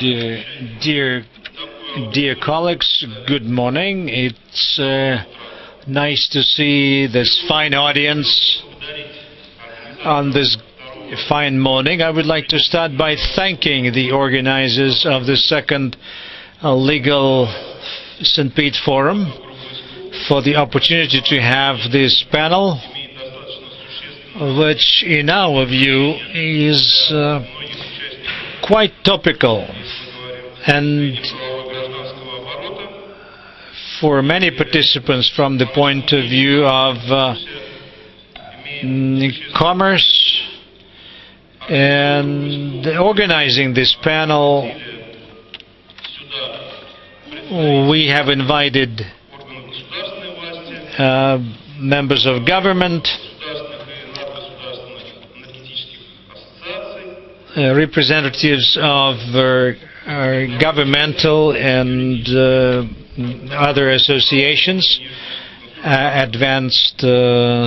Dear colleagues, good morning. It's nice to see this fine audience on this fine morning. I would like to start by thanking the organizers of the second Legal St. Pete Forum for the opportunity to have this panel, which in our view is quite topical and for many participants from the point of view of commerce. And organizing this panel, we have invited members of government, representatives of governmental and other associations, advanced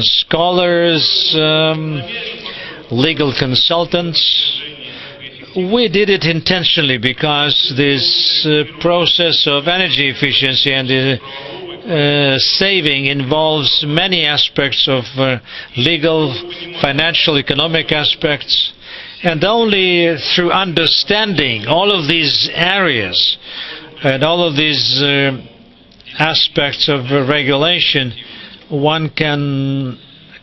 scholars, legal consultants. We did it intentionally because this process of energy efficiency and saving involves many aspects of legal, financial, economic aspects. And only through understanding all of these areas and all of these aspects of regulation, one can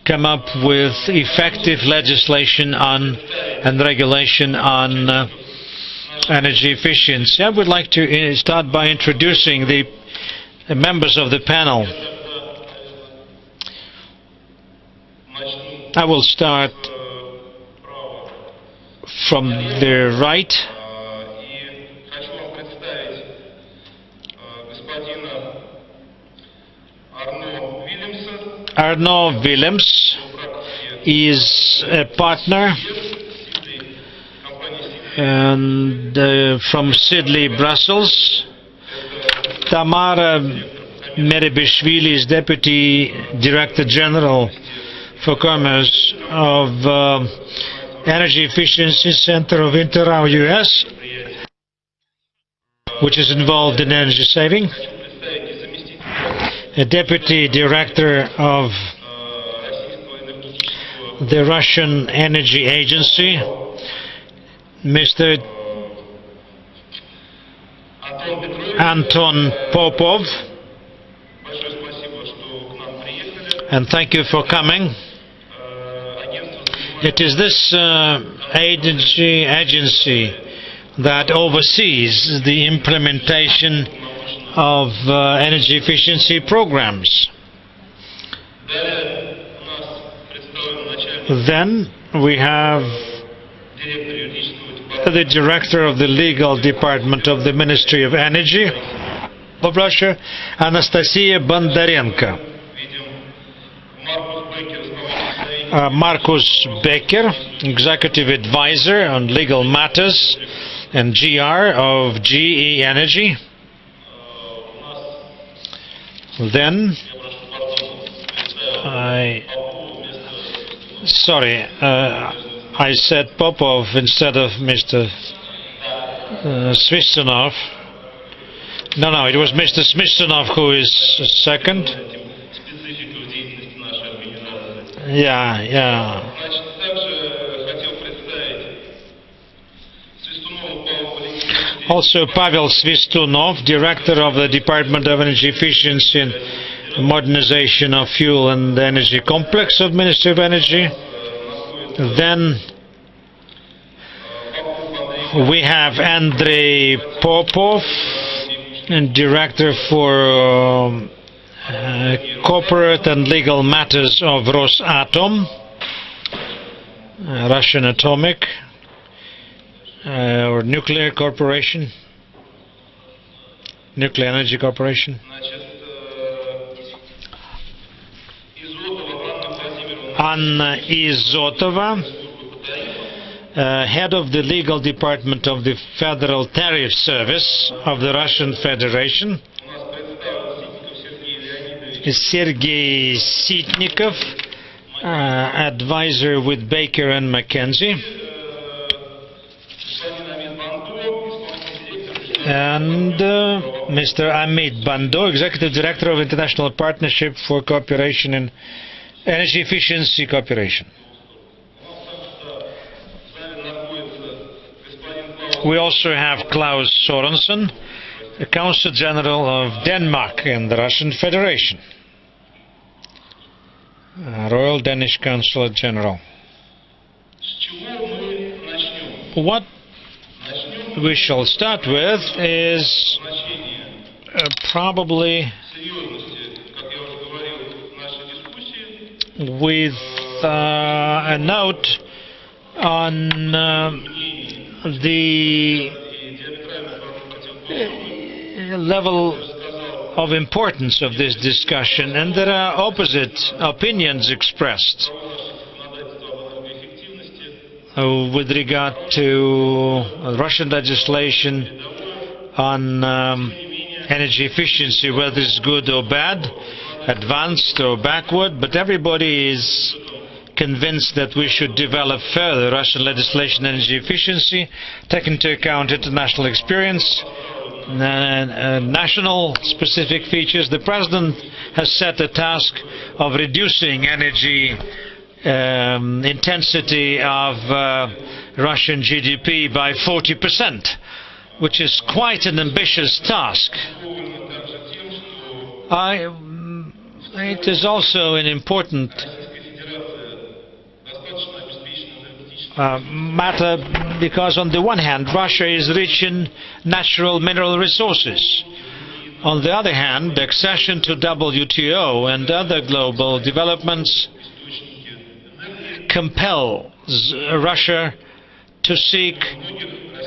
come up with effective legislation on and regulation on energy efficiency. I would like to start by introducing the members of the panel. I will start from the right. Arno Willems is a partner and from Sidley, Brussels. Tamara Meribishvili is Deputy Director General for Commerce of Energy Efficiency Center of Interau, US, which is involved in energy saving. A Deputy Director of the Russian Energy Agency, Mr. Anton Popov. And thank you for coming. It is this agency that oversees the implementation of energy efficiency programs. Then we have the Director of the Legal Department of the Ministry of Energy of Russia, Anastasia Bondarenko. Markus Becker, Executive Advisor on Legal Matters and GR of GE Energy. Then, I said Popov instead of Mr. Smistonov. No, it was Mr. Smistonov who is second. Yeah. Also Pavel Svistunov, Director of the Department of Energy Efficiency and Modernization of Fuel and Energy Complex of Ministry of Energy. Then we have Andrei Popov, Director for Corporate and Legal Matters of Rosatom, Russian Atomic or Nuclear Corporation, Nuclear Energy Corporation. Anna Izotova, Head of the Legal Department of the Federal Tariff Service of the Russian Federation. Sergei Sitnikov, Advisor with Baker and McKenzie. And Mr. Amit Bando, Executive Director of International Partnership for Cooperation in Energy Efficiency Cooperation. We also have Klaus Sorensen, the Consul General of Denmark in the Russian Federation. Royal Danish Consulate General. What we shall start with is probably with a note on the level of importance of this discussion, and there are opposite opinions expressed with regard to Russian legislation on energy efficiency, whether it's good or bad, advanced or backward, but everybody is convinced that we should develop further Russian legislation on energy efficiency, take into account international experience, national specific features. The President has set a task of reducing energy intensity of Russian GDP by 40%, which is quite an ambitious task. It is also an important matter because on the one hand Russia is rich in natural mineral resources. On the other hand, the accession to WTO and other global developments compels Russia to seek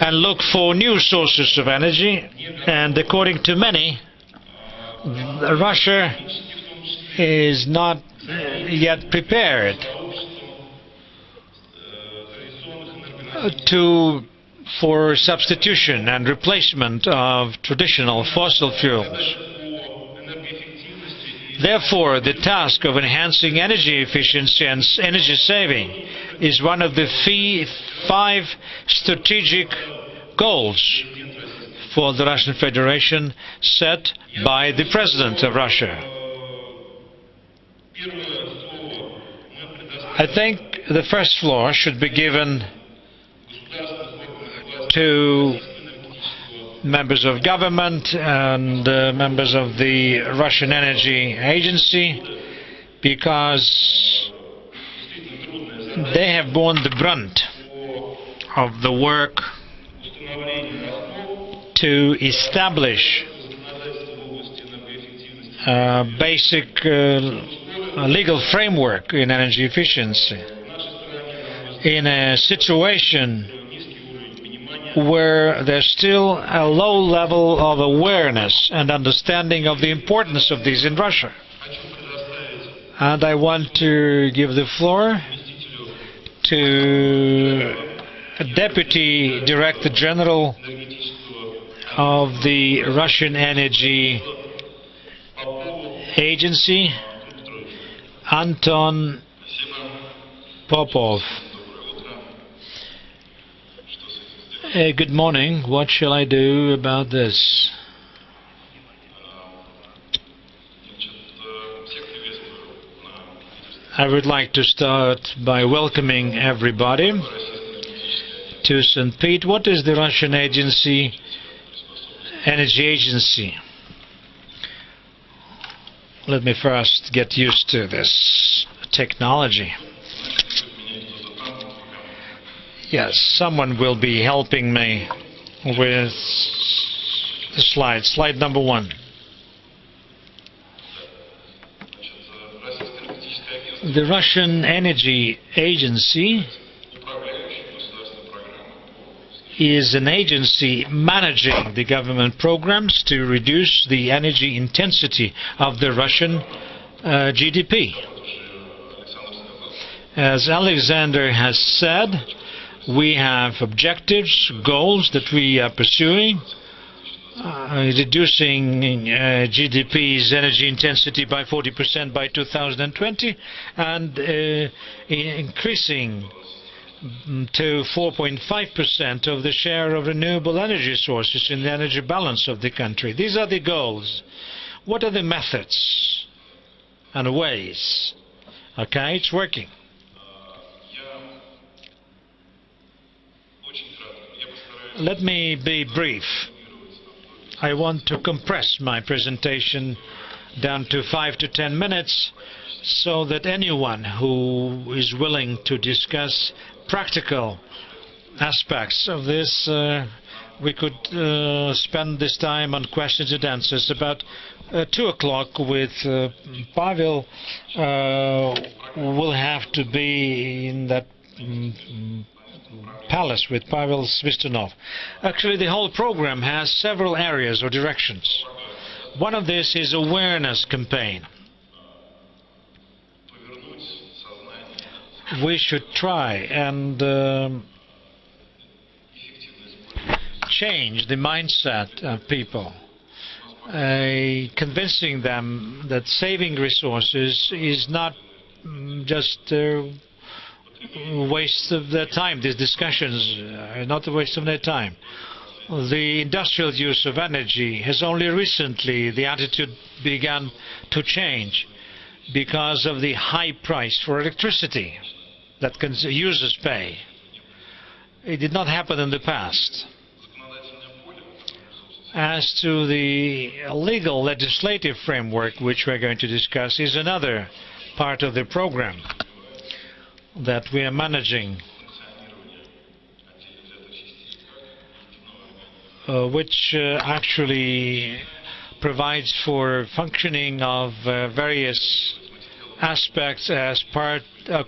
and look for new sources of energy, and according to many, Russia is not yet prepared for substitution and replacement of traditional fossil fuels. Therefore, the task of enhancing energy efficiency and energy saving is one of the 5 strategic goals for the Russian Federation set by the President of Russia. I think the first floor should be given to members of government and members of the Russian Energy Agency, because they have borne the brunt of the work to establish a basic legal framework in energy efficiency in a situation where there's still a low level of awareness and understanding of the importance of these in Russia. And I want to give the floor to Deputy Director General of the Russian Energy Agency, Anton Popov. Good morning. What shall I do about this? I would like to start by welcoming everybody to St. Pete. What is the Russian Energy Agency? Let me first get used to this technology. Yes, someone will be helping me with the slide. Slide number 1. The Russian Energy Agency is an agency managing the government programs to reduce the energy intensity of the Russian GDP. As Alexander has said, we have objectives, goals that we are pursuing, reducing GDP's energy intensity by 40% by 2020 and increasing to 4.5% of the share of renewable energy sources in the energy balance of the country. These are the goals. What are the methods and ways? Okay, it's working. Let me be brief. I want to compress my presentation down to 5 to 10 minutes so that anyone who is willing to discuss practical aspects of this, we could spend this time on questions and answers. About 2 o'clock with Pavel will have to be in that palace with Pavel Svistunov. Actually, the whole program has several areas or directions. One of this is awareness campaign. We should try and change the mindset of people, convincing them that saving resources is not just a waste of their time. These discussions are not a waste of their time. The industrial use of energy has only recently, the attitude began to change because of the high price for electricity that users pay. It did not happen in the past. As to the legal legislative framework, which we're going to discuss, is another part of the program that we are managing, which actually provides for functioning of various aspects as part of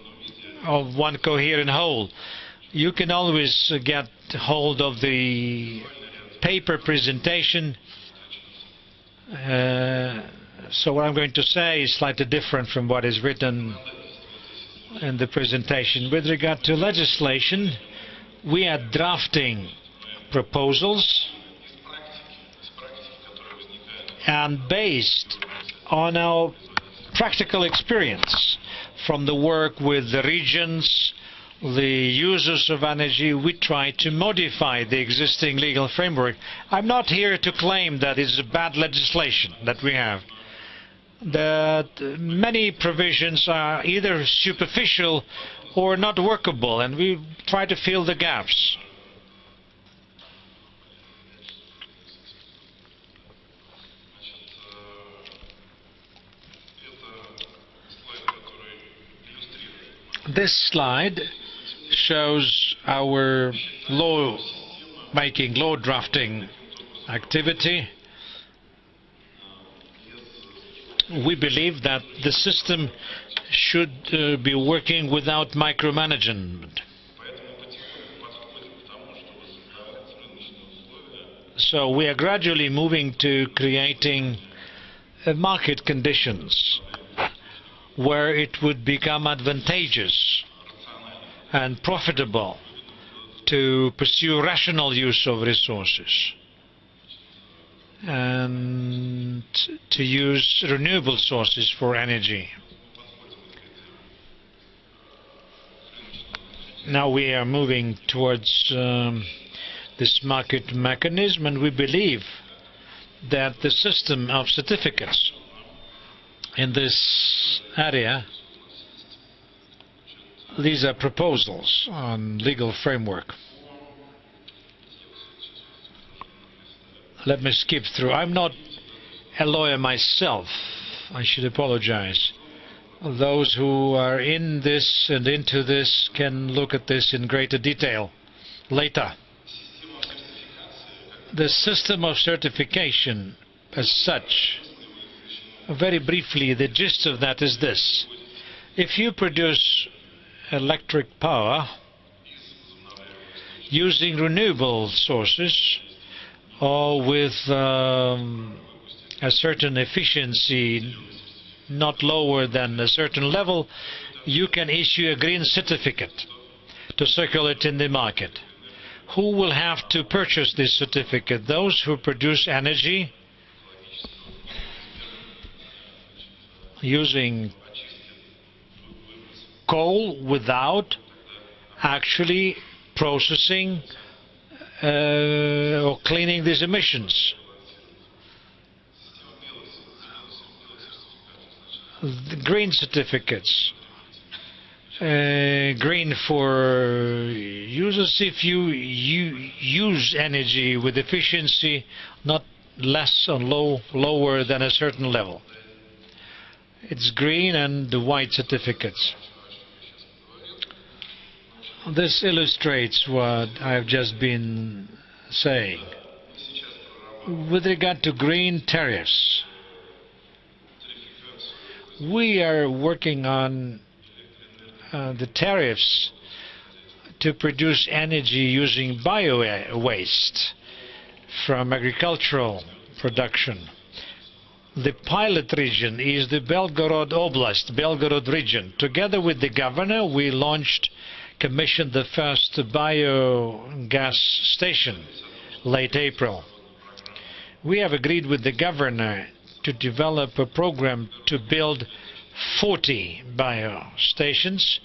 one coherent whole. You can always get hold of the paper presentation, so what I'm going to say is slightly different from what is written in the presentation. With regard to legislation, we are drafting proposals, and based on our practical experience from the work with the regions, the users of energy, we try to modify the existing legal framework. I'm not here to claim that it's a bad legislation that we have. That many provisions are either superficial or not workable, and we try to fill the gaps. This slide shows our law-making, law-drafting activity. We believe that the system should be working without micromanagement. So we are gradually moving to creating market conditions where it would become advantageous and profitable to pursue rational use of resources and to use renewable sources for energy. Now we are moving towards this market mechanism, and we believe that the system of certificates in this area, these are proposals on legal framework. Let me skip through. I'm not a lawyer myself. I should apologize. Those who are in this and into this can look at this in greater detail later. The system of certification as such, very briefly, the gist of that is this. If you produce electric power using renewable sources or with a certain efficiency not lower than a certain level, you can issue a green certificate to circulate in the market. Who will have to purchase this certificate? Those who produce energy using coal without actually processing or cleaning these emissions. The green certificates. Green for users if you use energy with efficiency not less or lower than a certain level. It's green and the white certificates. This illustrates what I've just been saying. With regard to green tariffs, we are working on the tariffs to produce energy using bio-waste from agricultural production. The pilot region is the Belgorod Oblast, Belgorod region. Together with the governor, we commissioned the first biogas station late April. We have agreed with the governor to develop a program to build 40 bio stations,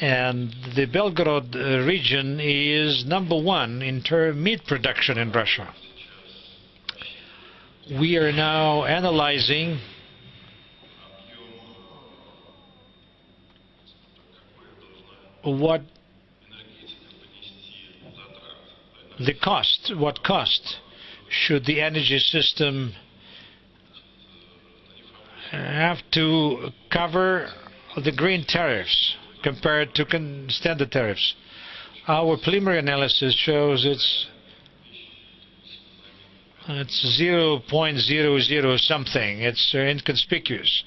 and the Belgorod region is #1 in meat production in Russia. We are now analyzing what cost should the energy system have to cover the green tariffs compared to standard tariffs. Our preliminary analysis shows it's 0.00 something. It's inconspicuous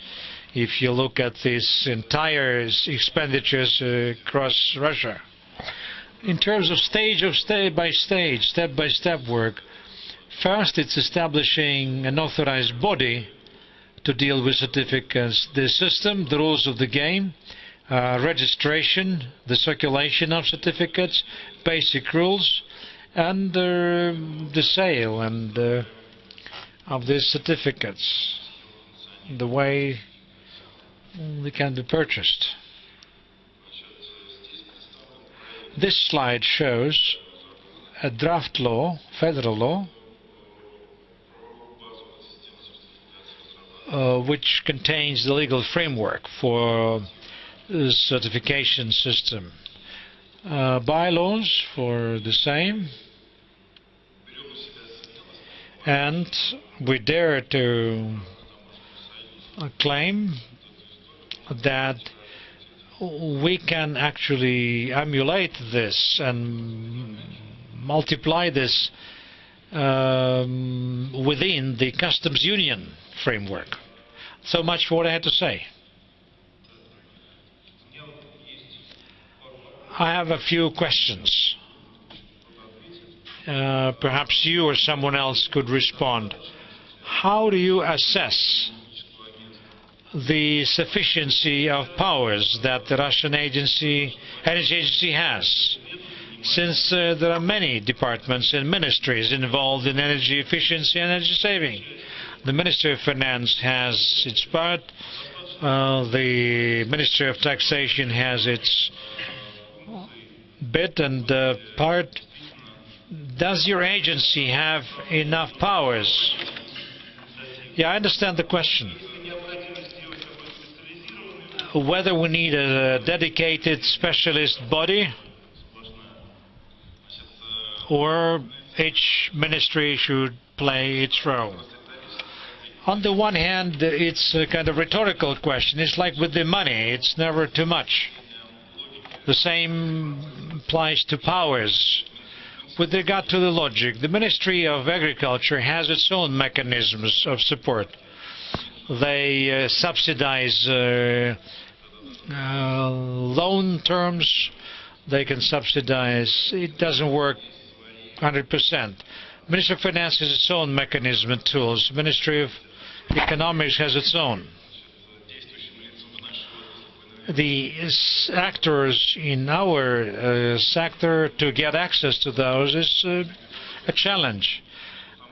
if you look at this entire expenditures across Russia. In terms of step-by-step work, first it's establishing an authorized body to deal with certificates, the system, the rules of the game, registration, the circulation of certificates, basic rules, and the sale and of these certificates, the way they can be purchased. This slide shows a draft law, federal law, which contains the legal framework for the certification system. Bylaws for the same, and we dare to claim that we can actually emulate this and multiply this within the customs union framework. So much for what I had to say. I have a few questions. Perhaps you or someone else could respond. How do you assess the sufficiency of powers that the Russian energy agency has? Since there are many departments and ministries involved in energy efficiency and energy saving. The Ministry of Finance has its part, the Ministry of Taxation has its bit and part. Does your agency have enough powers? Yeah, I understand the question. Whether we need a dedicated specialist body or each ministry should play its role. On the one hand, it's a kind of rhetorical question. It's like with the money, it's never too much. The same applies to powers. With regard to the logic, the Ministry of Agriculture has its own mechanisms of support. They subsidize loan terms. They can subsidize. It doesn't work 100%. Ministry of Finance has its own mechanism and tools. Ministry of Economics has its own. The actors in our sector, to get access to those is a challenge.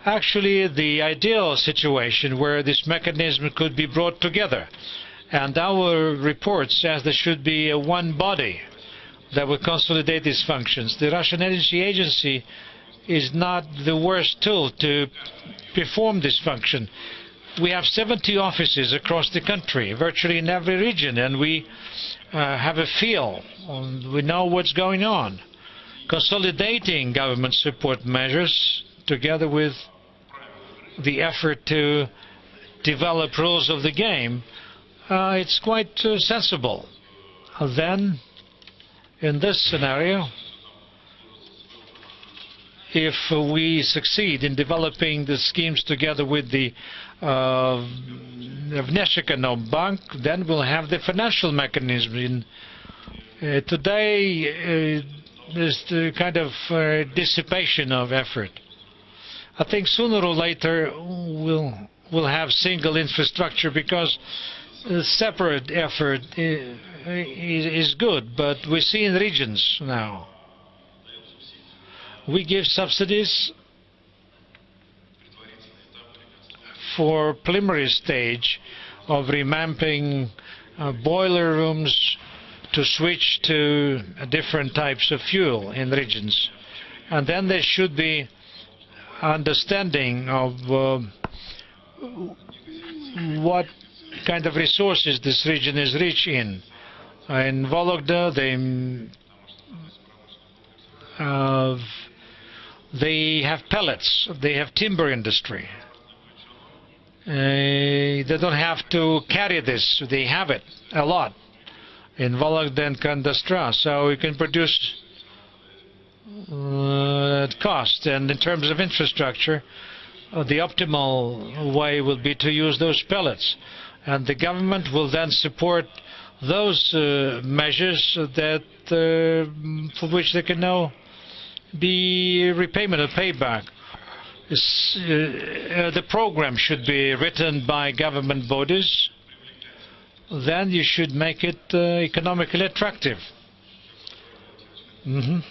Actually, the ideal situation where this mechanism could be brought together, and our report says there should be one body. that will consolidate these functions. The Russian Energy Agency is not the worst tool to perform this function. We have 70 offices across the country, virtually in every region, and we have a feel, we know what's going on. Consolidating government support measures together with the effort to develop rules of the game, it's quite sensible. Then, in this scenario, if we succeed in developing the schemes together with the Vneshekanov Bank, then we'll have the financial mechanism. Today, there's the kind of dissipation of effort. I think sooner or later we'll have single infrastructure, because separate effort is good, but we see in regions now. We give subsidies for preliminary stage of remapping boiler rooms to switch to different types of fuel in regions. And then there should be understanding of what kind of resources this region is rich in. In Vologda, they have pellets, they have timber industry. They don't have to carry this, they have it a lot in Vologda and Kandastra, so we can produce at cost. And in terms of infrastructure, the optimal way will be to use those pellets, and the government will then support those measures that for which there can now be repayment or payback. The program should be written by government bodies. Then you should make it economically attractive. The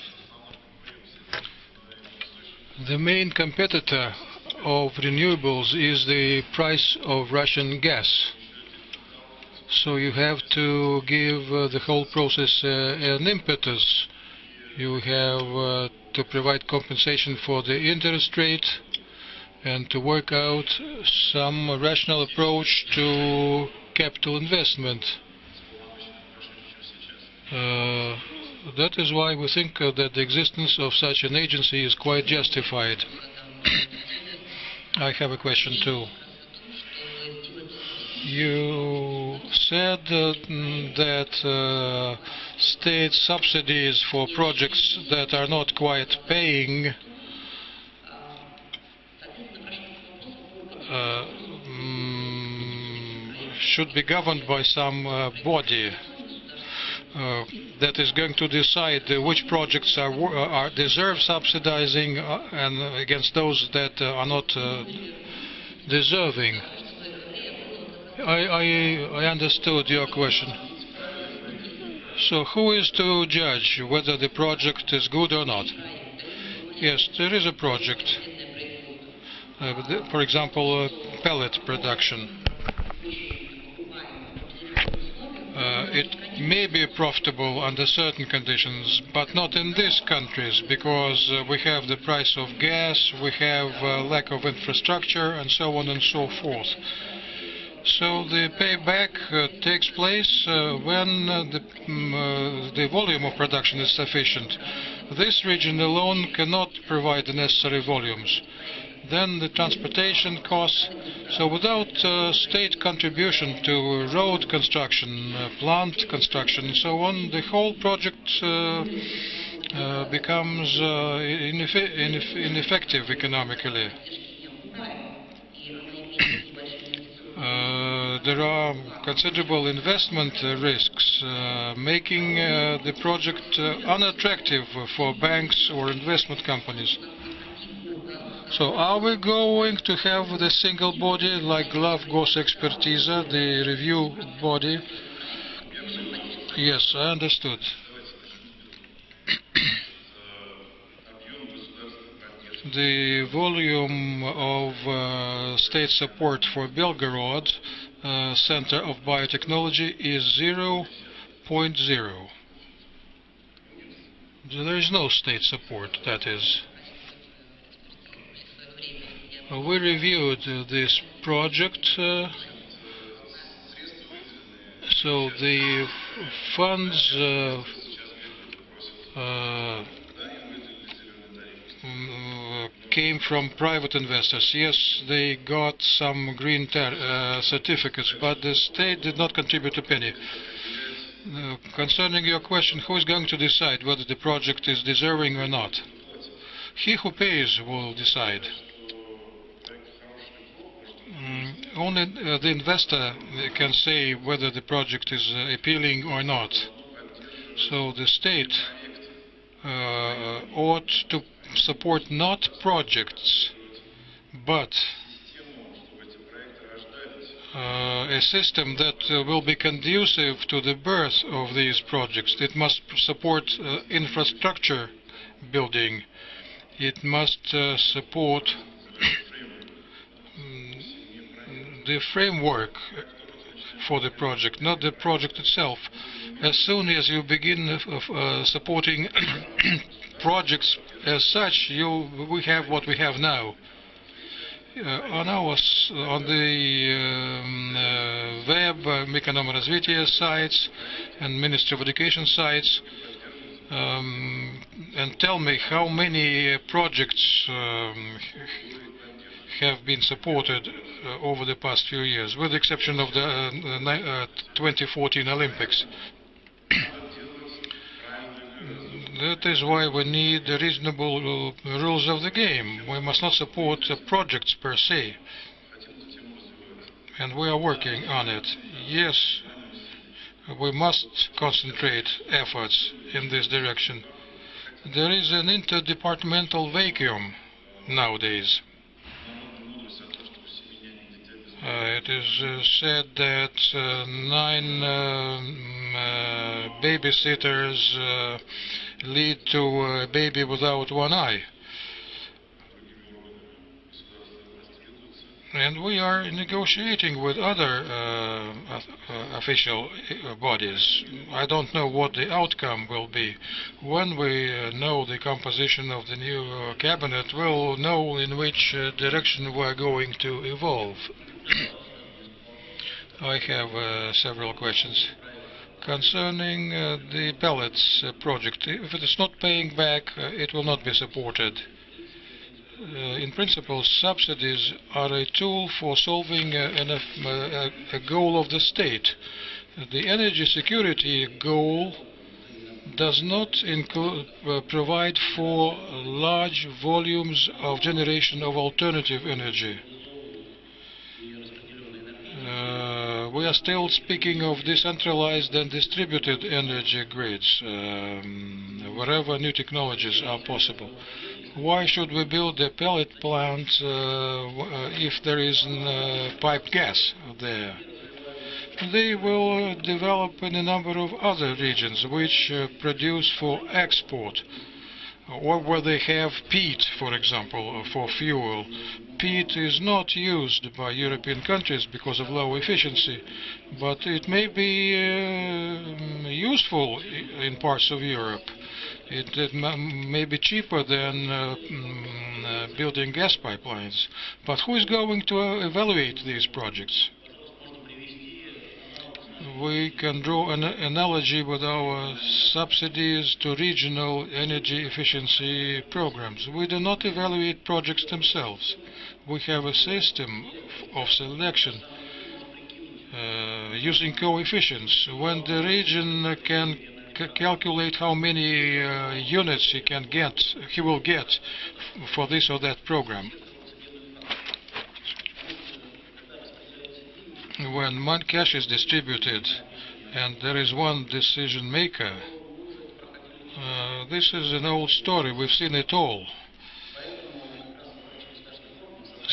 main competitor of renewables is the price of Russian gas. So you have to give the whole process an impetus. You have to provide compensation for the interest rate and to work out some rational approach to capital investment. That is why we think that the existence of such an agency is quite justified. I have a question too. You said that state subsidies for projects that are not quite paying should be governed by some body that is going to decide which projects deserve subsidizing and against those that are not deserving. I understood your question. So who is to judge whether the project is good or not? Yes, there is a project. For example, pellet production. It may be profitable under certain conditions, but not in these countries, because we have the price of gas, we have lack of infrastructure, and so on and so forth. So the payback takes place when the volume of production is sufficient. This region alone cannot provide the necessary volumes. Then the transportation costs. So without state contribution to road construction, plant construction, and so on, the whole project becomes ineffective economically. There are considerable investment risks, making the project unattractive for banks or investment companies. So are we going to have the single body like Glavgosekspertiza, the review body? Yes, I understood. The volume of state support for Belgorod Center of Biotechnology is 0.0. There is no state support, that is. We reviewed this project, so the funds came from private investors. Yes, they got some green certificates, but the state did not contribute a penny. Concerning your question, who is going to decide whether the project is deserving or not? He who pays will decide. Only the investor can say whether the project is appealing or not. So the state ought to support not projects, but a system that will be conducive to the birth of these projects. It must support infrastructure building. It must support the framework for the project, not the project itself. As soon as you begin supporting projects as such, we have what we have now. On the web, Mikonomo sites and Ministry of Education sites, and tell me how many projects have been supported over the past few years, with the exception of the 2014 Olympics. That is why we need the reasonable rules of the game. We must not support projects per se. And we are working on it. Yes, we must concentrate efforts in this direction. There is an interdepartmental vacuum nowadays. It is said that 9 babysitters lead to a baby without one eye. And we are negotiating with other official bodies. I don't know what the outcome will be. When we know the composition of the new cabinet, we'll know in which direction we're going to evolve. I have several questions. Concerning the pellets project, if it is not paying back, it will not be supported. In principle, subsidies are a tool for solving a goal of the state. The energy security goal does not provide for large volumes of generation of alternative energy. We are still speaking of decentralized and distributed energy grids, wherever new technologies are possible. Why should we build a pellet plant if there is piped gas there? They will develop in a number of other regions which produce for export, or where they have peat, for example, for fuel. Peat is not used by European countries because of low efficiency, but it may be useful in parts of Europe. It may be cheaper than building gas pipelines. But who is going to evaluate these projects? We can draw an analogy with our subsidies to regional energy efficiency programs. We do not evaluate projects themselves. We have a system of selection using coefficients. When the region can calculate how many units he will get for this or that program. When cash is distributed and there is one decision maker, this is an old story. We've seen it all.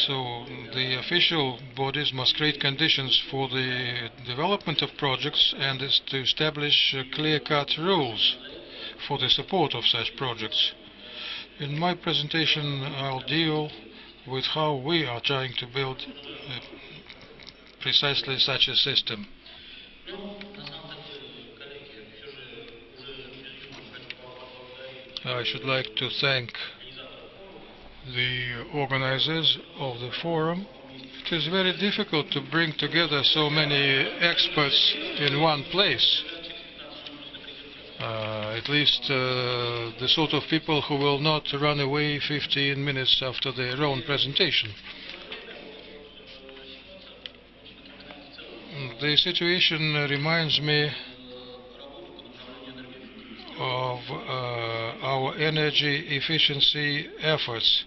So the official bodies must create conditions for the development of projects and is to establish clear-cut rules for the support of such projects. In my presentation, I'll deal with how we are trying to build precisely such a system. I should like to thank the organizers of the forum. It is very difficult to bring together so many experts in one place. At least the sort of people who will not run away 15 minutes after their own presentation. The situation reminds me of our energy efficiency efforts.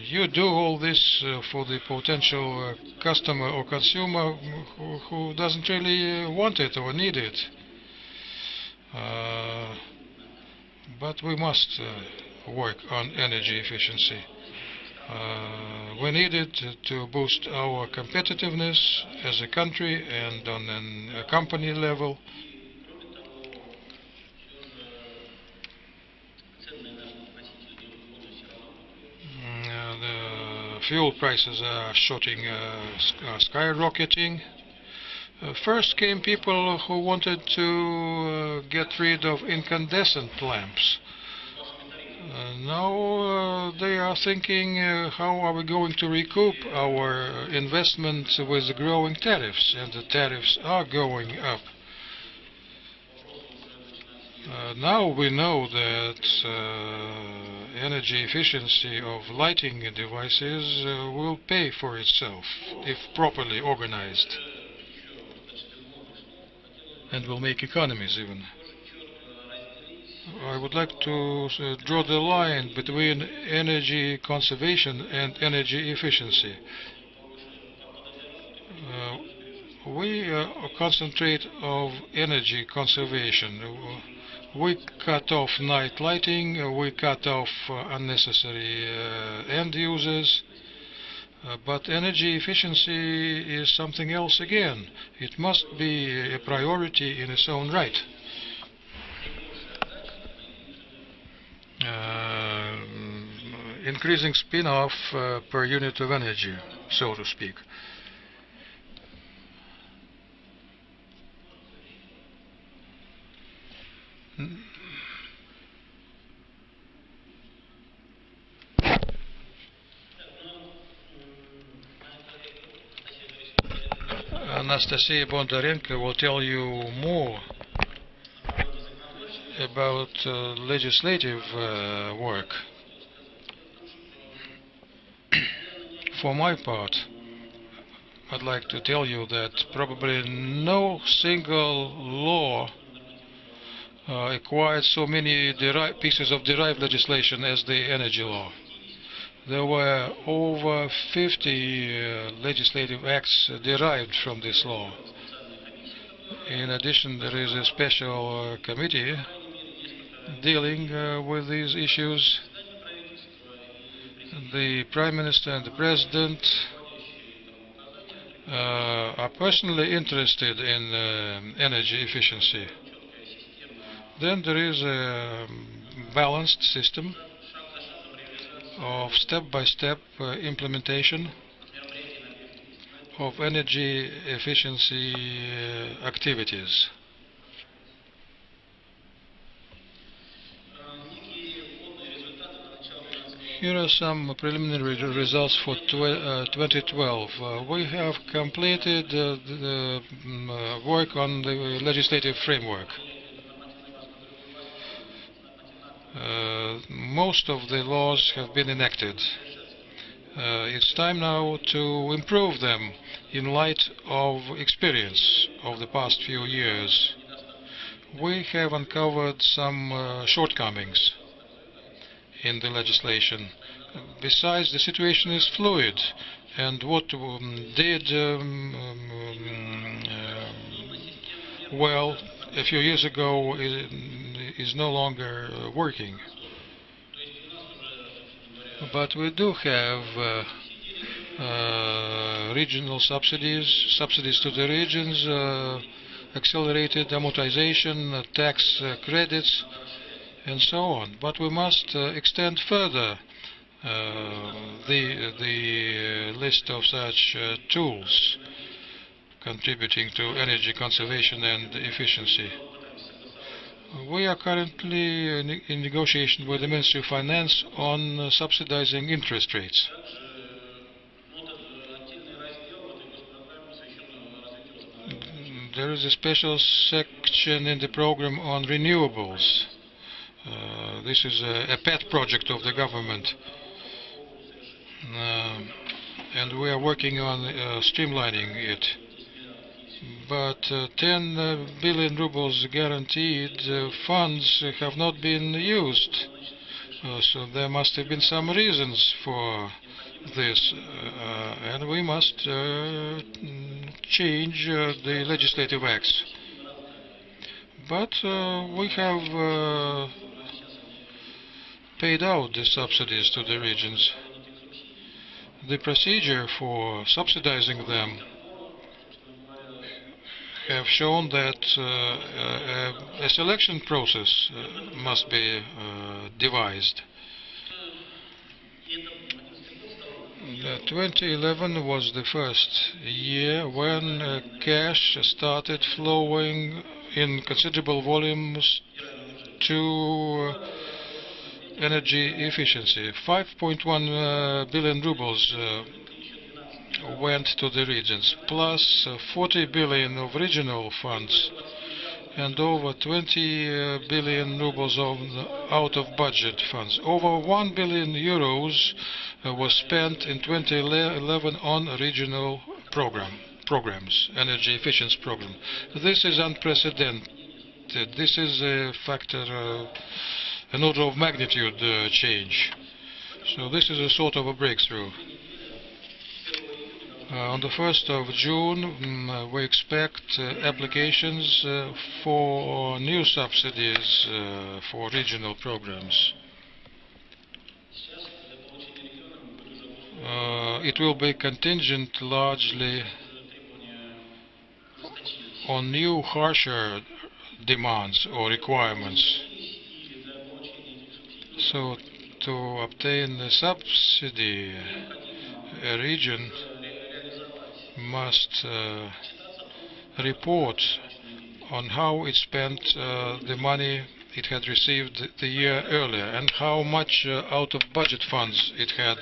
You do all this for the potential customer or consumer who doesn't really want it or need it. But we must work on energy efficiency. We need it to boost our competitiveness as a country and on a company level. The fuel prices are skyrocketing. First came people who wanted to get rid of incandescent lamps. Now they are thinking, how are we going to recoup our investment with the growing tariffs? And the tariffs are going up. Now we know that energy efficiency of lighting devices will pay for itself if properly organized, and will make economies even. I would like to draw the line between energy conservation and energy efficiency. We concentrate on energy conservation. We cut off night lighting, we cut off unnecessary end users, but energy efficiency is something else again. It must be a priority in its own right. Increasing spin-off per unit of energy, so to speak. Anastasia Bondarenko will tell you more about legislative work. For my part, I'd like to tell you that probably no single law acquired so many pieces of derived legislation as the energy law. There were over 50 legislative acts derived from this law. In addition, there is a special committee dealing with these issues. The Prime Minister and the President are personally interested in energy efficiency. Then there is a balanced system of step-by-step implementation of energy efficiency activities. Here are some preliminary results for 2012. We have completed the work on the legislative framework. Most of the laws have been enacted. It's time now to improve them in light of experience of the past few years. We have uncovered some shortcomings in the legislation. Besides, the situation is fluid, and what did well a few years ago is no longer working. But we do have regional subsidies to the regions, accelerated amortization, tax credits, and so on. But we must extend further the list of such tools contributing to energy conservation and efficiency. We are currently in negotiation with the Ministry of Finance on subsidizing interest rates. There is a special section in the program on renewables. This is a pet project of the government. And we are working on streamlining it. But 10 billion rubles guaranteed funds have not been used. So there must have been some reasons for this, and we must change the legislative acts. But we have paid out the subsidies to the regions. The procedure for subsidizing them have shown that a selection process must be devised. 2011 was the first year when cash started flowing in considerable volumes to energy efficiency. 5.1 billion rubles went to the regions, plus 40 billion of regional funds and over 20 billion rubles of out-of-budget funds. Over 1 billion euros was spent in 2011 on regional programs, energy efficiency program. This is unprecedented. This is a factor, an order of magnitude change. So this is a sort of a breakthrough. On the 1st of June, we expect applications for new subsidies for regional programs. It will be contingent largely on new harsher demands or requirements. So to obtain the subsidy, a region must report on how it spent the money it had received the year earlier and how much out-of-budget funds it had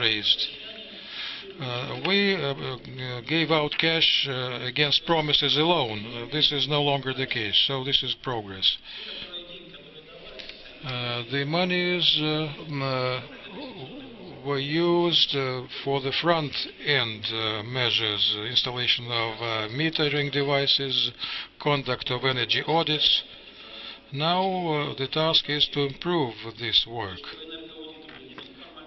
raised. We gave out cash against promises alone. This is no longer the case, so this is progress. The monies were used for the front-end measures, installation of metering devices, conduct of energy audits. Now the task is to improve this work.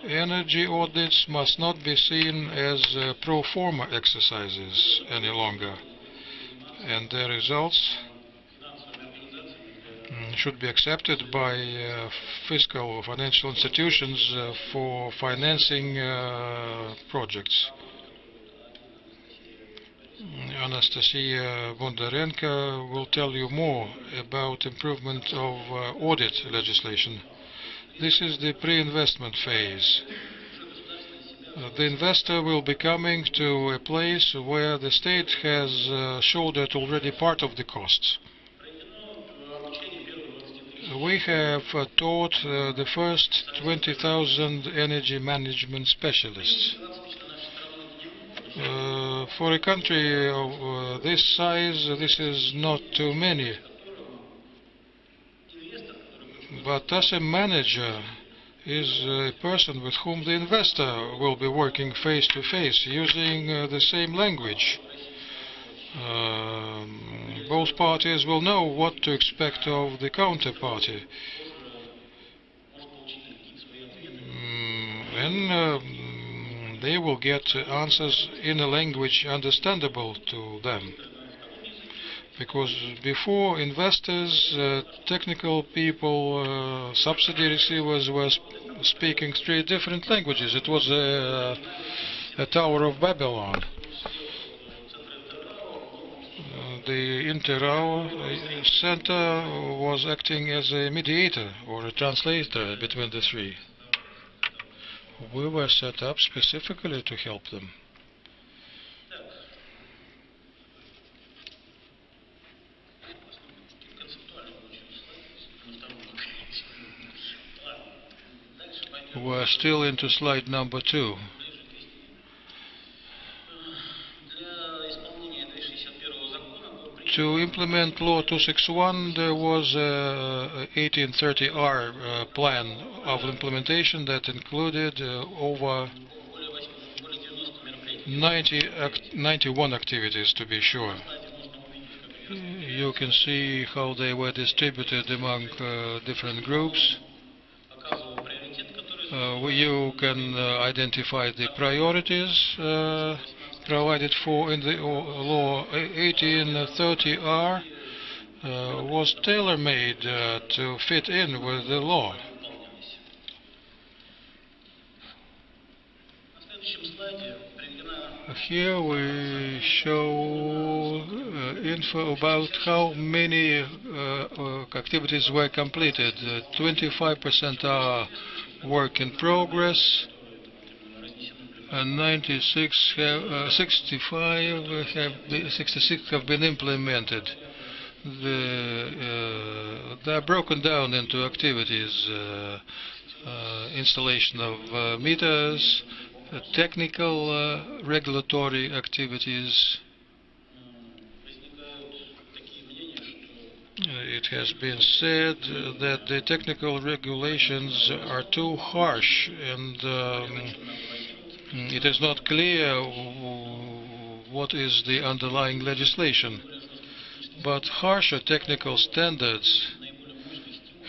Energy audits must not be seen as pro forma exercises any longer, and their results should be accepted by fiscal or financial institutions for financing projects. Anastasia Bondarenko will tell you more about improvement of audit legislation. This is the pre-investment phase. The investor will be coming to a place where the state has shouldered already part of the costs. We have taught the first 20,000 energy management specialists. For a country of this size, this is not too many. But as a manager is a person with whom the investor will be working face to face, using the same language. Both parties will know what to expect of the counterparty. And they will get answers in a language understandable to them. Because before investors, technical people, subsidy receivers were speaking three different languages. It was a Tower of Babylon. The Inter-RAO Center was acting as a mediator or a translator between the three. We were set up specifically to help them. We're still into slide number 2. To implement Law 261, there was a 1830R plan of implementation that included over 91 activities, to be sure. You can see how they were distributed among different groups. You can identify the priorities provided for in the law. 1830R was tailor-made to fit in with the law. Here we show info about how many activities were completed. 25% are work in progress, and 66 have been implemented. They are broken down into activities: installation of meters, technical regulatory activities. It has been said that the technical regulations are too harsh, and it is not clear what is the underlying legislation. But harsher technical standards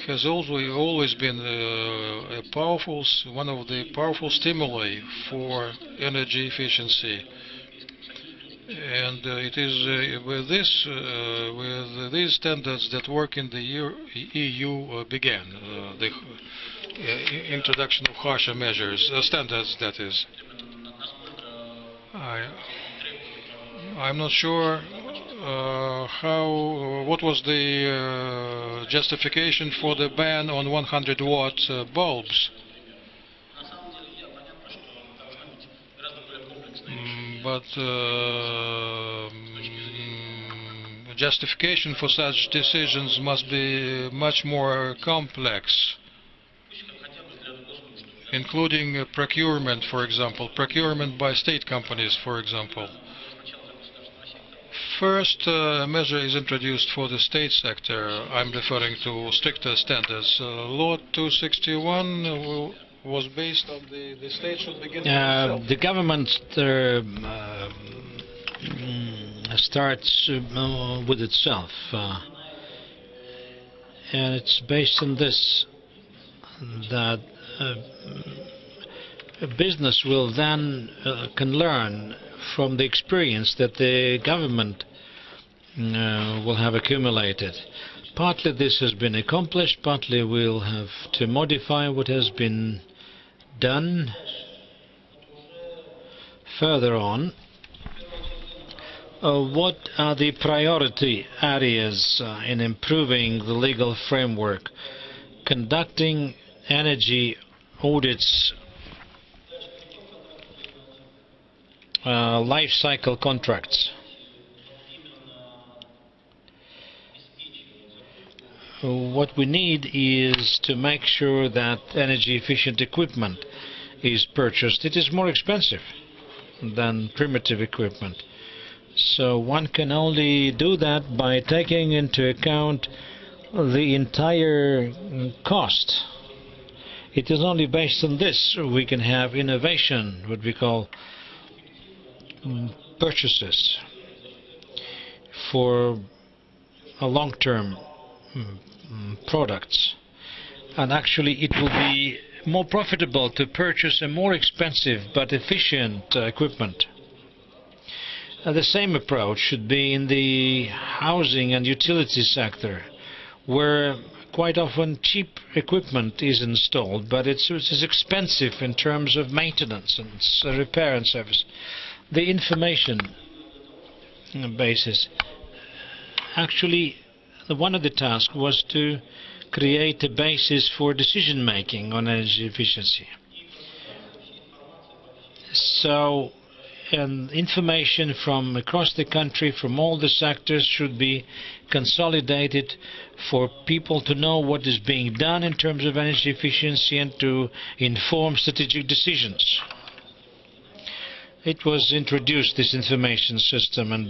has always been one of the powerful stimuli for energy efficiency. And it is with these standards that work in the EU began, the introduction of harsher measures, standards, that is. I'm not sure what was the justification for the ban on 100-watt bulbs. But justification for such decisions must be much more complex, including procurement, for example, procurement by state companies, for example. First measure is introduced for the state sector. I'm referring to stricter standards. Law 261 was based on the state should begin. The government starts with itself, and it's based on this that a business will then can learn from the experience that the government will have accumulated. Partly this has been accomplished, partly we'll have to modify what has been done. Further on, what are the priority areas in improving the legal framework? Conducting energy audits, life cycle contracts. What we need is to make sure that energy efficient equipment is purchased. It is more expensive than primitive equipment. So one can only do that by taking into account the entire cost. It is only based on this we can have innovation, what we call purchases for a long-term products, and actually it will be more profitable to purchase a more expensive but efficient equipment. The same approach should be in the housing and utility sector, where quite often cheap equipment is installed, but it is expensive in terms of maintenance and repair and service. The information basis, actually one of the tasks was to create a basis for decision making on energy efficiency. So and information from across the country, from all the sectors, should be consolidated for people to know what is being done in terms of energy efficiency and to inform strategic decisions. It was introduced, this information system, and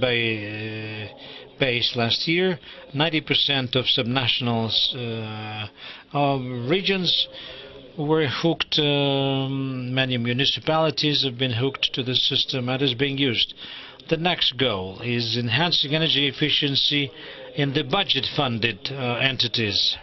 base last year. 90% of subnationals of regions were hooked. Many municipalities have been hooked to the system and is being used. The next goal is enhancing energy efficiency in the budget-funded entities.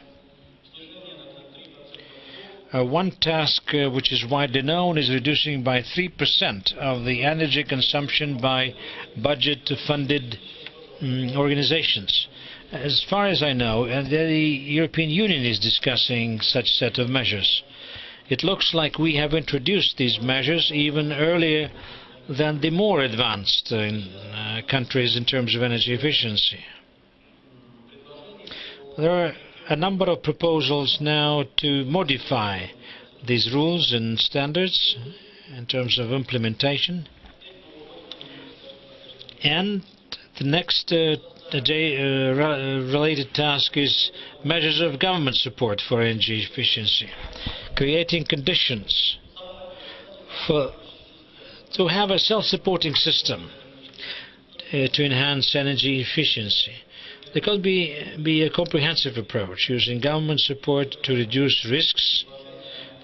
One task which is widely known is reducing by 3% of the energy consumption by budget-funded organizations. As far as I know, the European Union is discussing such set of measures. It looks like we have introduced these measures even earlier than the more advanced countries in terms of energy efficiency. There are a number of proposals now to modify these rules and standards in terms of implementation. And the next related task is measures of government support for energy efficiency, creating conditions to have a self-supporting system to enhance energy efficiency. There could be a comprehensive approach using government support to reduce risks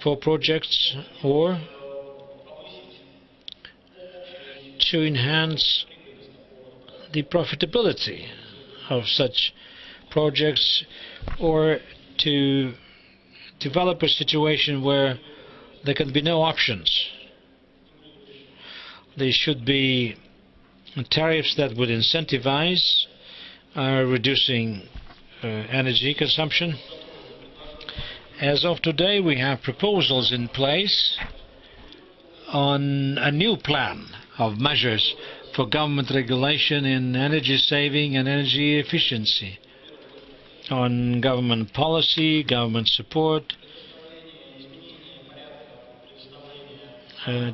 for projects or to enhance the profitability of such projects, or to develop a situation where there can be no options. There should be tariffs that would incentivize reducing energy consumption. As of today, we have proposals in place on a new plan of measures for government regulation in energy saving and energy efficiency, on government policy, government support,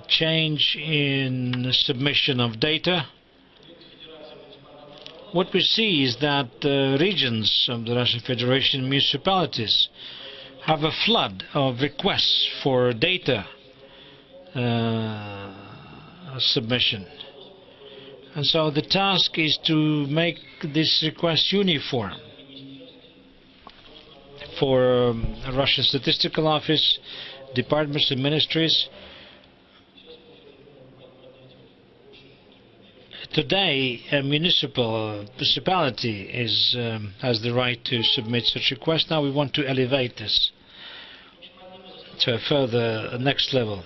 change in submission of data. What we see is that regions of the Russian Federation, municipalities, have a flood of requests for data submission. And so the task is to make this request uniform for Russian Statistical Office, departments and ministries. Today, a municipality has the right to submit such requests. Now we want to elevate this to a further next level.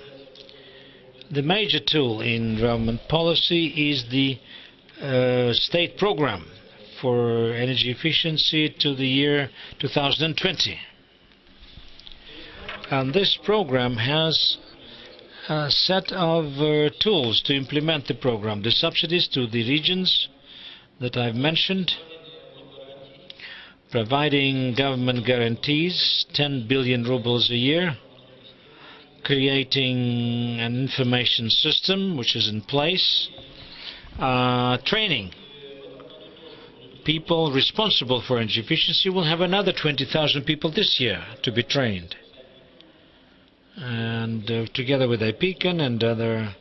The major tool in government policy is the state program for energy efficiency to the year 2020. And this program has a set of tools to implement the program. The subsidies to the regions that I've mentioned, providing government guarantees, 10 billion rubles a year, creating an information system which is in place, training. People responsible for energy efficiency will have another 20,000 people this year to be trained. And together with IPCAN and other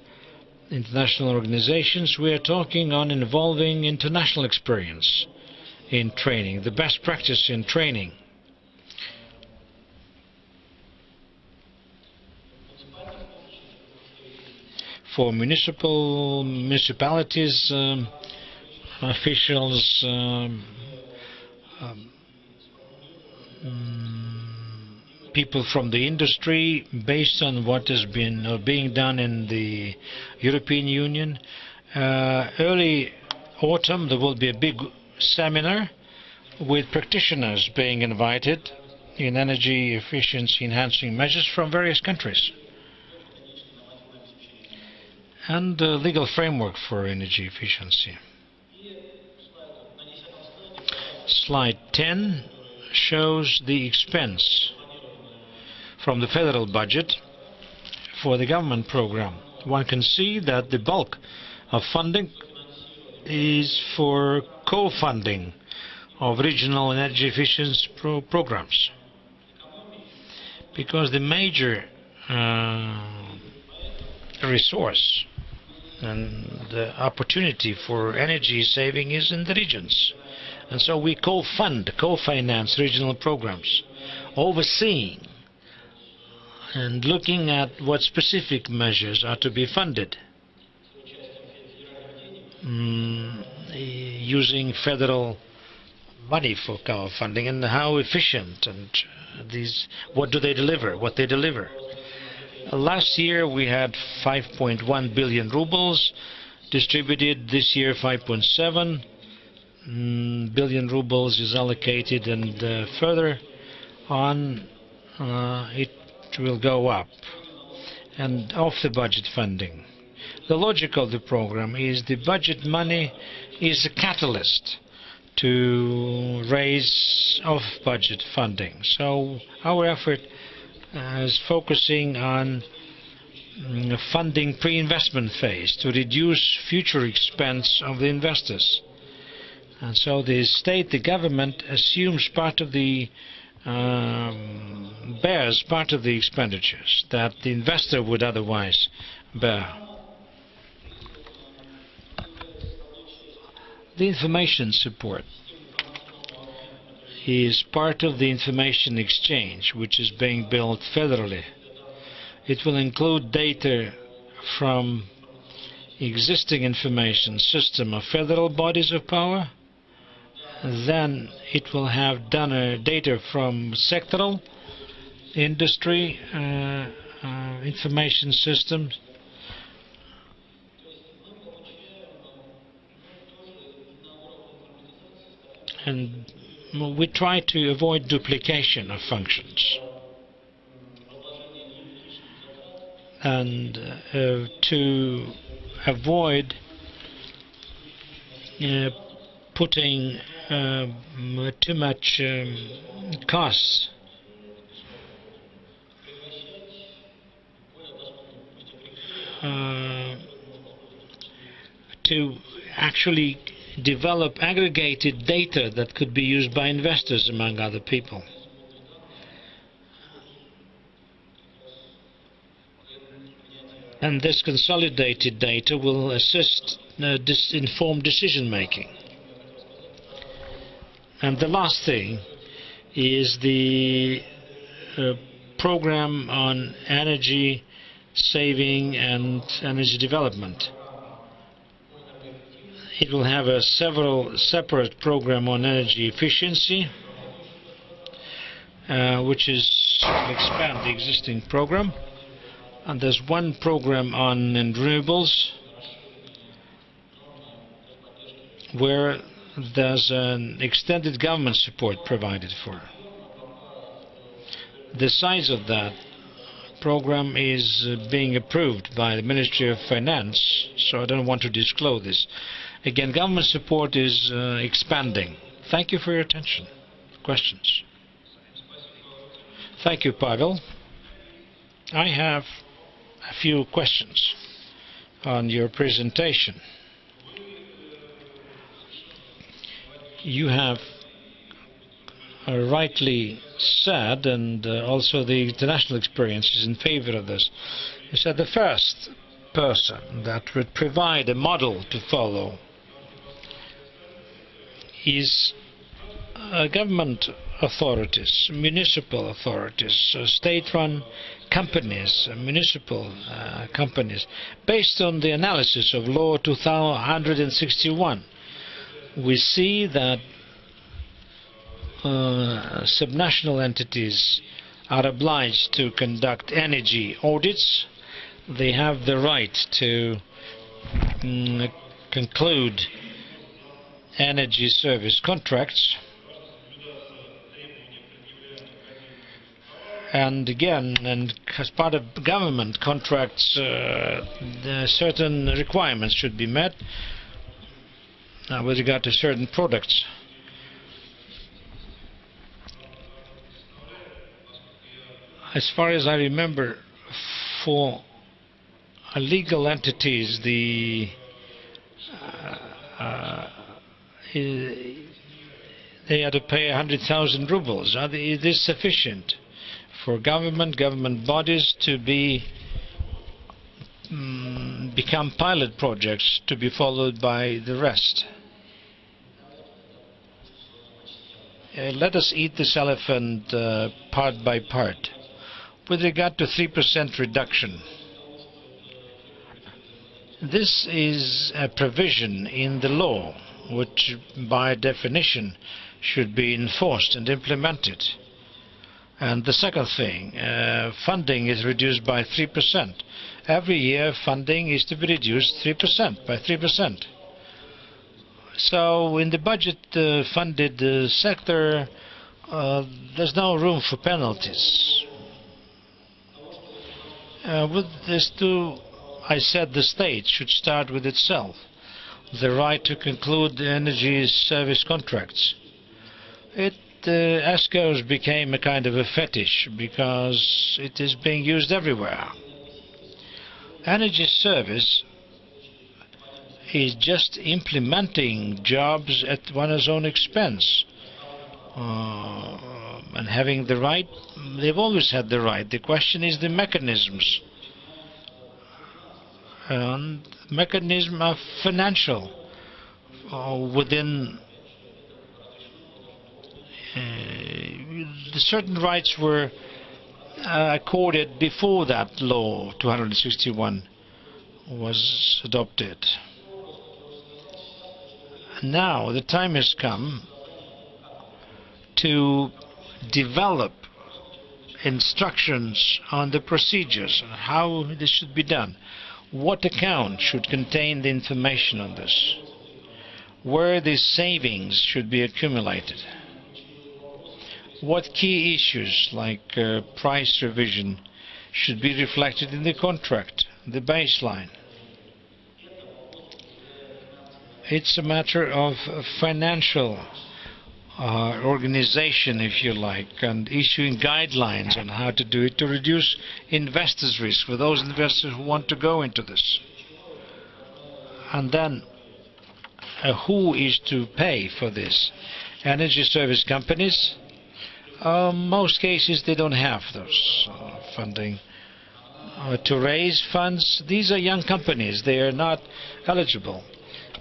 international organizations, we are talking on involving international experience in training, the best practice in training. For municipalities, officials, people from the industry, based on what has been being done in the European Union. Early autumn there will be a big seminar with practitioners being invited in energy efficiency enhancing measures from various countries, and a legal framework for energy efficiency. Slide 10 shows the expense from the federal budget for the government program. One can see that the bulk of funding is for co-funding of regional energy efficiency programs, because the major resource and the opportunity for energy saving is in the regions. And so we co-finance regional programs, overseeing and looking at what specific measures are to be funded, using federal money for co-funding, and how efficient and what do they deliver, what they deliver. Last year we had 5.1 billion rubles distributed. This year 5.7 billion rubles is allocated, and further on it will go up. And off the budget funding, the logic of the program is the budget money is a catalyst to raise off-budget funding. So our effort is focusing on funding pre-investment phase to reduce future expense of the investors. And so the state, the government, assumes part of the bears part of the expenditures that the investor would otherwise bear. The information support is part of the information exchange, which is being built federally. It will include data from existing information system of federal bodies of power. Then it will have data from sectoral industry information systems, and we try to avoid duplication of functions, and to avoid putting too much costs to actually develop aggregated data that could be used by investors, among other people. And this consolidated data will assist informed decision making. And the last thing is the program on energy saving and energy development. It will have a separate program on energy efficiency, which is to expand the existing program. And there's one program on renewables, where there's an extended government support provided for. The size of that program is being approved by the Ministry of Finance, so I don't want to disclose this. Again, government support is expanding. Thank you for your attention. Questions? Thank you, Pavel. I have a few questions on your presentation. You have rightly said, and also the international experience is in favor of this, you said the first person that would provide a model to follow is government authorities, municipal authorities, state-run companies, municipal companies. Based on the analysis of Law 2161, we see that subnational entities are obliged to conduct energy audits. They have the right to conclude energy service contracts. And again, as part of government contracts, certain requirements should be met with regard to certain products. As far as I remember, for legal entities, the they had to pay 100,000 rubles. Is this sufficient for government bodies to become pilot projects to be followed by the rest? Let us eat this elephant part by part. With regard to 3% reduction, this is a provision in the law which by definition should be enforced and implemented. And the second thing, funding is reduced by 3%. Every year funding is to be reduced by 3%. So in the budget funded sector, there's no room for penalties. With this too, I said the state should start with itself. The right to conclude energy service contracts. ESCOs became a kind of a fetish because it is being used everywhere. Energy service is just implementing jobs at one's own expense. And having the right, they've always had the right. The question is the mechanisms. And mechanisms are financial. Within the certain rights were accorded before that law 261 was adopted. Now the time has come to develop instructions on the procedures and how this should be done. What account should contain the information on this? Where the savings should be accumulated? What key issues like price revision should be reflected in the contract, the baseline? It's a matter of financial organization, if you like, and issuing guidelines on how to do it to reduce investors' risk for those investors who want to go into this. And then who is to pay for this? Energy service companies? Most cases they don't have those funding. To raise funds, these are young companies, they are not eligible.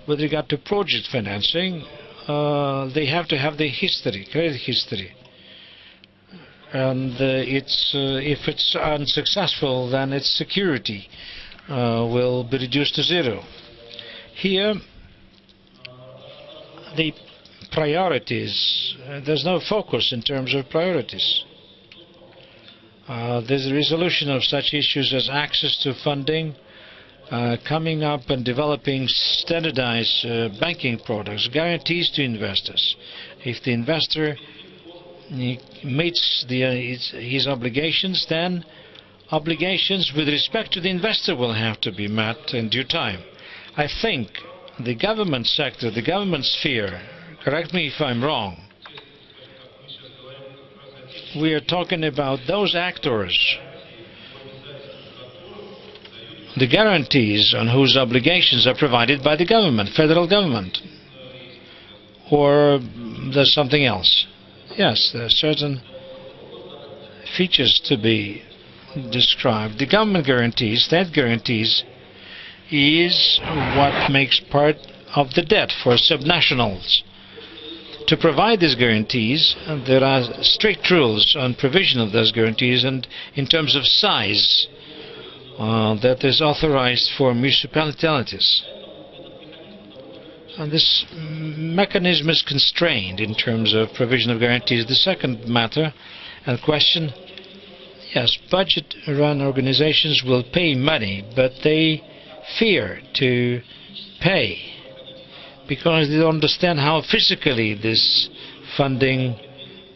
With regard to project financing, they have to have the history, credit history. And if it's unsuccessful, then its security will be reduced to zero. Here, the priorities, there's no focus in terms of priorities. There's a resolution of such issues as access to funding, coming up and developing standardized banking products, guarantees to investors. If the investor meets his obligations, then obligations with respect to the investor will have to be met in due time. I think the government sector, the government sphere, correct me if I'm wrong, we are talking about those actors, the guarantees on whose obligations are provided by the government, federal government. Or there's something else. Yes, there are certain features to be described. The government guarantees, state guarantees, is what makes part of the debt for subnationals. To provide these guarantees, there are strict rules on provision of those guarantees and in terms of size that is authorized for municipalities. And this mechanism is constrained in terms of provision of guarantees. The second matter and question, yes, budget-run organizations will pay money, but they fear to pay because they don't understand how physically this funding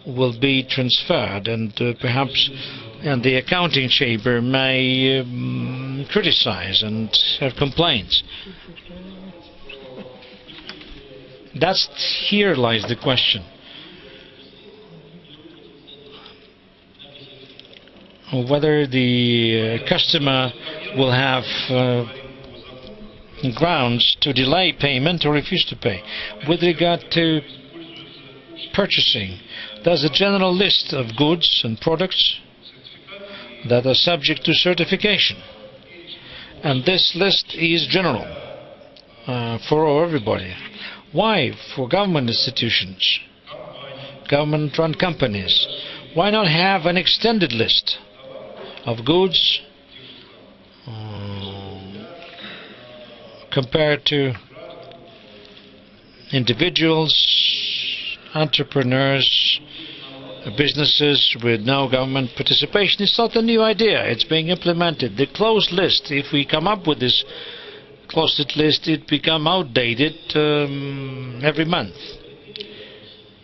will be transferred, and perhaps the accounting chamber may criticize and have complaints. Here lies the question. Whether the customer will have grounds to delay payment or refuse to pay. With regard to purchasing, there's a general list of goods and products that are subject to certification. And this list is general for everybody. Why? For government institutions, government-run companies. Why not have an extended list of goods compared to individuals, entrepreneurs, businesses with no government participation? It's not a new idea. It's being implemented. The closed list, if we come up with this closed list, it become outdated every month.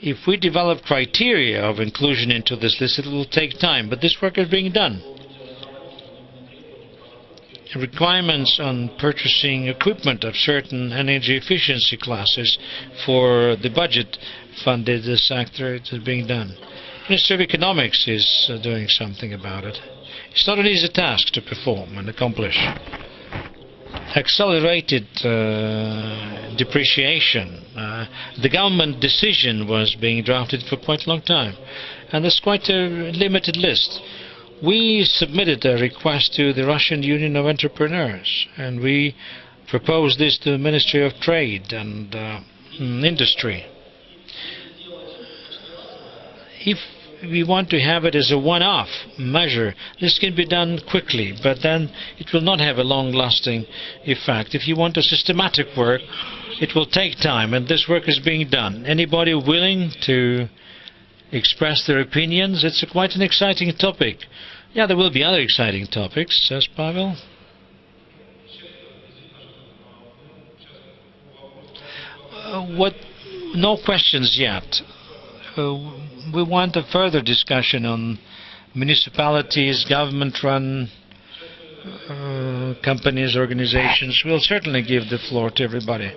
If we develop criteria of inclusion into this list, it will take time, but this work is being done. Requirements on purchasing equipment of certain energy efficiency classes for the budget-funded sector, it is being done. Ministry of Economics is doing something about it. It's not an easy task to perform and accomplish. Accelerated depreciation. The government decision was being drafted for quite a long time, and there's quite a limited list. We submitted a request to the Russian Union of Entrepreneurs, and we proposed this to the Ministry of Trade and Industry. If we want to have it as a one-off measure, this can be done quickly, but then it will not have a long-lasting effect. If you want a systematic work, it will take time, and this work is being done. Anybody willing to express their opinions? It's quite an exciting topic. Yeah, there will be other exciting topics, says Pavel. No questions yet. We want a further discussion on municipalities, government-run companies, organizations. We'll certainly give the floor to everybody.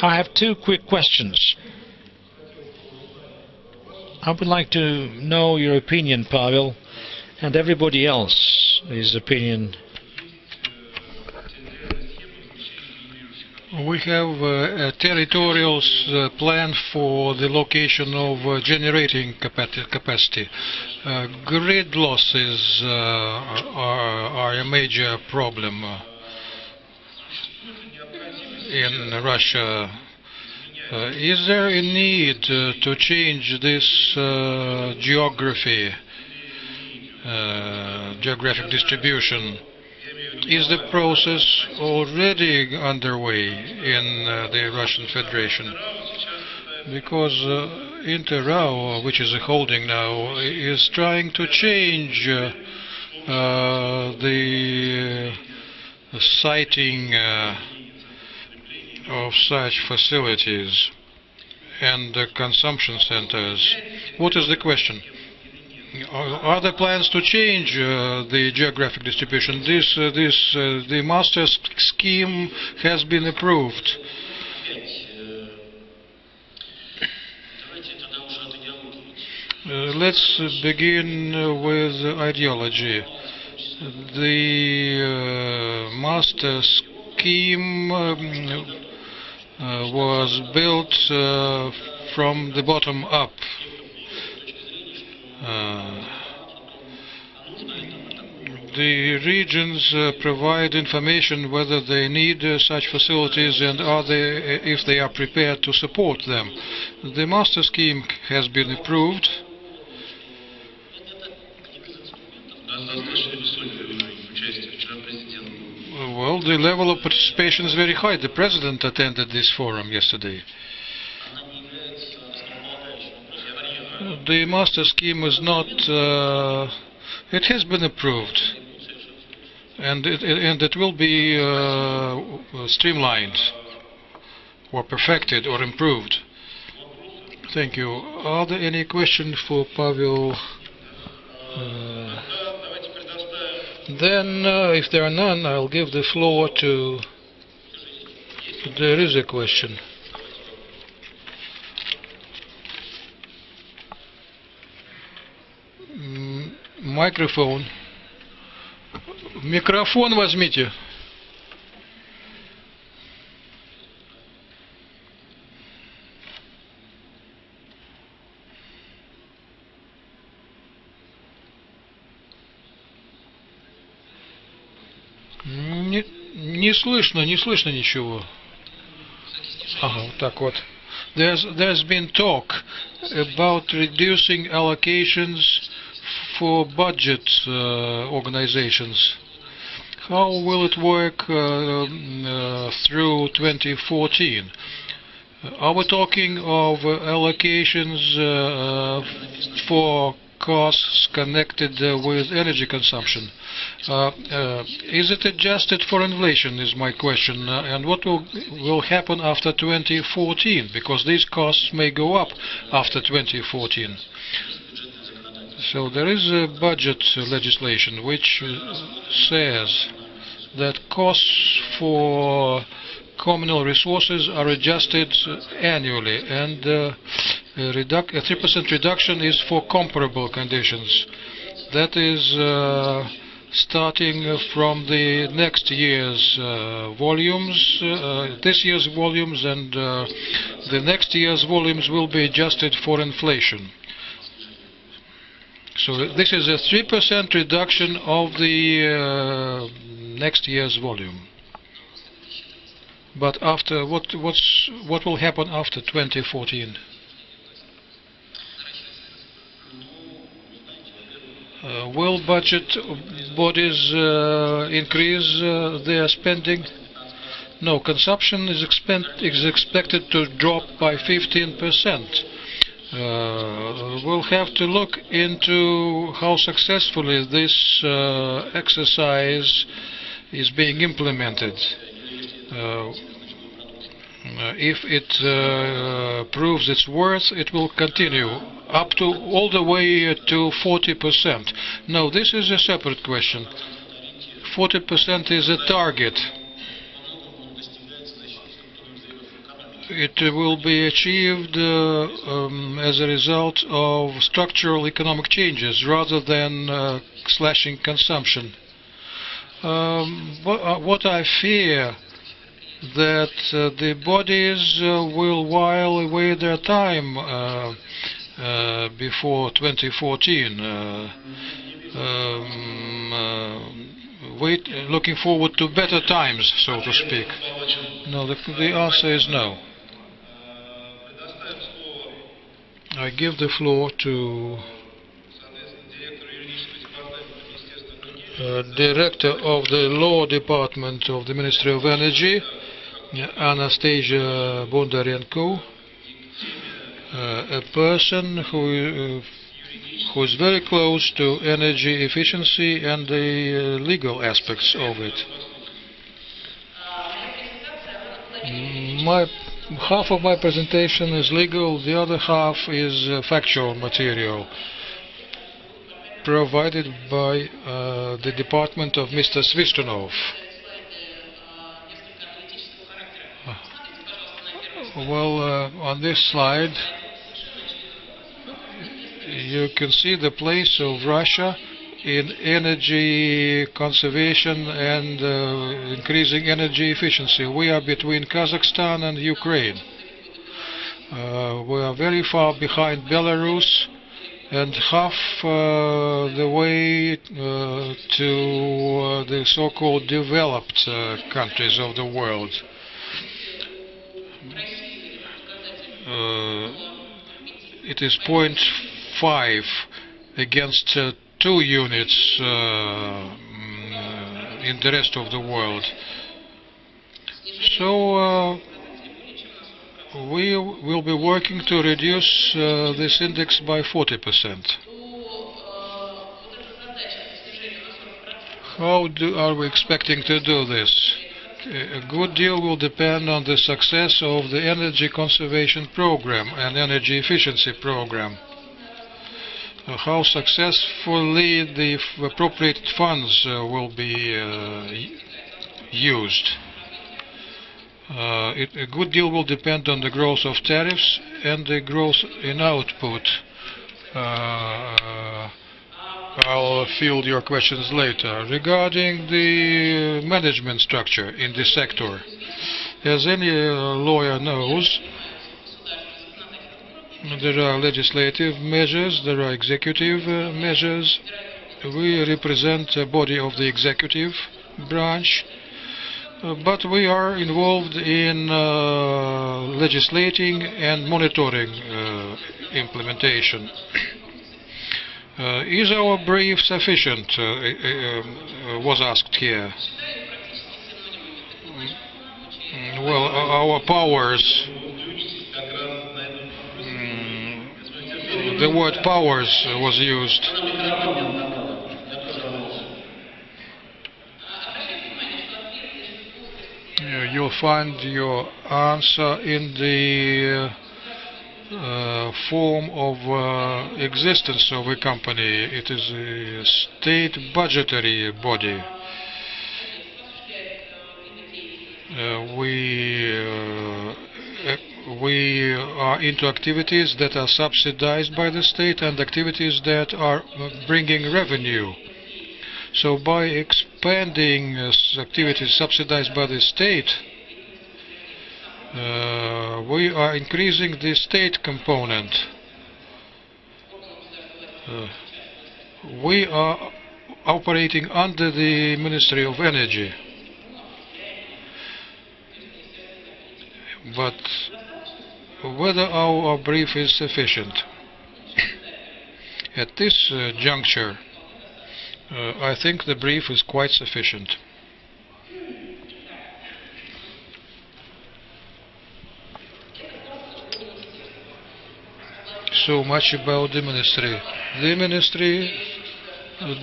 I have two quick questions. I would like to know your opinion, Pavel, and everybody else, his opinion. We have a territorial plan for the location of generating capacity. Grid losses are a major problem in Russia. Is there a need to change this geographic distribution? Is the process already underway in the Russian Federation? Because Interrao, which is a holding now, is trying to change the siting of such facilities and consumption centers. What is the question? Are there plans to change the geographic distribution? The master scheme has been approved. Let's begin with ideology. The master scheme was built from the bottom up. The regions provide information whether they need such facilities and if they are prepared to support them. The master scheme has been approved. Well, the level of participation is very high. The President attended this forum yesterday. The master scheme is not... it has been approved, and it will be streamlined or perfected or improved. Thank you. Are there any questions for Pavel? Then, if there are none, I'll give the floor to... There is a question. Микрофон возьмите. Не слышно ничего. Ага, так вот. There's been talk about reducing allocations for budget organizations. How will it work through 2014? Are we talking of allocations for costs connected with energy consumption? Is it adjusted for inflation, is my question, and what will happen after 2014, because these costs may go up after 2014. So there is a budget legislation which says that costs for communal resources are adjusted annually, and a 3% reduction is for comparable conditions. That is starting from the next year's volumes, this year's volumes, and the next year's volumes will be adjusted for inflation. So this is a 3% reduction of the next year's volume. But after what will happen after 2014? Will budget bodies increase their spending? No, consumption is expected to drop by 15%. We'll have to look into how successfully this exercise is being implemented. If it proves its worth, it will continue up to all the way to 40%. No, this is a separate question. 40% is a target. It will be achieved as a result of structural economic changes rather than slashing consumption. What I fear that the bodies will while away their time before 2014, looking forward to better times, so to speak. No, the answer is no. I give the floor to Director of the Law Department of the Ministry of Energy, Anastasia Bondarenko, a person who is very close to energy efficiency and the legal aspects of it. Half of my presentation is legal, the other half is factual material provided by the department of Mr. Svishtunov. Well, on this slide you can see the place of Russia in energy conservation and increasing energy efficiency. We are between Kazakhstan and Ukraine. We are very far behind Belarus and half the way to the so-called developed countries of the world. It is 0.5 against 2 units in the rest of the world. So we will be working to reduce this index by 40%. How are we expecting to do this? A good deal will depend on the success of the energy conservation program and energy efficiency program. How successfully the appropriated funds will be used. A good deal will depend on the growth of tariffs and the growth in output. I'll field your questions later. Regarding the management structure in this sector, as any lawyer knows, there are legislative measures, there are executive measures. We represent a body of the executive branch, but we are involved in legislating and monitoring implementation. Is our brief sufficient? Was asked here. Well, our powers. The word powers was used. You'll find your answer in the form of existence of a company. It is a state budgetary body. We are into activities that are subsidized by the state and activities that are bringing revenue. So by expanding activities subsidized by the state, we are increasing the state component. We are operating under the Ministry of Energy. But whether our brief is sufficient at this juncture, I think the brief is quite sufficient. So much about the ministry. The ministry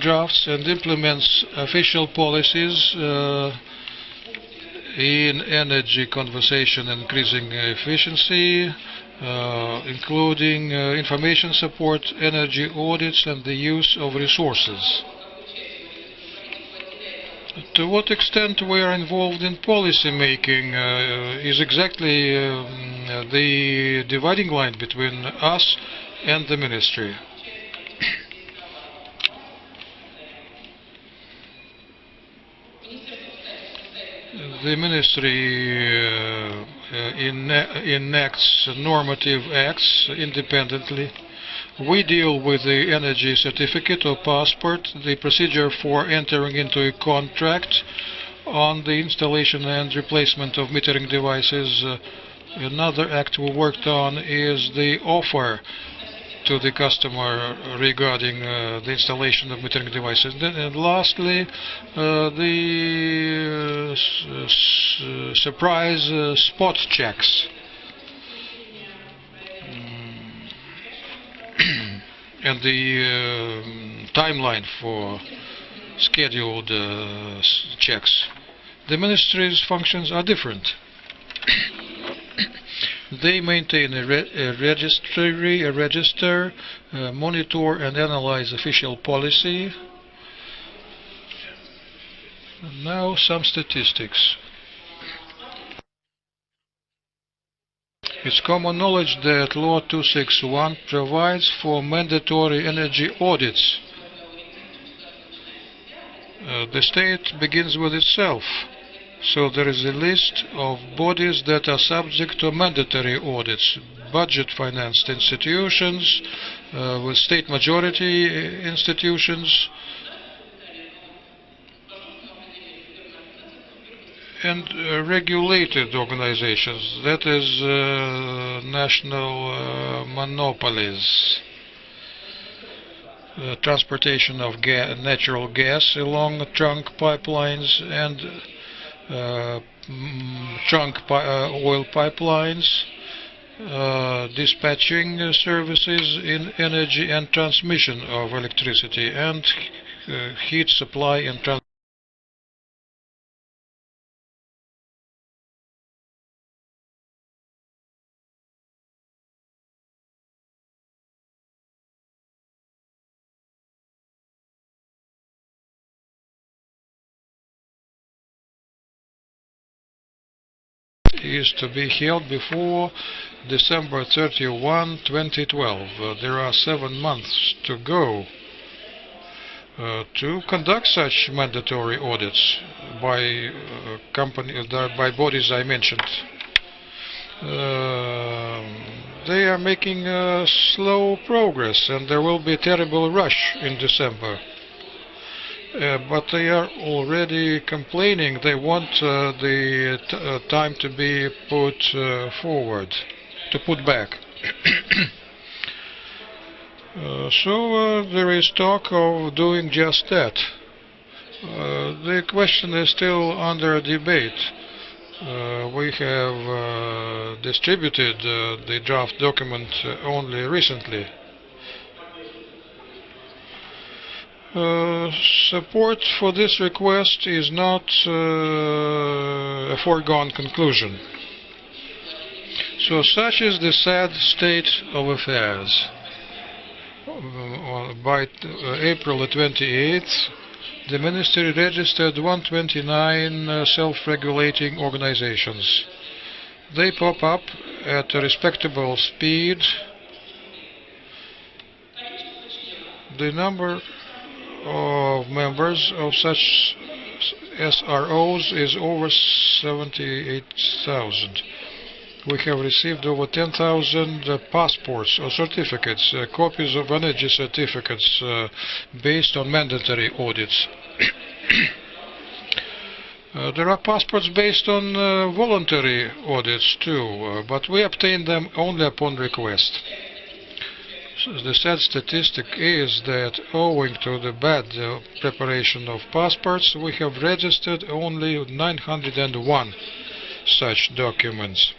drafts and implements official policies in energy conservation and increasing efficiency, including information support, energy audits, and the use of resources. To what extent we are involved in policy making is exactly the dividing line between us and the ministry. The ministry enacts normative acts independently. We deal with the energy certificate or passport, the procedure for entering into a contract on the installation and replacement of metering devices. Another act we worked on is the offer to the customer regarding the installation of metering devices. And lastly, the surprise spot checks. And the timeline for scheduled checks. The ministry's functions are different. They maintain a register, monitor and analyze official policy. And now some statistics. It's common knowledge that Law 261 provides for mandatory energy audits. The state begins with itself, so there is a list of bodies that are subject to mandatory audits. Budget-financed institutions, with state majority institutions, and regulated organizations, that is national monopolies. Transportation of natural gas along trunk pipelines and trunk oil pipelines, dispatching services in energy and transmission of electricity, and heat supply and transport. Is to be held before December 31, 2012. There are 7 months to go to conduct such mandatory audits by by bodies I mentioned. They are making slow progress, and there will be a terrible rush in December. but they are already complaining. They want the time to be put forward, to put back. So there is talk of doing just that. The question is still under debate. We have distributed the draft document only recently. Support for this request is not a foregone conclusion. So such is the sad state of affairs. By April 28th, the Ministry registered 129 self-regulating organizations. They pop up at a respectable speed. The number of members of such SROs is over 78,000. We have received over 10,000 passports or certificates, copies of energy certificates based on mandatory audits. There are passports based on voluntary audits too, but we obtain them only upon request. So the sad statistic is that owing to the bad preparation of passports, we have registered only 901 such documents.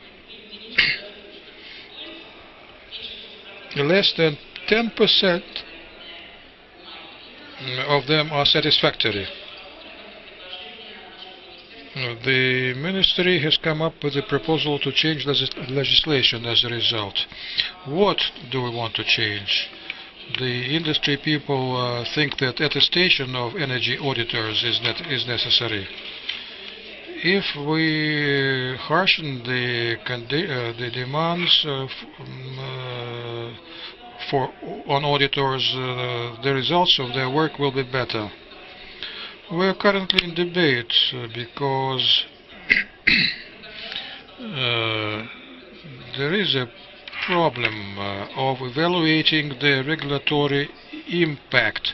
Less than 10% of them are satisfactory. The Ministry has come up with a proposal to change legislation as a result. What do we want to change? The industry people think that attestation of energy auditors is necessary. If we harshen the demands on auditors, the results of their work will be better. We are currently in debate because there is a problem of evaluating the regulatory impact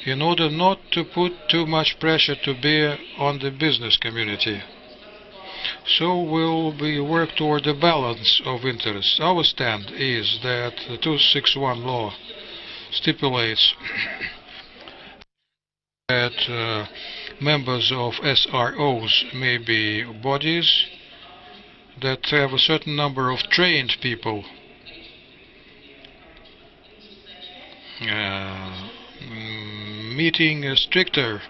in order not to put too much pressure to bear on the business community. So we work toward a balance of interests. Our stand is that the 261 law stipulates that members of SROs may be bodies that have a certain number of trained people meeting stricter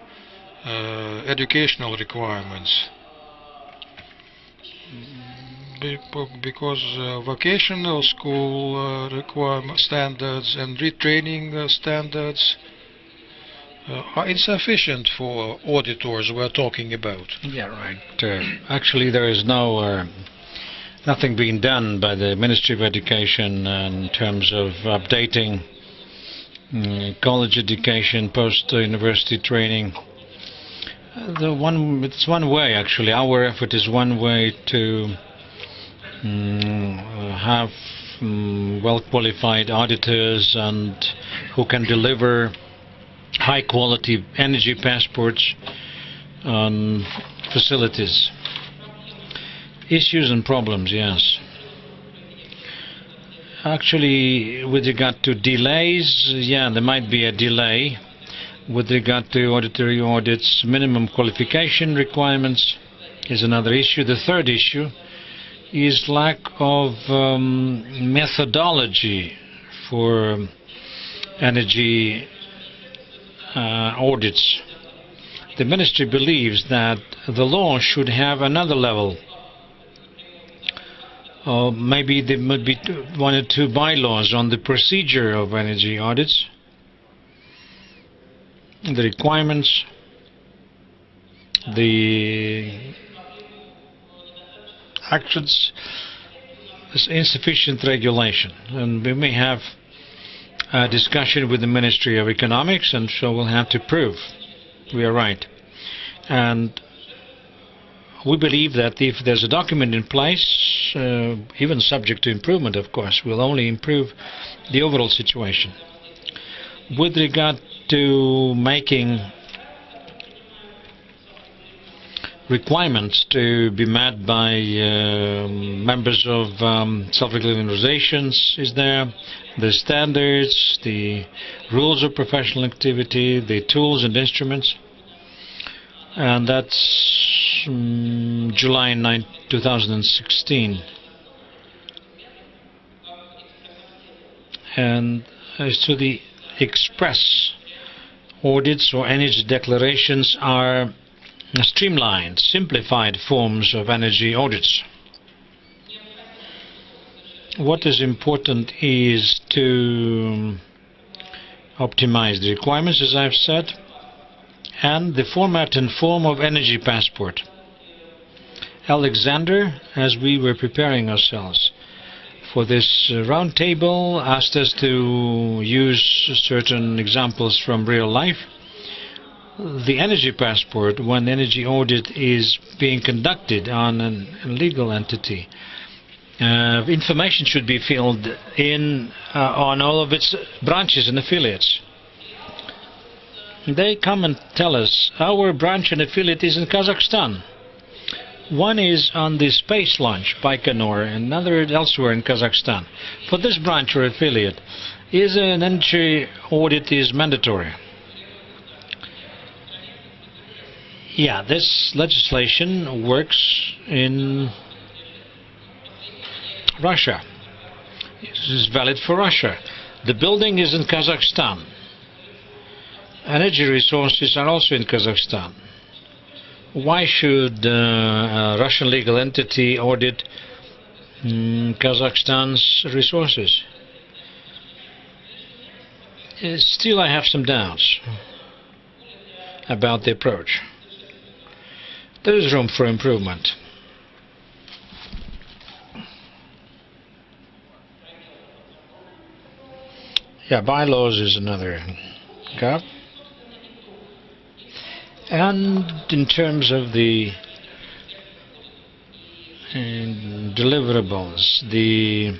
educational requirements, because vocational school standards and retraining standards are insufficient for auditors we are talking about. Yeah, right. Actually, there is nothing being done by the Ministry of Education in terms of updating college education, post-university training. It's one way, actually. Our effort is one way to have well-qualified auditors and who can deliver high-quality energy passports on facilities. Issues and problems, yes. Actually, with regard to delays, yeah, there might be a delay. With regard to auditory audits, minimum qualification requirements is another issue. The third issue is lack of methodology for energy audits. The Ministry believes that the law should have another level. Maybe there might be one or two bylaws on the procedure of energy audits, the requirements, the actions. There's insufficient regulation, and we may have a discussion with the Ministry of Economics, and so we'll have to prove we are right. And we believe that if there's a document in place, even subject to improvement, of course, will only improve the overall situation. With regard to making requirements to be met by members of self-regulating organizations is there, the standards, the rules of professional activity, the tools and instruments, and that's July 9, 2016. And as to the express audits or energy declarations are streamlined, simplified forms of energy audits. What is important is to optimize the requirements, as I've said, and the format and form of energy passport. Alexander, as we were preparing ourselves for this roundtable, asked us to use certain examples from real life. The energy passport, when energy audit is being conducted on a legal entity, information should be filled in on all of its branches and affiliates. They come and tell us, our branch and affiliate is in Kazakhstan. One is on the space launch, Baikonur, and another elsewhere in Kazakhstan. For this branch or affiliate, is an energy audit is mandatory? Yeah, this legislation works in Russia. This is valid for Russia. The building is in Kazakhstan. Energy resources are also in Kazakhstan. Why should a Russian legal entity audit Kazakhstan's resources? Still, I have some doubts about the approach. There is room for improvement. Yeah, bylaws is another gap. And in terms of the deliverables, the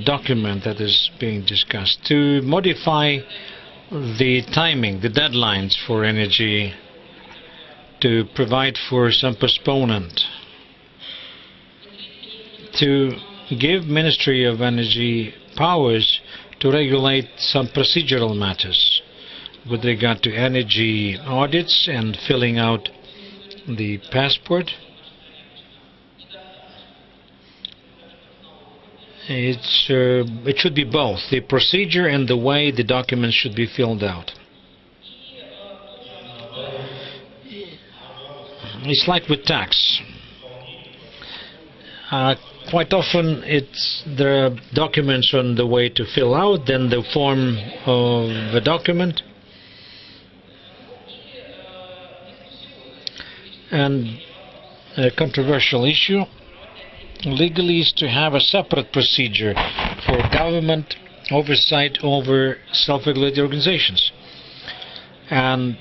document that is being discussed, to modify the timing, the deadlines for energy, to provide for some postponement, to give Ministry of Energy powers to regulate some procedural matters with regard to energy audits and filling out the passport. It should be both, the procedure and the way the documents should be filled out. It's like with tax. Quite often there are documents on the way to fill out, then the form of the document, and a controversial issue legally is to have a separate procedure for government oversight over self-regulated organizations, and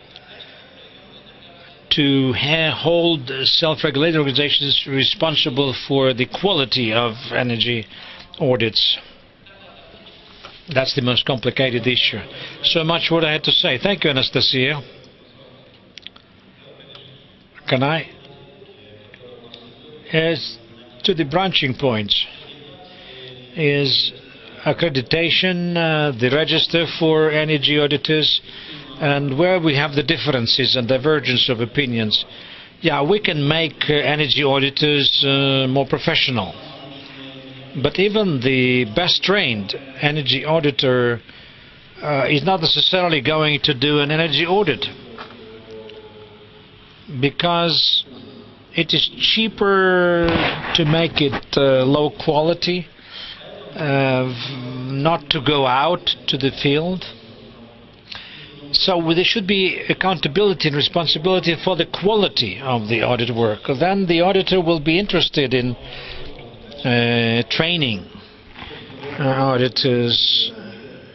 to hold self-regulated organizations responsible for the quality of energy audits. That's the most complicated issue. So much what I had to say. Thank you, Anastasia. Can I? As to the branching points, is accreditation, the register for energy auditors, and where we have the differences and divergence of opinions. Yeah, we can make energy auditors more professional. But even the best trained energy auditor is not necessarily going to do an energy audit, because it is cheaper to make it low quality, not to go out to the field. So there should be accountability and responsibility for the quality of the audit work. Then the auditor will be interested in training auditors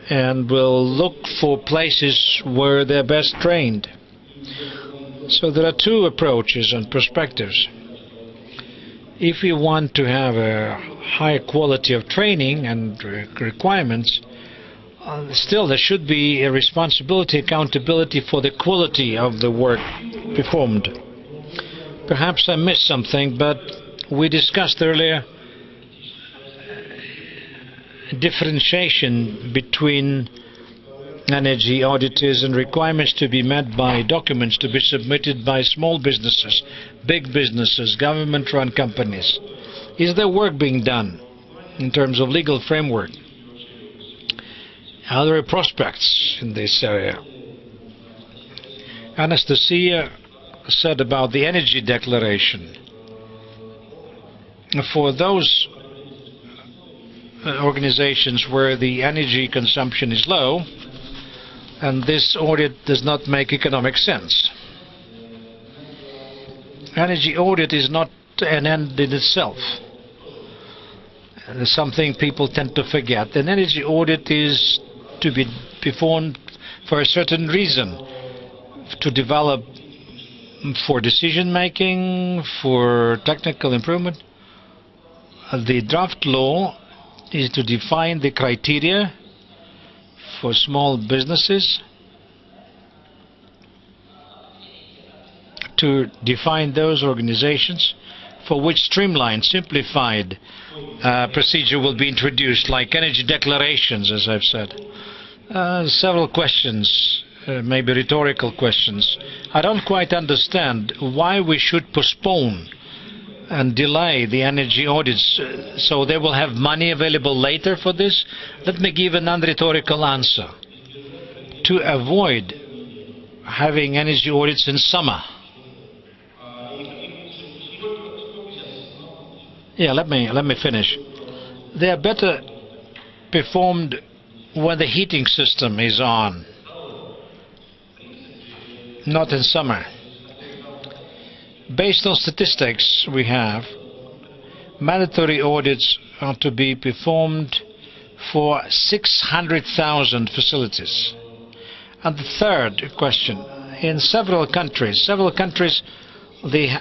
and will look for places where they're best trained. So there are two approaches and perspectives. If we want to have a higher quality of training and requirements, Still, there should be a responsibility, accountability for the quality of the work performed. Perhaps I missed something, but we discussed earlier differentiation between energy auditors and requirements to be met by documents to be submitted by small businesses, big businesses, government-run companies. Is there work being done in terms of legal framework? Are there prospects in this area? Anastasia said about the energy declaration. For those organizations where the energy consumption is low, and this audit does not make economic sense. Energy audit is not an end in itself. It's something people tend to forget. An energy audit is to be performed for a certain reason, to develop for decision making, for technical improvement. The draft law is to define the criteria for small businesses, to define those organizations for which streamlined, simplified procedure will be introduced, like energy declarations, as I've said. Several questions, maybe rhetorical questions. I don't quite understand why we should postpone and delay the energy audits so they will have money available later for this. Let me give a non-rhetorical answer. To avoid having energy audits in summer. Yeah, let me finish. They are better performed when the heating system is on, not in summer. Based on statistics we have, mandatory audits are to be performed for 600,000 facilities. And the third question, in several countries, the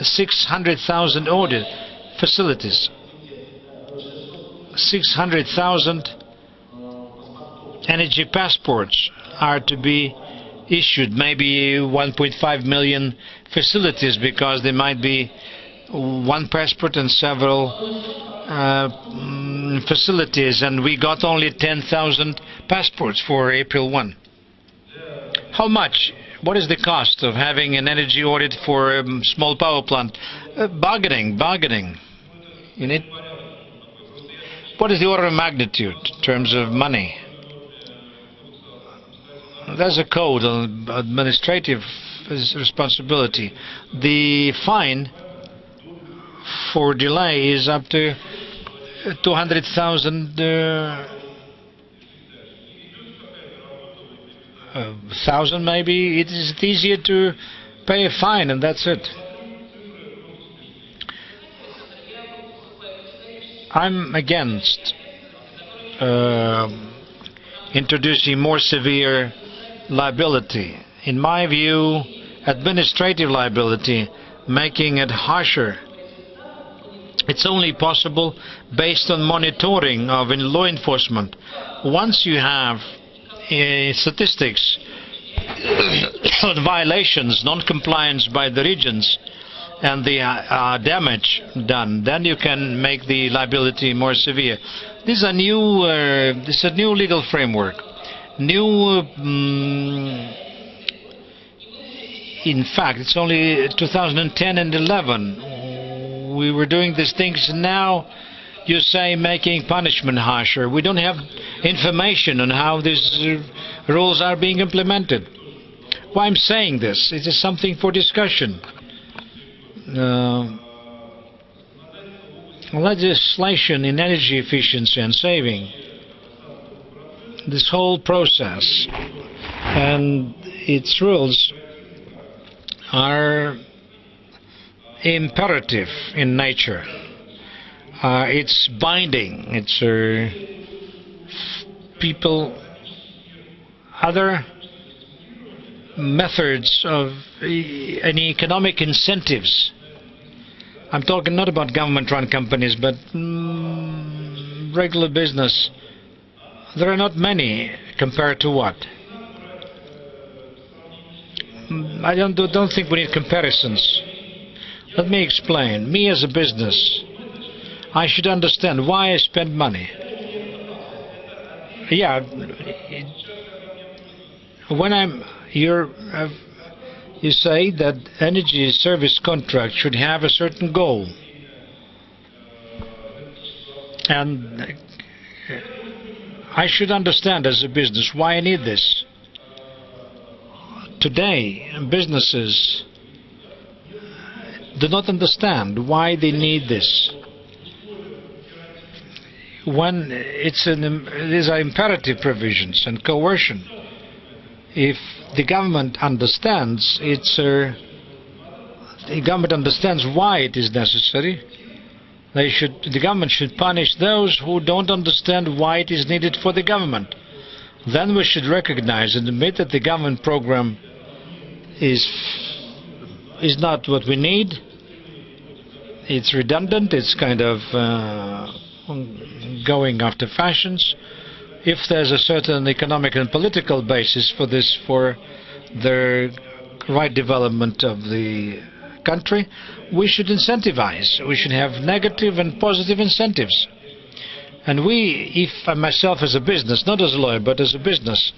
600,000 audit facilities, 600,000 energy passports are to be issued, maybe 1.5 million facilities, because there might be one passport and several facilities, and we got only 10,000 passports for April 1. How much? What is the cost of having an energy audit for a small power plant? Bargaining. You need. What is the order of magnitude in terms of money? There's a code on administrative responsibility. The fine for delay is up to 200,000 thousand maybe. It is easier to pay a fine and that's it. I'm against introducing more severe liability. In my view, administrative liability, making it harsher, it's only possible based on monitoring of law enforcement. Once you have statistics on violations, non-compliance by the regions, and the damage done, then you can make the liability more severe. This is a new legal framework. In fact, it's only 2010 and 11. We were doing these things. Now you say making punishment harsher. We don't have information on how these rules are being implemented. Why I'm saying this? It is something for discussion. Legislation in energy efficiency and saving, this whole process and its rules are imperative in nature. It's binding. It's other methods of any economic incentives. I'm talking not about government-run companies, but regular business. There are not many compared to what? I don't think we need comparisons. Let me explain. Me as a business, I should understand why I spend money. Yeah, when you say that energy service contract should have a certain goal, and I should understand as a business why I need this. Today, businesses do not understand why they need this. When these are imperative provisions and coercion. If the government understands, the government understands why it is necessary. The government should punish those who don't understand why it is needed for the government. Then we should recognize and admit that the government program is not what we need. It's redundant. It's kind of going after fashions. If there's a certain economic and political basis for this, for the right development of the country, we should incentivize. We should have negative and positive incentives. And if I myself as a business, not as a lawyer, but as a business,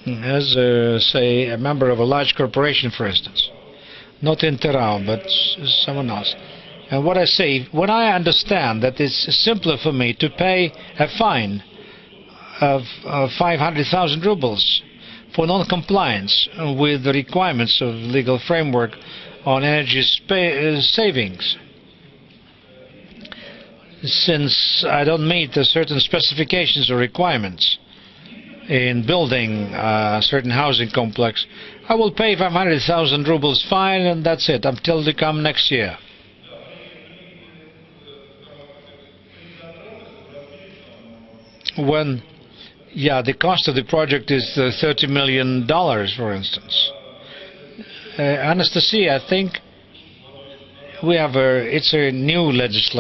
as say a member of a large corporation, for instance, not in Terao, but someone else. And what I say, when I understand that it's simpler for me to pay a fine of 500,000 rubles for non-compliance with the requirements of legal framework on energy savings, since I don't meet the certain specifications or requirements in building a certain housing complex, I will pay 500,000 rubles fine, and that's it, until they come next year. When, the cost of the project is $30 million, for instance. Anastasia, I think it's a new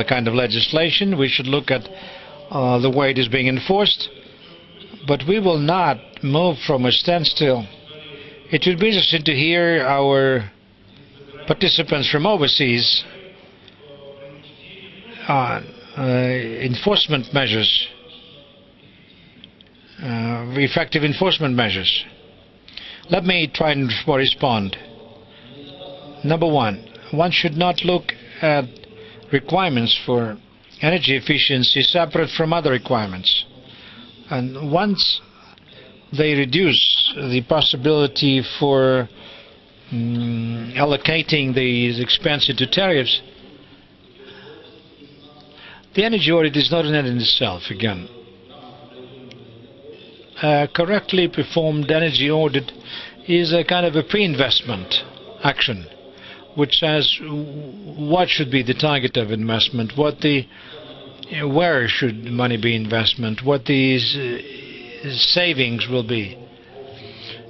kind of legislation. We should look at the way it is being enforced. But we will not move from a standstill. It would be interesting to hear our participants from overseas on enforcement measures, effective enforcement measures. Let me try and respond. Number one should not look at requirements for energy efficiency separate from other requirements. And once they reduce the possibility for allocating these expenses to tariffs, the energy audit is not an end in itself, again. A correctly performed energy audit is a kind of a pre-investment action, which says what should be the target of investment, where should money be investment, what these savings will be.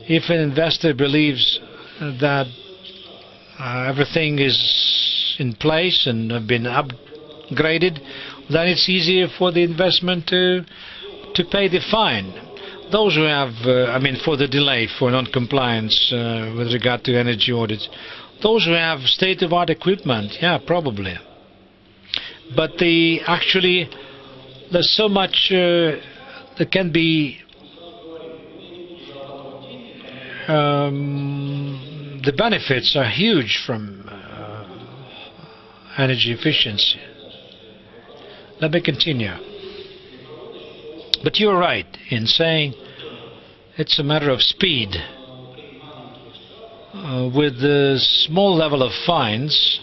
If an investor believes that everything is in place and have been upgraded, then it's easier for the investment to pay the fine. Those who have, for the delay for non-compliance with regard to energy audits, those who have state-of-the-art equipment, yeah, probably. But there's so much that can be, the benefits are huge from energy efficiency. Let me continue. But you're right in saying it's a matter of speed. With the small level of fines,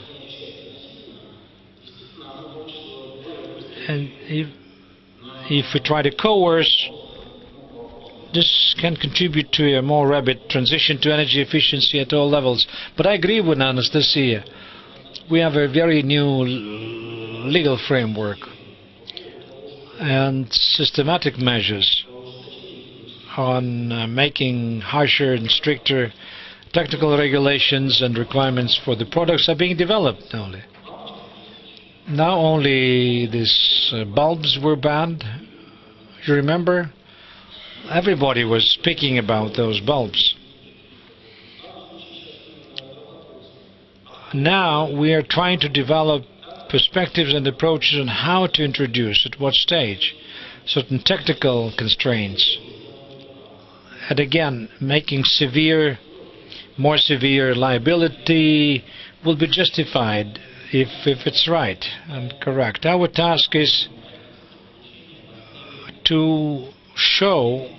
and if we try to coerce, this can contribute to a more rapid transition to energy efficiency at all levels. But I agree with Anastasia. We have a very new legal framework and systematic measures on making harsher and stricter technical regulations and requirements for the products are being developed now. Now only these bulbs were banned You remember? Everybody was speaking about those bulbs. Now we are trying to develop perspectives and approaches on how to introduce, at what stage, certain technical constraints. And again, making more severe liability will be justified if it's right and correct. Our task is to show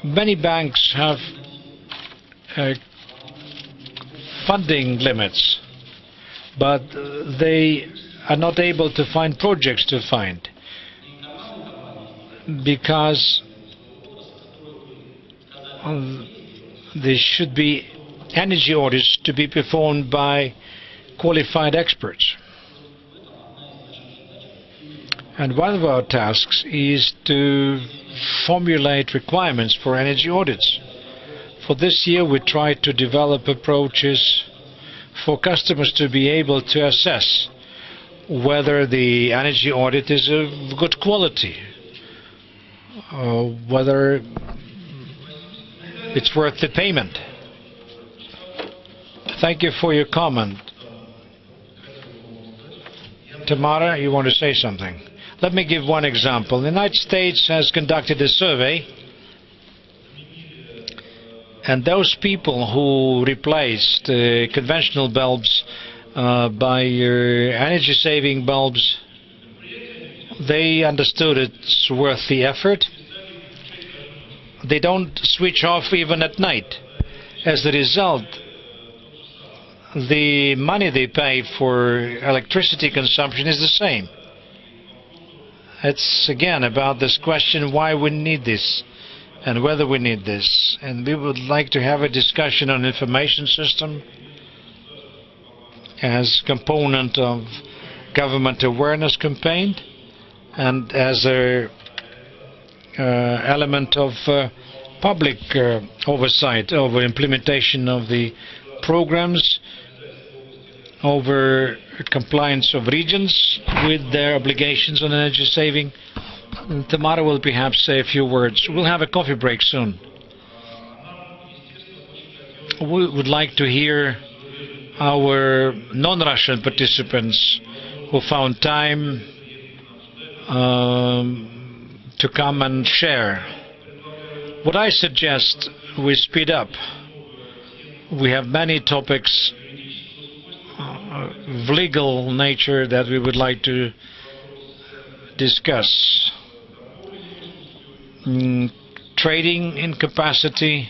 many banks have funding limits, but they are not able to find projects to find because there should be energy audits to be performed by qualified experts. And one of our tasks is to formulate requirements for energy audits. For this year, we try to develop approaches for customers to be able to assess whether the energy audit is of good quality, whether it's worth the payment. Thank you for your comment. Tamara, you want to say something? Let me give one example. The United States has conducted a survey, and those people who replaced conventional bulbs by energy-saving bulbs, they understood it's worth the effort. They don't switch off even at night. As a result, the money they pay for electricity consumption is the same. It's again about this question why we need this and whether we need this. And we would like to have a discussion on information system as component of government awareness campaign and as a element of public oversight over implementation of the programs, over compliance of regions with their obligations on energy saving. Tamara will perhaps say a few words. We'll have a coffee break soon. We would like to hear our non-Russian participants who found time to come and share. What I suggest we speed up. We have many topics of legal nature that we would like to discuss. Trading incapacity,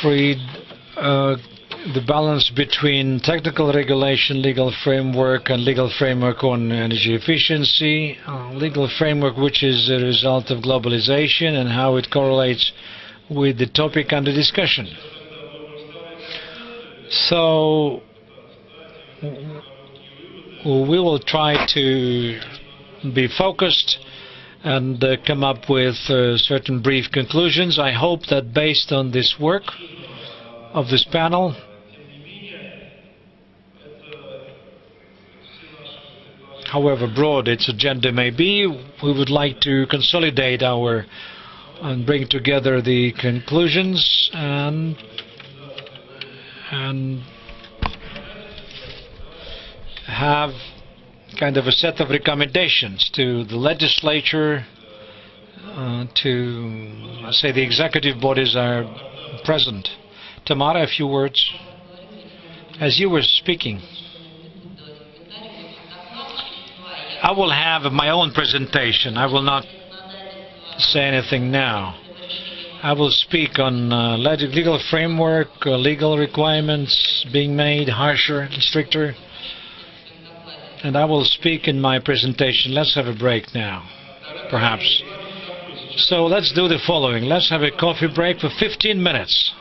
the balance between technical regulation, legal framework, and legal framework on energy efficiency, legal framework which is a result of globalization and how it correlates with the topic under discussion. So we will try to be focused and come up with certain brief conclusions. I hope that based on this work of this panel, however broad its agenda may be, we would like to consolidate our and bring together the conclusions and have kind of a set of recommendations to the legislature, to say the executive bodies are present. Tamara, a few words. As you were speaking, I will have my own presentation. I will not say anything now. I will speak on legal framework, legal requirements being made harsher and stricter. And I will speak in my presentation. Let's have a break now, perhaps. So let's do the following. Let's have a coffee break for 15 minutes.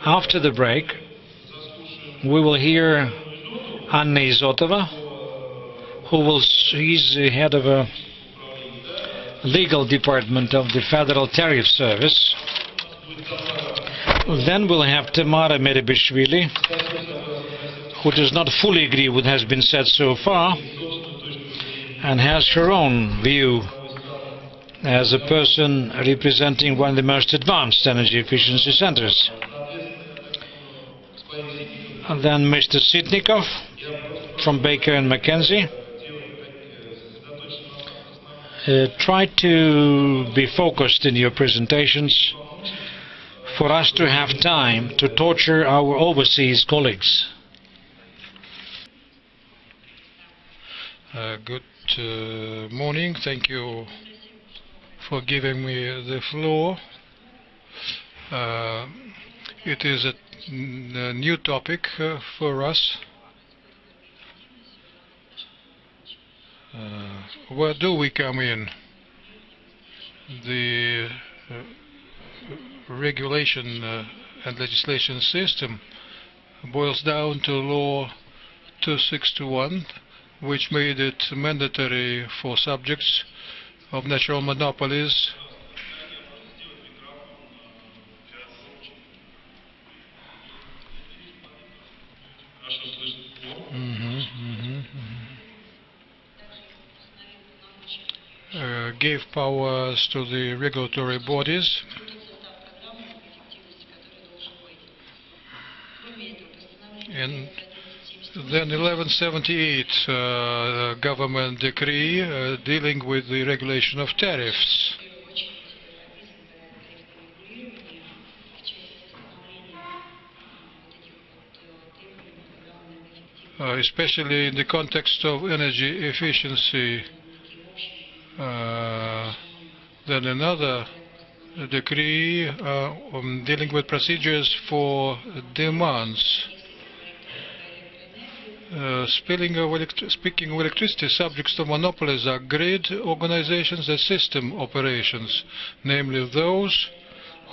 After the break, we will hear Anna Izotova, she's the head of a legal department of the Federal Tariff Service. Then we'll have Tamara Meribishvili, who does not fully agree with what has been said so far and has her own view as a person representing one of the most advanced energy efficiency centers. And then Mr. Sitnikov from Baker and McKenzie. Try to be focused in your presentations for us to have time to torture our overseas colleagues. Good morning. Thank you for giving me the floor. It is a new topic for us. Where do we come in? The regulation and legislation system boils down to Law 2621, which made it mandatory for subjects of natural monopolies gave powers to the regulatory bodies. And then 1178 government decree dealing with the regulation of tariffs. Especially in the context of energy efficiency. Then another decree dealing with procedures for demands. Speaking of electricity, subjects to monopolies are grid organizations and system operations, namely those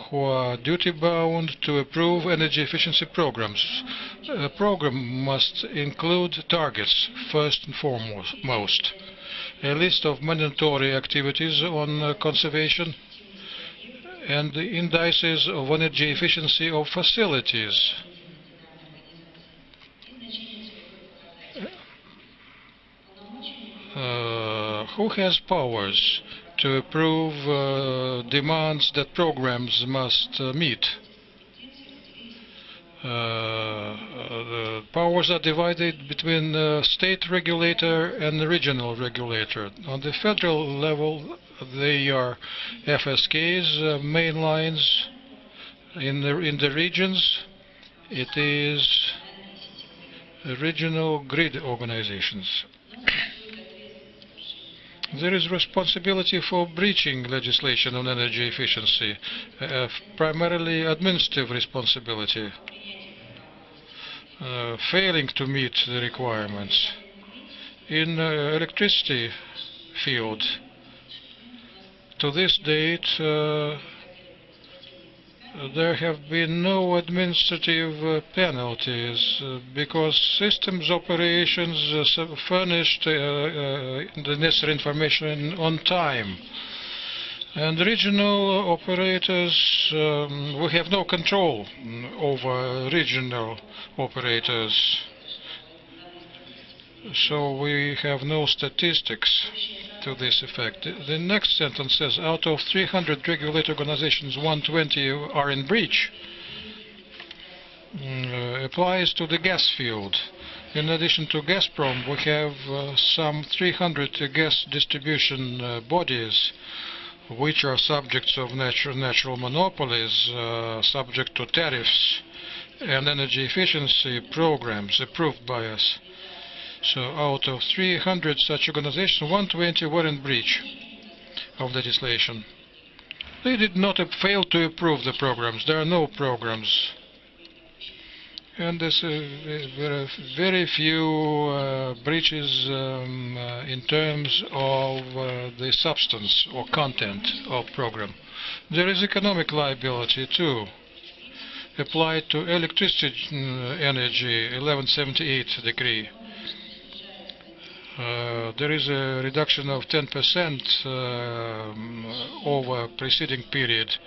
who are duty-bound to approve energy efficiency programs. A program must include targets, first and foremost, a list of mandatory activities on conservation, and the indices of energy efficiency of facilities. Who has powers to approve demands that programs must meet? The powers are divided between state regulator and regional regulator. On the federal level, they are FSKs, main lines. In the regions, it is regional grid organizations. There is responsibility for breaching legislation on energy efficiency, primarily administrative responsibility, failing to meet the requirements. In electricity field, to this date, there have been no administrative penalties because systems operations furnished the necessary information on time. And regional operators, we have no control over regional operators. So we have no statistics to this effect. The next sentence says, out of 300 regulated organizations, 120 are in breach. Applies to the gas field. In addition to Gazprom, we have some 300 gas distribution bodies which are subjects of natural monopolies, subject to tariffs and energy efficiency programs approved by us. So out of 300 such organizations, 120 were in breach of legislation. They did not fail to approve the programs. There are no programs. And there's very few breaches in terms of the substance or content of program. There is economic liability too, applied to electricity energy, 1178 decree. there is a reduction of 10% over preceding period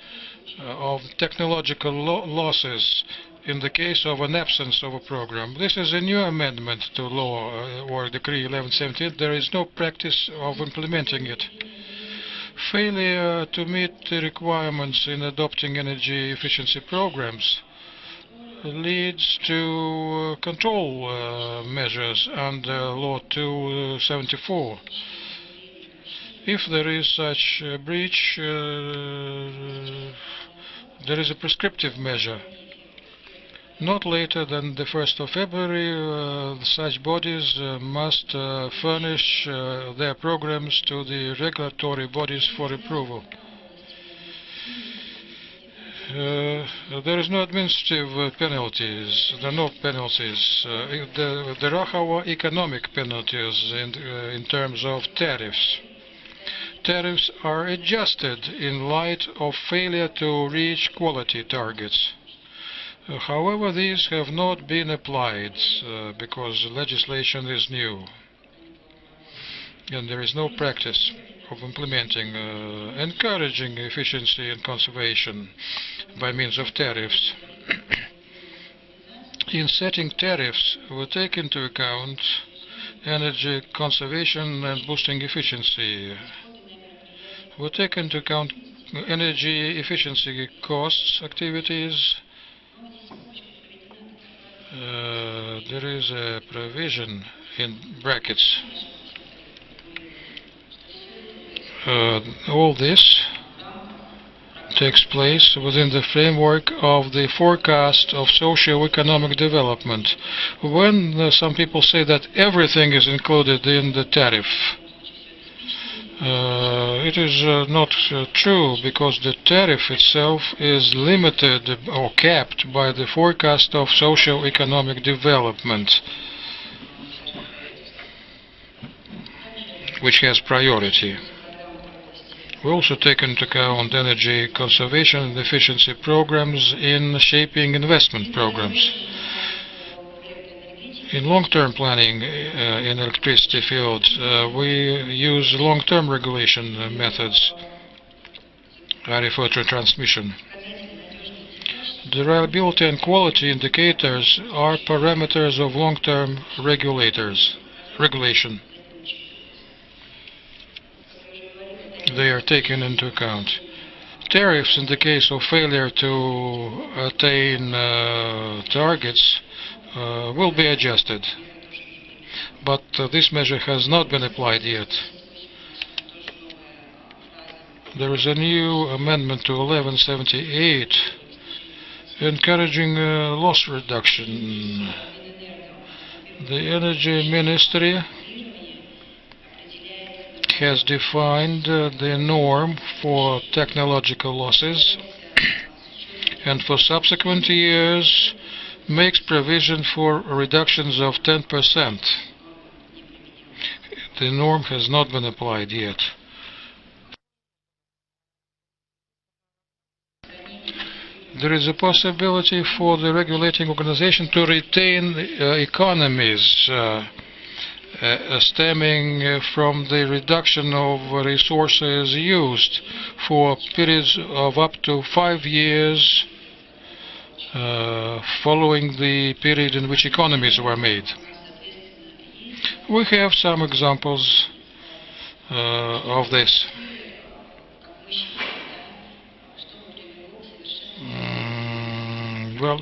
of technological losses in the case of an absence of a program. This is a new amendment to law or Decree 1178. There is no practice of implementing it. Failure to meet the requirements in adopting energy efficiency programs leads to control measures under Law 274. If there is such a breach, there is a prescriptive measure. Not later than the 1st of February, such bodies must furnish their programs to the regulatory bodies for approval. There is no administrative penalties. There are no penalties. There are, however, economic penalties in terms of tariffs. Tariffs are adjusted in light of failure to reach quality targets. However, these have not been applied because legislation is new and there is no practice of implementing, encouraging efficiency and conservation by means of tariffs. In setting tariffs, we take into account energy conservation and boosting efficiency. We take into account energy efficiency costs, activities. There is a provision in brackets. All this takes place within the framework of the forecast of socio-economic development. When some people say that everything is included in the tariff, it is not true, because the tariff itself is limited or capped by the forecast of socio-economic development, which has priority. We also take into account energy conservation and efficiency programs in shaping investment programs. In long-term planning in electricity fields, we use long-term regulation methods. I refer to transmission. The reliability and quality indicators are parameters of long-term regulation. They are taken into account. Tariffs, in the case of failure to attain targets, will be adjusted, but this measure has not been applied yet. There is a new amendment to 1178 encouraging loss reduction. The Energy Ministry has defined the norm for technological losses and for subsequent years makes provision for reductions of 10%. The norm has not been applied yet. There is a possibility for the regulating organization to retain economies stemming from the reduction of resources used for periods of up to 5 years following the period in which economies were made. We have some examples of this. Well,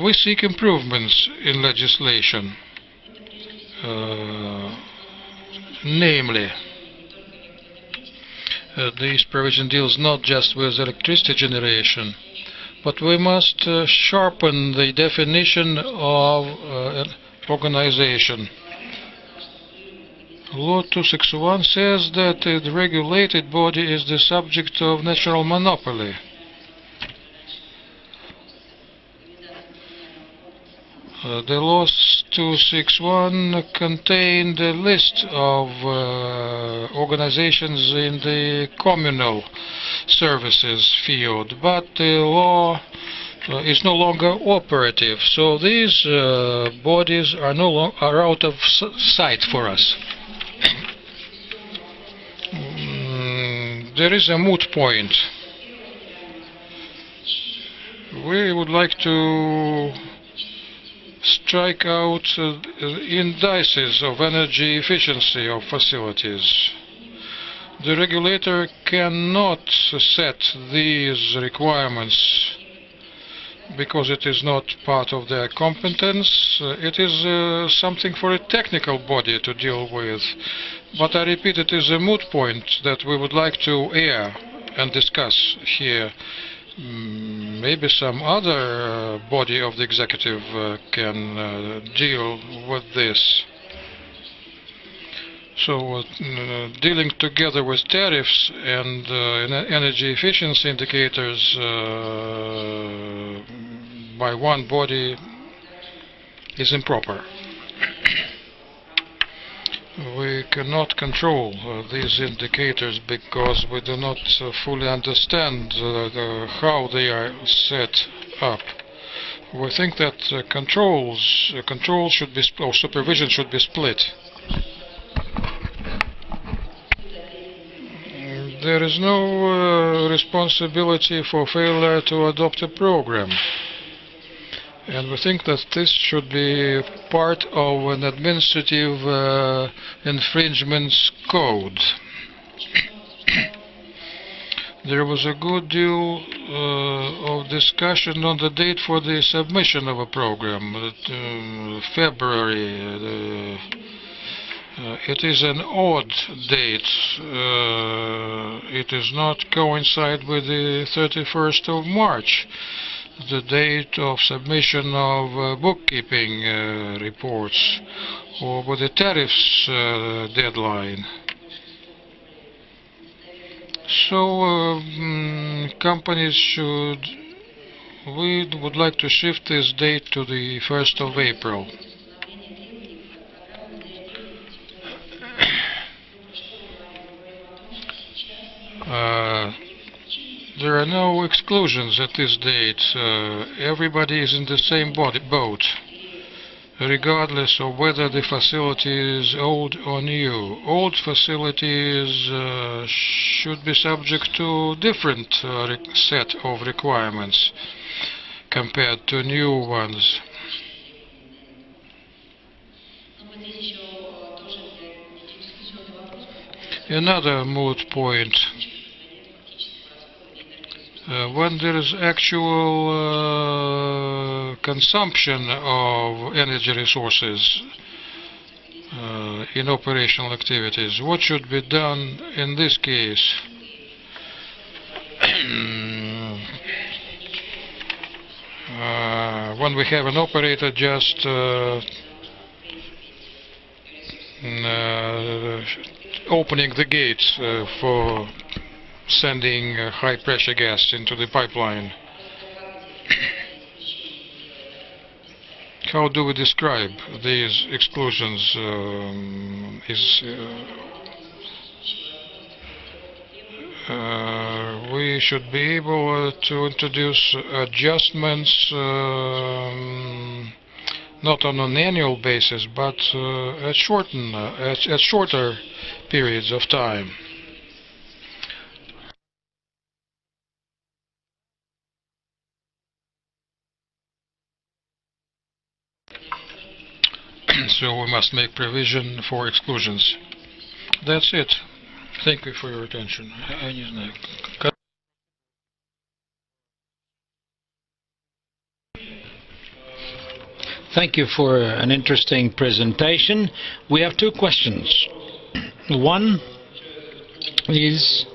we seek improvements in legislation, namely, this provision deals not just with electricity generation, but we must sharpen the definition of organization. Law 261 says that the regulated body is the subject of natural monopoly. The Law 261 contained a list of organizations in the communal services field, but the law is no longer operative. So these bodies are are out of sight for us. There is a moot point. We would like to strike out indices of energy efficiency of facilities. The regulator cannot set these requirements because it is not part of their competence. It is something for a technical body to deal with. But I repeat, it is a moot point that we would like to air and discuss here. Maybe some other body of the executive can deal with this. So dealing together with tariffs and energy efficiency indicators by one body is improper. We cannot control these indicators because we do not fully understand how they are set up. We think that control should be or supervision should be split. There is no responsibility for failure to adopt a program. And we think that this should be part of an administrative infringements code. There was a good deal of discussion on the date for the submission of a program, February. It is an odd date. It does not coincide with the 31st of March. The date of submission of bookkeeping reports, or with the tariffs deadline. So companies we would like to shift this date to the 1st of April. There are no exclusions at this date. Everybody is in the same boat, regardless of whether the facility is old or new. Old facilities should be subject to different set of requirements compared to new ones. Another moot point. When there is actual consumption of energy resources in operational activities, what should be done in this case? When we have an operator just opening the gates for sending high-pressure gas into the pipeline. How do we describe these exclusions? We should be able to introduce adjustments not on an annual basis, but at shorter periods of time. So we must make provision for exclusions. That's it. Thank you for your attention. Thank you for an interesting presentation. We have two questions. One is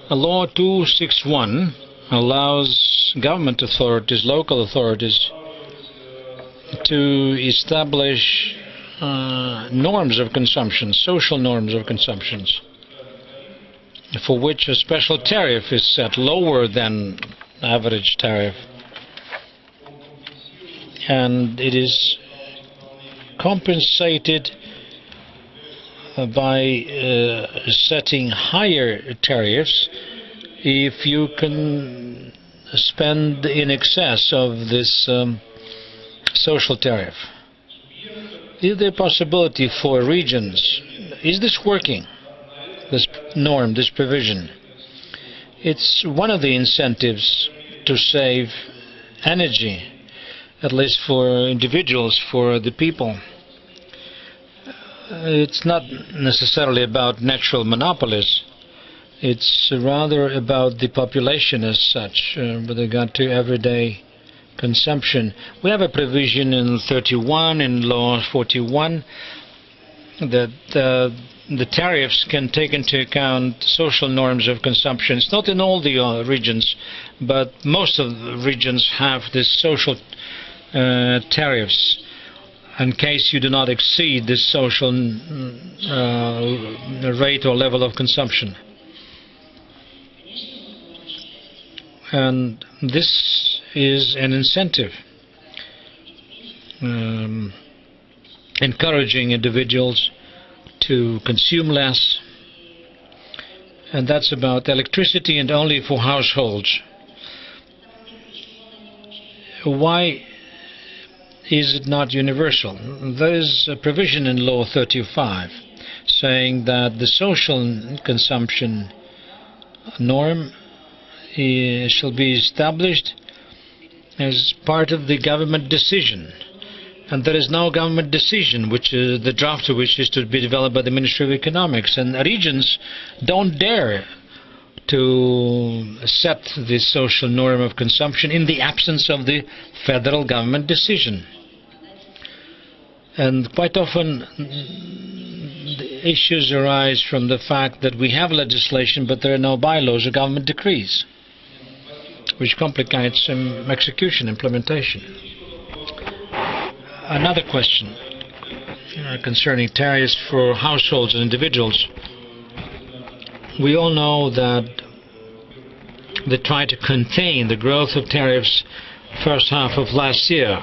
Law 261 allows government authorities, local authorities, to establish norms of consumption, social norms of consumption, for which a special tariff is set lower than average tariff, and it is compensated by setting higher tariffs if you can spend in excess of this social tariff? Is there a possibility for regions? Is this working, this norm, this provision? It's one of the incentives to save energy, at least for individuals, for the people. It's not necessarily about natural monopolies. It's rather about the population as such, with regard to everyday consumption. We have a provision in 31, in Law 41, that the tariffs can take into account social norms of consumption. It's not in all the regions, but most of the regions have this social tariffs in case you do not exceed this social rate or level of consumption. And this is an incentive, encouraging individuals to consume less, and that's about electricity and only for households. Why is it not universal? There is a provision in Law 35 saying that the social consumption norm shall be established as part of the government decision. And there is no government decision, which is the draft of which is to be developed by the Ministry of Economics. And regions don't dare to set the social norm of consumption in the absence of the federal government decision. And quite often the issues arise from the fact that we have legislation, but there are no bylaws or government decrees, which complicates execution, implementation. Another question concerning tariffs for households and individuals. We all know that they tried to contain the growth of tariffs first half of last year.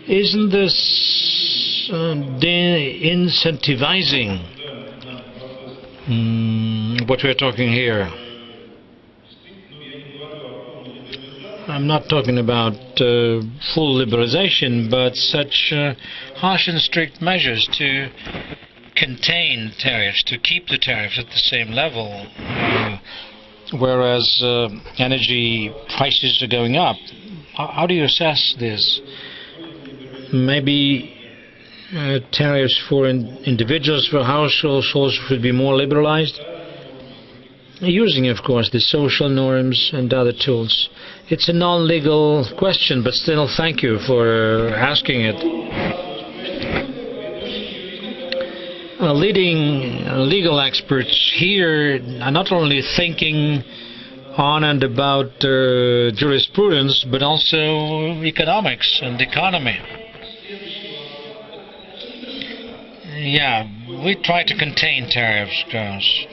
Isn't this incentivizing what we're talking here? I'm not talking about full liberalization, but such harsh and strict measures to contain tariffs, to keep the tariffs at the same level, whereas energy prices are going up. How do you assess this? Maybe tariffs for individuals, for households should be more liberalized, using, of course, the social norms and other tools. It's a non-legal question, but still thank you for asking it. Leading legal experts here are not only thinking on and about jurisprudence, but also economics and economy. Yeah, we try to contain tariffs, girls.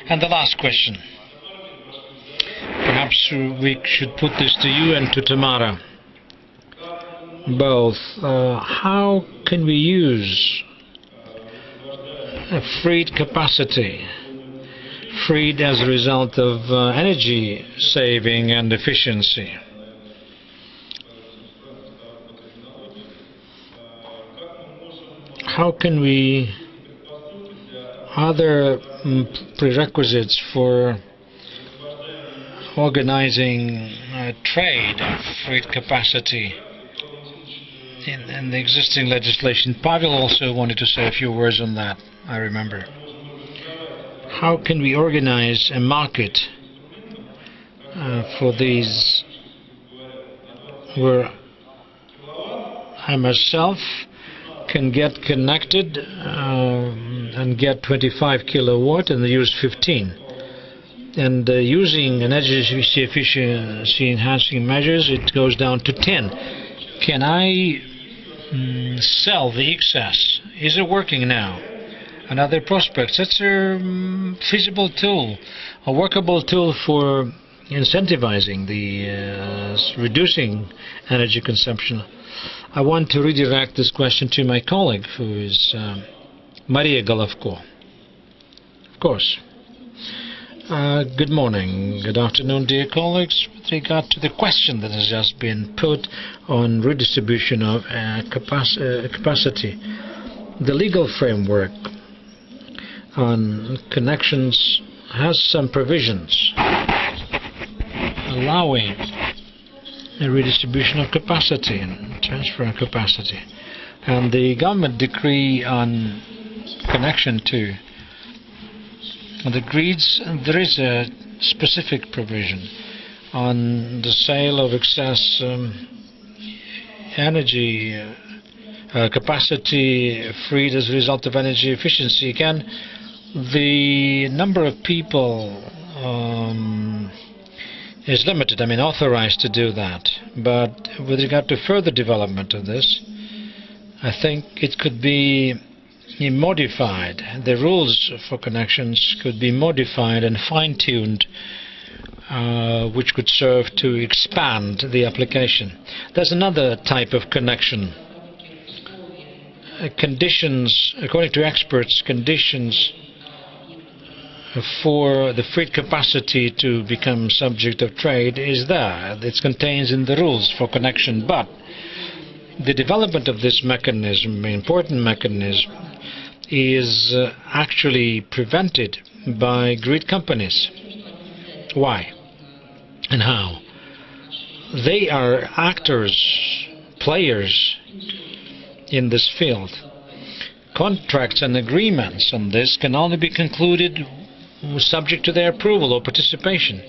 And the last question. Perhaps we should put this to you and to Tamara. Both. How can we use a freed capacity, freed as a result of energy saving and efficiency? How can we, other prerequisites for organizing trade of freed capacity in the existing legislation? Pavel also wanted to say a few words on that, I remember. How can we organize a market for these, where I myself can get connected and get 25 kilowatt and use 15. And using energy efficiency enhancing measures, it goes down to 10. Can I sell the excess? Is it working now? And other prospects. That's a feasible tool, a workable tool for incentivizing the reducing energy consumption. I want to redirect this question to my colleague, who is Maria Golovko. Of course. Good morning, good afternoon, dear colleagues. With regard to the question that has just been put on redistribution of capacity, the legal framework on connections has some provisions allowing a redistribution of capacity and transfer of capacity. And the government decree on connection to the grids, there is a specific provision on the sale of excess energy capacity freed as a result of energy efficiency. Again, the number of people is limited, authorized to do that. But with regard to further development of this, I think it could be modified. The rules for connections could be modified and fine-tuned, which could serve to expand the application. There's another type of connection. Conditions, according to experts, conditions for the freed capacity to become subject of trade is there. It's contained in the rules for connection, but the development of this mechanism, an important mechanism, is actually prevented by grid companies. Why and how? They are actors, players in this field. Contracts and agreements on this can only be concluded subject to their approval or participation.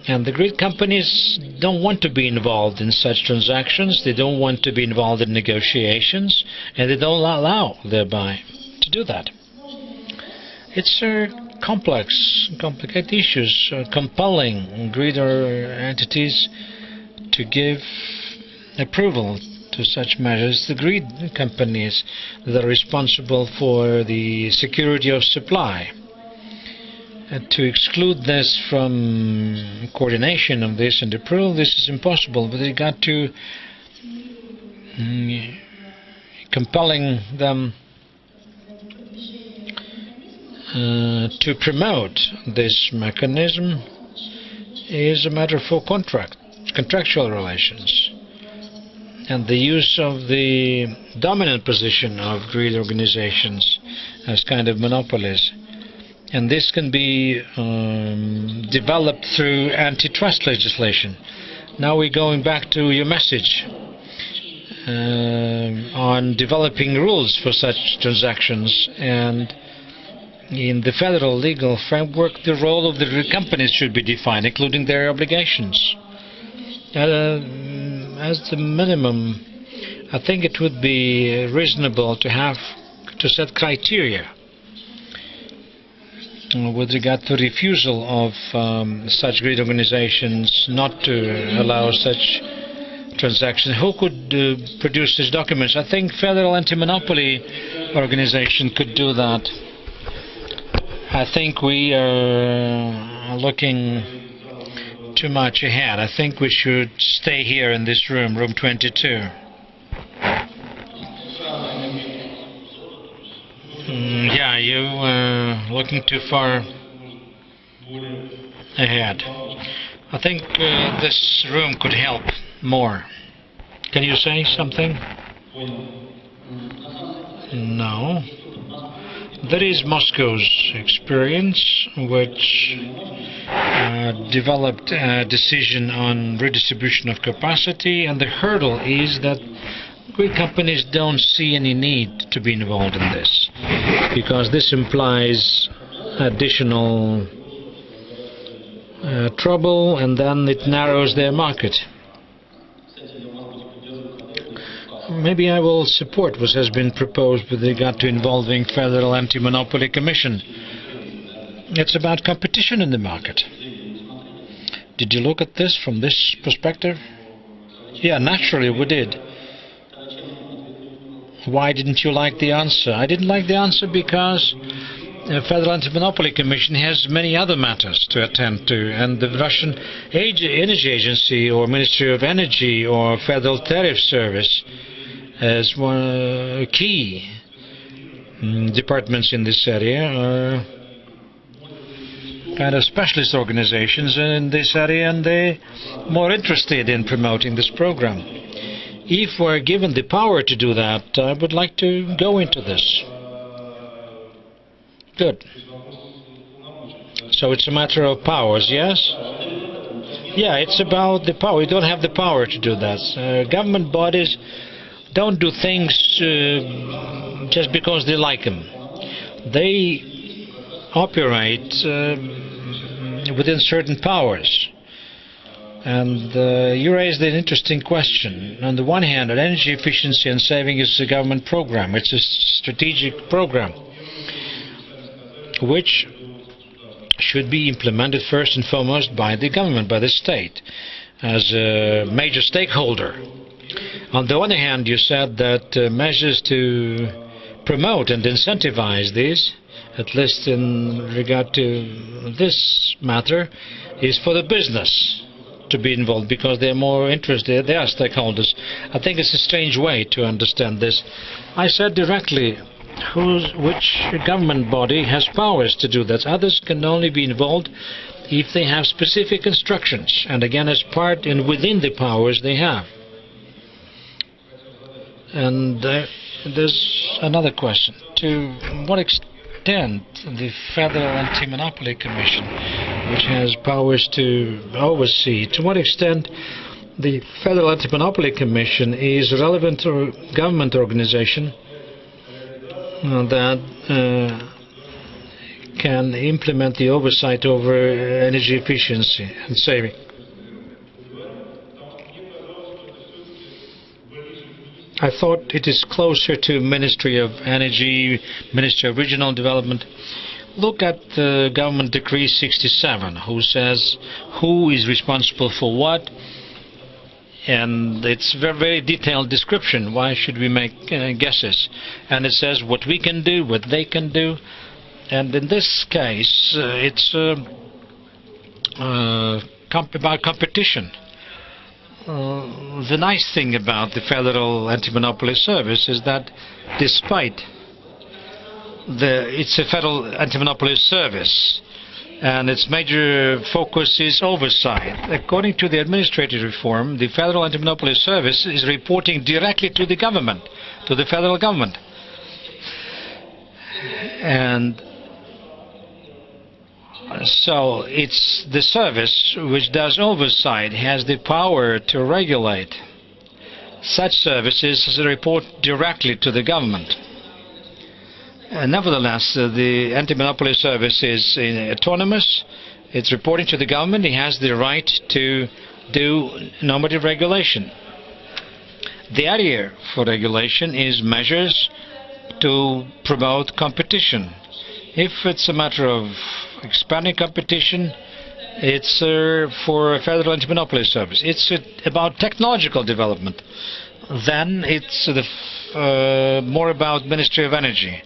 And the grid companies don't want to be involved in such transactions, they don't want to be involved in negotiations, and they don't allow thereby to do that. It's complicated issues, compelling grid entities to give approval to such measures. The grid companies that are responsible for the security of supply. To exclude this from coordination of this and approval, this is impossible. With regard to compelling them to promote this mechanism is a matter for contractual relations, and the use of the dominant position of grid organizations as kind of monopolies. And this can be developed through antitrust legislation. Now we're going back to your message on developing rules for such transactions, and in the federal legal framework the role of the companies should be defined, including their obligations. As the minimum, I think it would be reasonable to set criteria with regard to refusal of such grid organizations not to allow such transactions. Who could produce such documents? I think Federal Anti-Monopoly Organization could do that. I think we are looking too much ahead. I think we should stay here in this room, room 22. Yeah, you looking too far ahead. I think this room could help more. Can you say something? No. There is Moscow's experience, which developed a decision on redistribution of capacity, and the hurdle is that grid companies don't see any need to be involved in this, because this implies additional trouble, and then it narrows their market. Maybe I will support what has been proposed with regard to involving Federal Anti-Monopoly Commission. It's about competition in the market. Did you look at this from this perspective? Yeah, naturally we did. Why didn't you like the answer? I didn't like the answer because the Federal Anti-Monopoly Commission has many other matters to attend to, and the Russian Energy Agency or Ministry of Energy or Federal Tariff Service as one key departments in this area kind of specialist organizations in this area, and they're more interested in promoting this program. If we're given the power to do that, I would like to go into this. Good. So it's a matter of powers, yes? Yeah, it's about the power. We don't have the power to do that. Government bodies don't do things just because they like them. They operate within certain powers. And you raised an interesting question. On the one hand, energy efficiency and saving is a government program. It's a strategic program which should be implemented first and foremost by the government, by the state, as a major stakeholder. On the other hand, you said that measures to promote and incentivize this, at least in regard to this matter, is for the business to be involved, because they're more interested, they are stakeholders. I think it's a strange way to understand this. I said directly, which government body has powers to do that? Others can only be involved if they have specific instructions, and again as part and within the powers they have. And there's another question. To what extent the Federal Anti-Monopoly Commission, which has powers to oversee, to what extent the Federal Anti-Monopoly Commission is a relevant government organization that can implement the oversight over energy efficiency and saving? I thought it is closer to Ministry of Energy, Ministry of Regional Development. Look at the Government Decree 67, who says who is responsible for what, and it's a very, very detailed description. Why should we make guesses? And it says what we can do, what they can do, and in this case it's about competition. The nice thing about the Federal Anti-Monopoly Service is that despite it's a Federal Anti-Monopoly Service and its major focus is oversight. According to the administrative reform, the Federal Anti-Monopoly Service is reporting directly to the government, to the federal government. And so it's the service which does oversight, has the power to regulate. Such services report directly to the government. Nevertheless, the Anti-Monopoly Service is autonomous. It's reporting to the government. It has the right to do normative regulation. The area for regulation is measures to promote competition. If it's a matter of expanding competition, it's for a Federal Anti-Monopoly Service. It's about technological development. Then it's more about Ministry of Energy.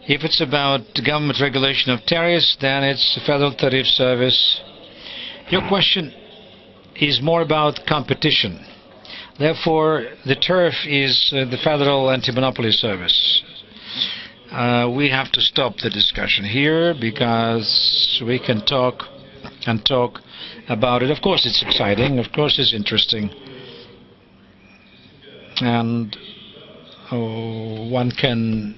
If it's about government regulation of tariffs, then it's the Federal Tariff Service. Your question is more about competition. Therefore, the turf is the Federal Anti-Monopoly Service. We have to stop the discussion here because we can talk and talk about it. Of course it's exciting, of course it's interesting, and one can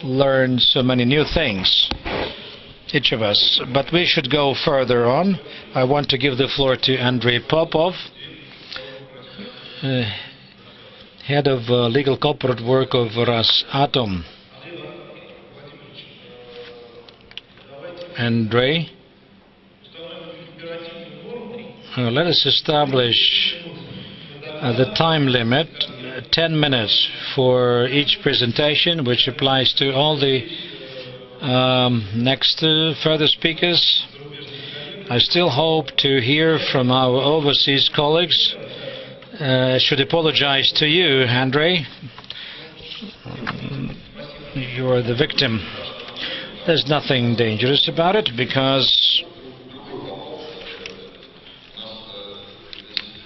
learn so many new things, each of us. But we should go further on. I want to give the floor to Andrei Popov, head of legal corporate work of Rosatom. Andrei, let us establish the time limit, 10 minutes for each presentation, which applies to all the next further speakers. I still hope to hear from our overseas colleagues. I should apologize to you, Andrei. You are the victim. There's nothing dangerous about it because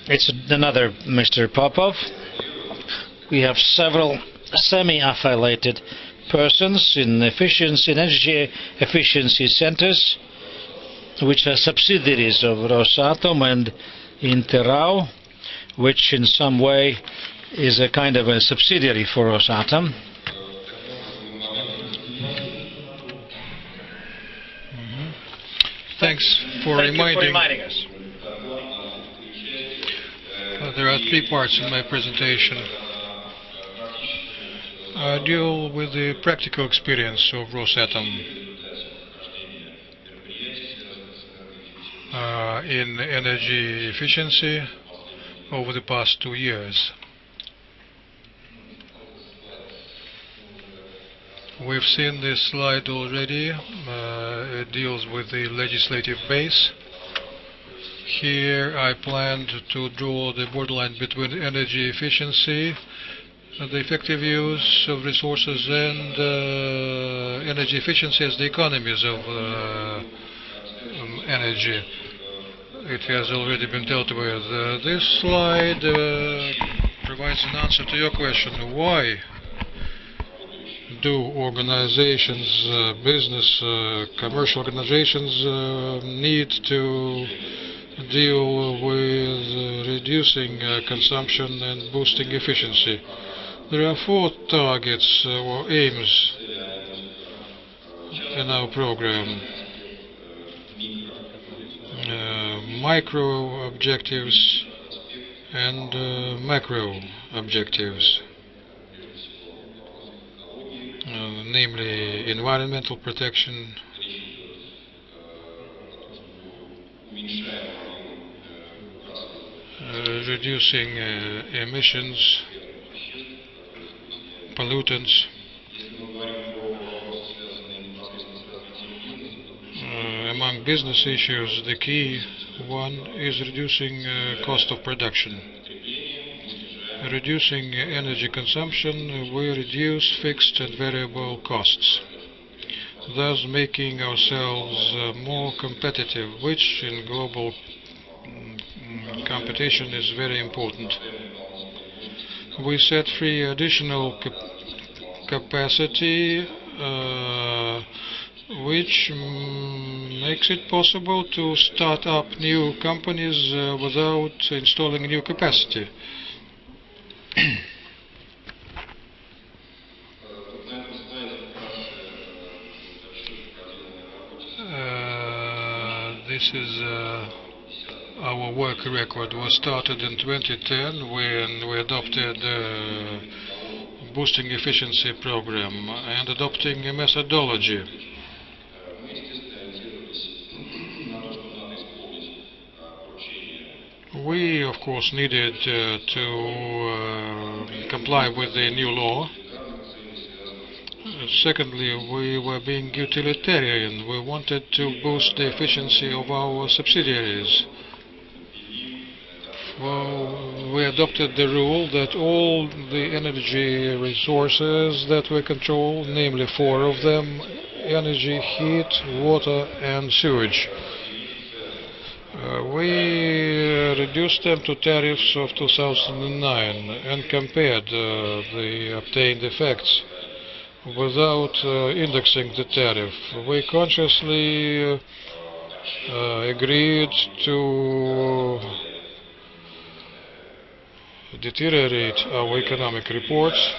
it's another Mr. Popov. We have several semi-affiliated persons in energy efficiency centers, which are subsidiaries of Rosatom, and Interrao, which in some way is a kind of a subsidiary for Rosatom. Thanks for reminding us. There are three parts in my presentation. I deal with the practical experience of Rosatom in energy efficiency over the past 2 years. We've seen this slide already. It deals with the legislative base. Here I planned to draw the borderline between energy efficiency, the effective use of resources, and energy efficiency as the economies of energy. It has already been dealt with. This slide provides an answer to your question. Why do organizations, business, commercial organizations need to deal with reducing consumption and boosting efficiency? There are 4 targets or aims in our program. Micro objectives and macro objectives, namely environmental protection, reducing emissions, pollutants, among business issues, the key one is reducing cost of production. Reducing energy consumption will reduce fixed and variable costs, thus making ourselves more competitive, which in global competition is very important. We set free additional capacity, which makes it possible to start up new companies without installing new capacity. This is our work record. Was started in 2010 when we adopted boosting efficiency program and adopting a methodology. We, of course, needed to comply with the new law. Secondly, we were being utilitarian. We wanted to boost the efficiency of our subsidiaries. Well, we adopted the rule that all the energy resources that we control, namely 4 of them, energy, heat, water and sewage, we reduced them to tariffs of 2009 and compared the obtained effects without indexing the tariff. We consciously agreed to deteriorate our economic reports,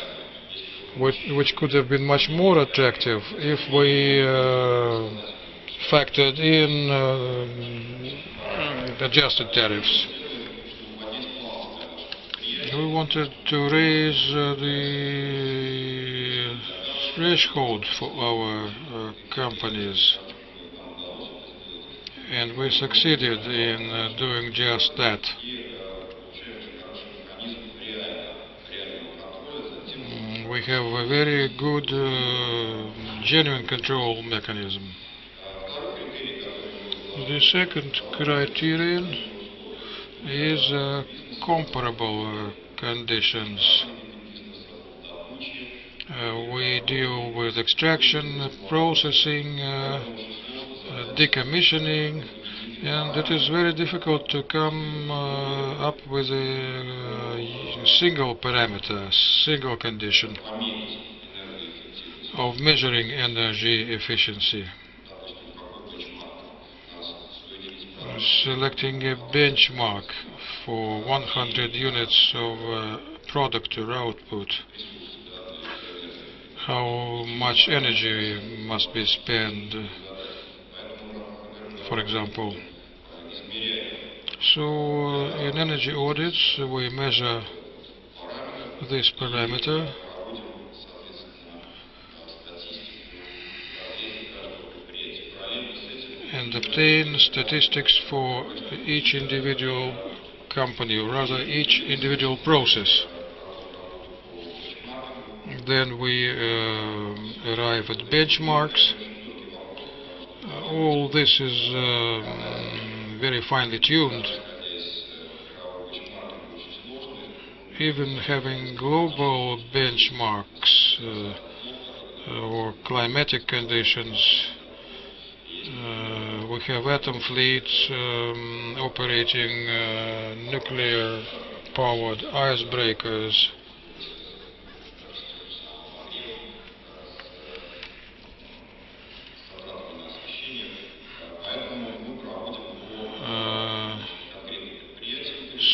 which could have been much more attractive if we factored in adjusted tariffs. We wanted to raise the threshold for our companies, and we succeeded in doing just that. We have a very good genuine control mechanism. The second criterion is comparable conditions. We deal with extraction, processing, decommissioning, and it is very difficult to come up with a single parameter, single condition of measuring energy efficiency. selecting a benchmark for 100 units of product or output. How much energy must be spent, for example. So in energy audits we measure this parameter and obtain statistics for each individual company, or rather each individual process. Then we arrive at benchmarks. All this is very finely tuned. Even having global benchmarks or climatic conditions, we have atom fleets operating nuclear-powered icebreakers.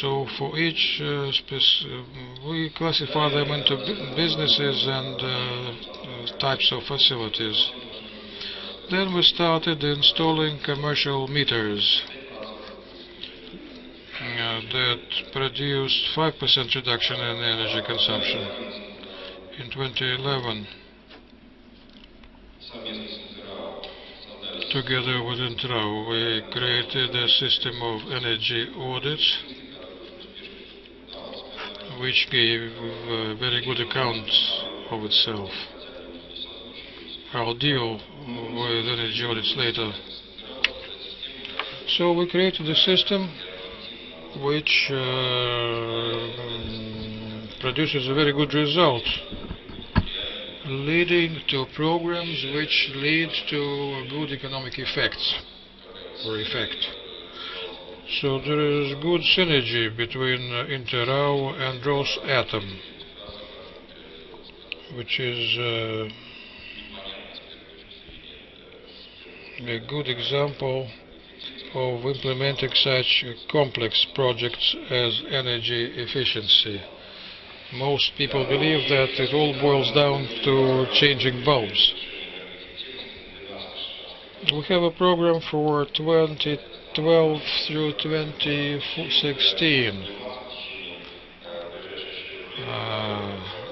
So for each we classify them into businesses and types of facilities. Then we started installing commercial meters that produced 5% reduction in energy consumption. In 2011, together with Intrao, we created a system of energy audits which gave a very good account of itself. I'll deal with energy audits later. So we created a system which produces a very good result, leading to programs which lead to good economic effects or effect. So there is good synergy between Intrao and Rosatom, which is a good example of implementing such complex projects as energy efficiency. Most people believe that it all boils down to changing bulbs. We have a program for 2012 through 2016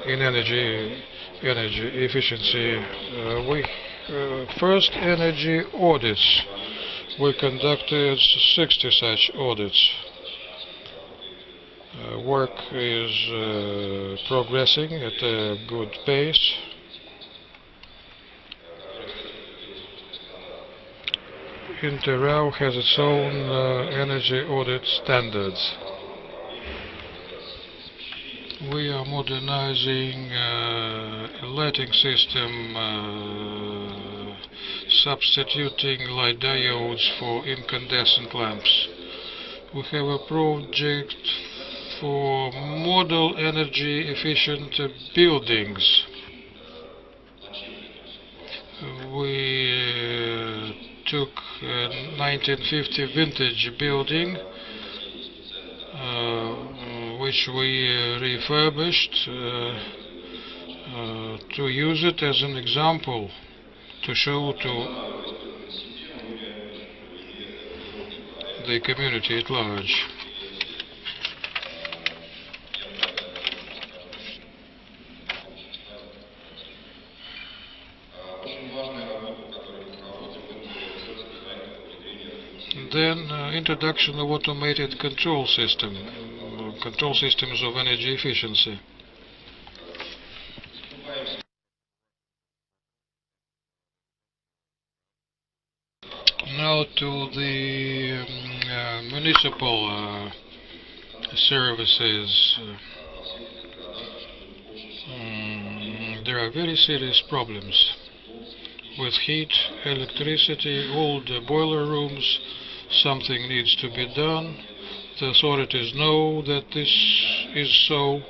in energy efficiency. First energy audits. We conducted 60 such audits. Work is progressing at a good pace. Intrao has its own energy audit standards. We are modernizing a lighting system, substituting light diodes for incandescent lamps. We have a project for model energy efficient buildings. We took a 1950 vintage building which we refurbished to use it as an example to show to the community at large. Then introduction of automated control systems of energy efficiency. Now to the municipal services. There are very serious problems with heat, electricity, old boiler rooms. Something needs to be done. The authorities know that this is so,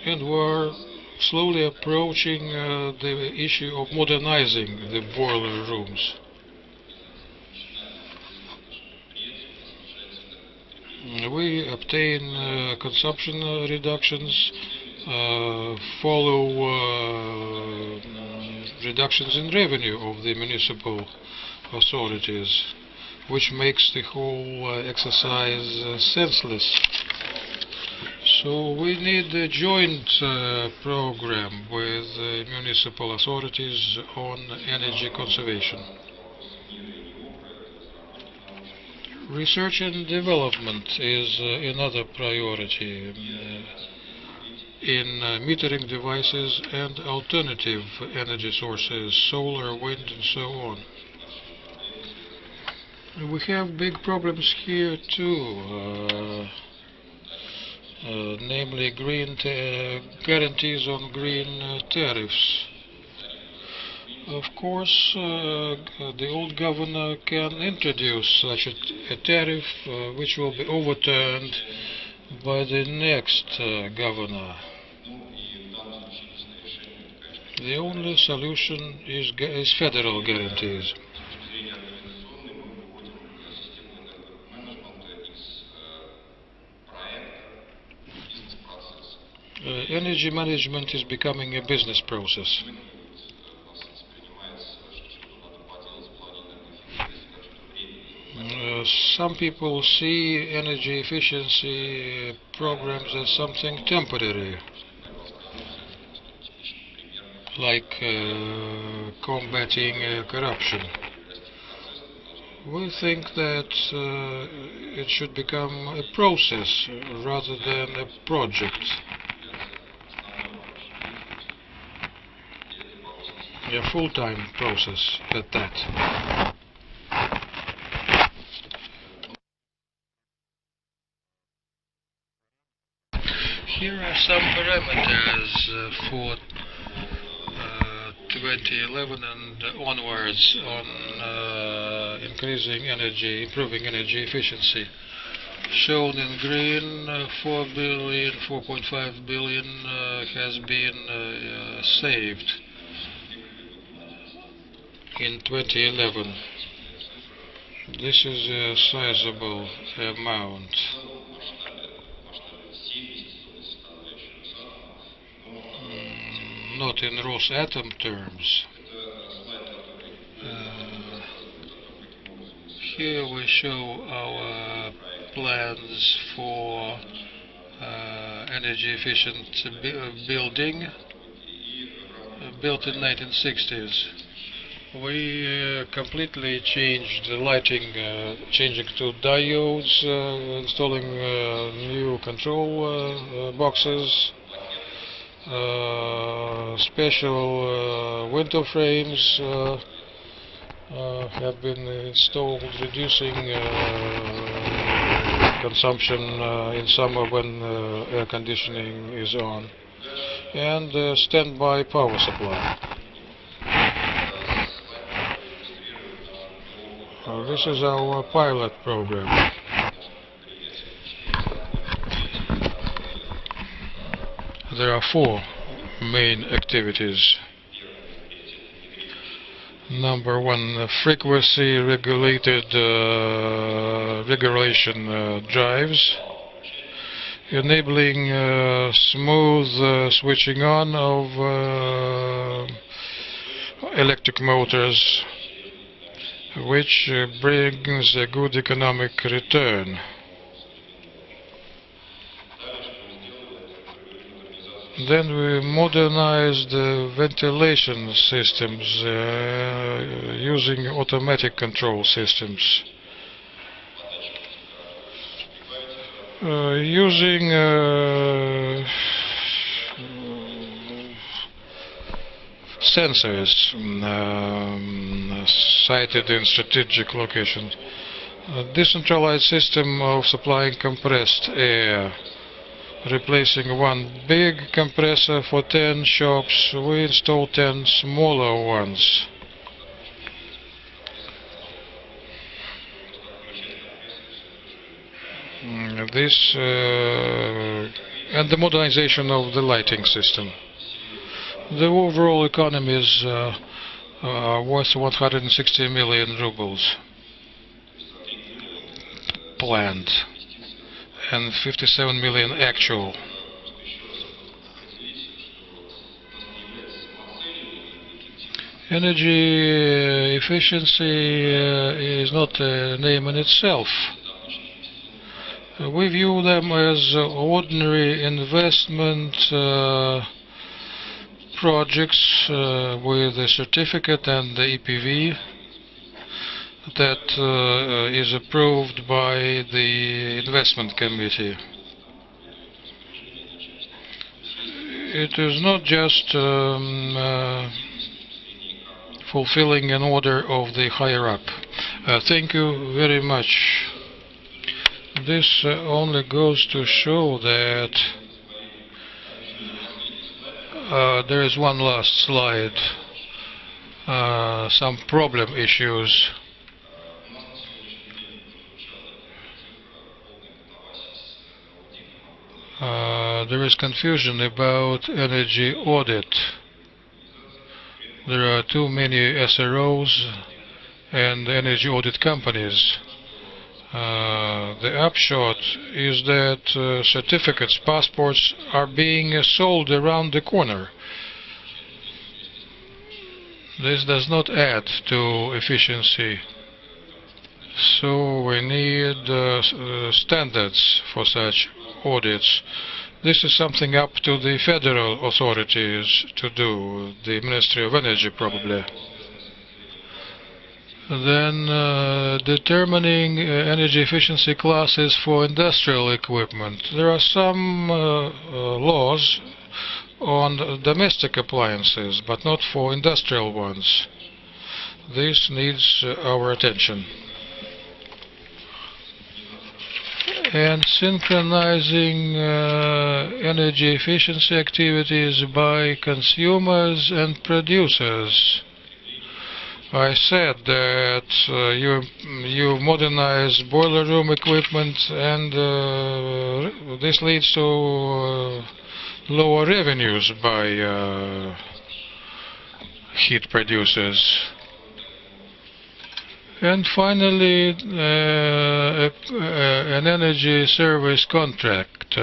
and we're slowly approaching the issue of modernizing the boiler rooms. We obtain consumption reductions, follow reductions in revenue of the municipal authorities, which makes the whole exercise senseless. So we need a joint program with municipal authorities on energy conservation. Research and development is another priority in metering devices and alternative energy sources, solar, wind, and so on. We have big problems here too, namely green guarantees on green tariffs. Of course, the old governor can introduce such a tariff which will be overturned by the next governor. The only solution is federal guarantees. Energy management is becoming a business process. Some people see energy efficiency programs as something temporary, like combating corruption. We think that it should become a process rather than a project. A full-time process at that. Here are some parameters for 2011 and onwards on improving energy efficiency. Shown in green, 4.5 billion has been saved in 2011. This is a sizable amount. Not in Rosatom terms. Here we show our plans for energy efficient building built in 1960s. We completely changed the lighting, changing to diodes, installing new control boxes, special window frames have been installed, reducing consumption in summer when air conditioning is on, and standby power supply. This is our pilot program. There are 4 main activities. Number 1, frequency regulated regulation drives, enabling smooth switching on of electric motors, which brings a good economic return. Then we modernized the ventilation systems using automatic control systems. Using sensors sited in strategic locations. A decentralized system of supplying compressed air. Replacing one big compressor for 10 shops, we installed 10 smaller ones. This and the modernization of the lighting system. The overall economy is worth 160 million rubles planned. and 57 million actual. Energy efficiency is not a name in itself. We view them as ordinary investment projects with a certificate and the EPV that is approved by the investment committee. It is not just fulfilling an order of the higher up. Thank you very much. This only goes to show that there is one last slide. Some problem issues. There is confusion about energy audit. There are too many SROs and energy audit companies. The upshot is that certificates, passports are being sold around the corner. This does not add to efficiency. So we need standards for such audits. This is something up to the federal authorities to do, the Ministry of Energy probably. Then determining energy efficiency classes for industrial equipment. There are some laws on domestic appliances, but not for industrial ones. This needs our attention. And synchronizing energy efficiency activities by consumers and producers. I said that you modernize boiler room equipment, and this leads to lower revenues by heat producers. And finally, an energy service contract,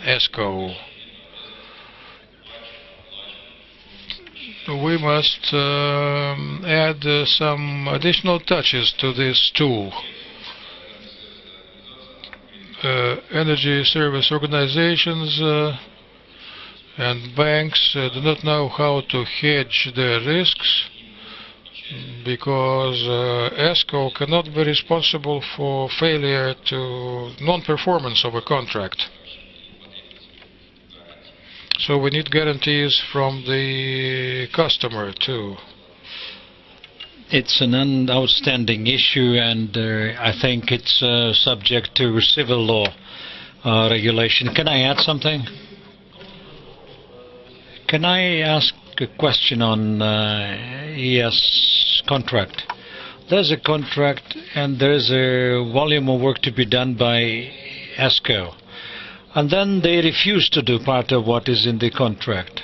ESCO. We must add some additional touches to this tool. Energy service organizations and banks do not know how to hedge their risks, because ESCO cannot be responsible for failure to non-performance of a contract. So we need guarantees from the customer too. It's an outstanding issue, and I think it's subject to civil law regulation. Can I add something? Can I ask a question on ES contract? There's a contract and there's a volume of work to be done by ESCO, and then they refuse to do part of what is in the contract.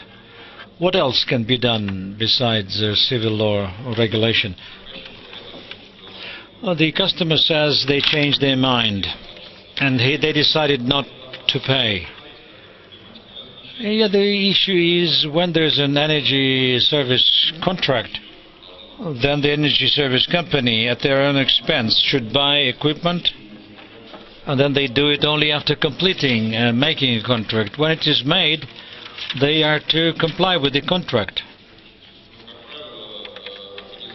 What else can be done besides civil law or regulation? Well, the customer says they changed their mind and they decided not to pay. Yeah, the issue is when there's an energy service contract, then the energy service company at their own expense should buy equipment, and then they do it only after completing and making a contract. When it is made, they are to comply with the contract.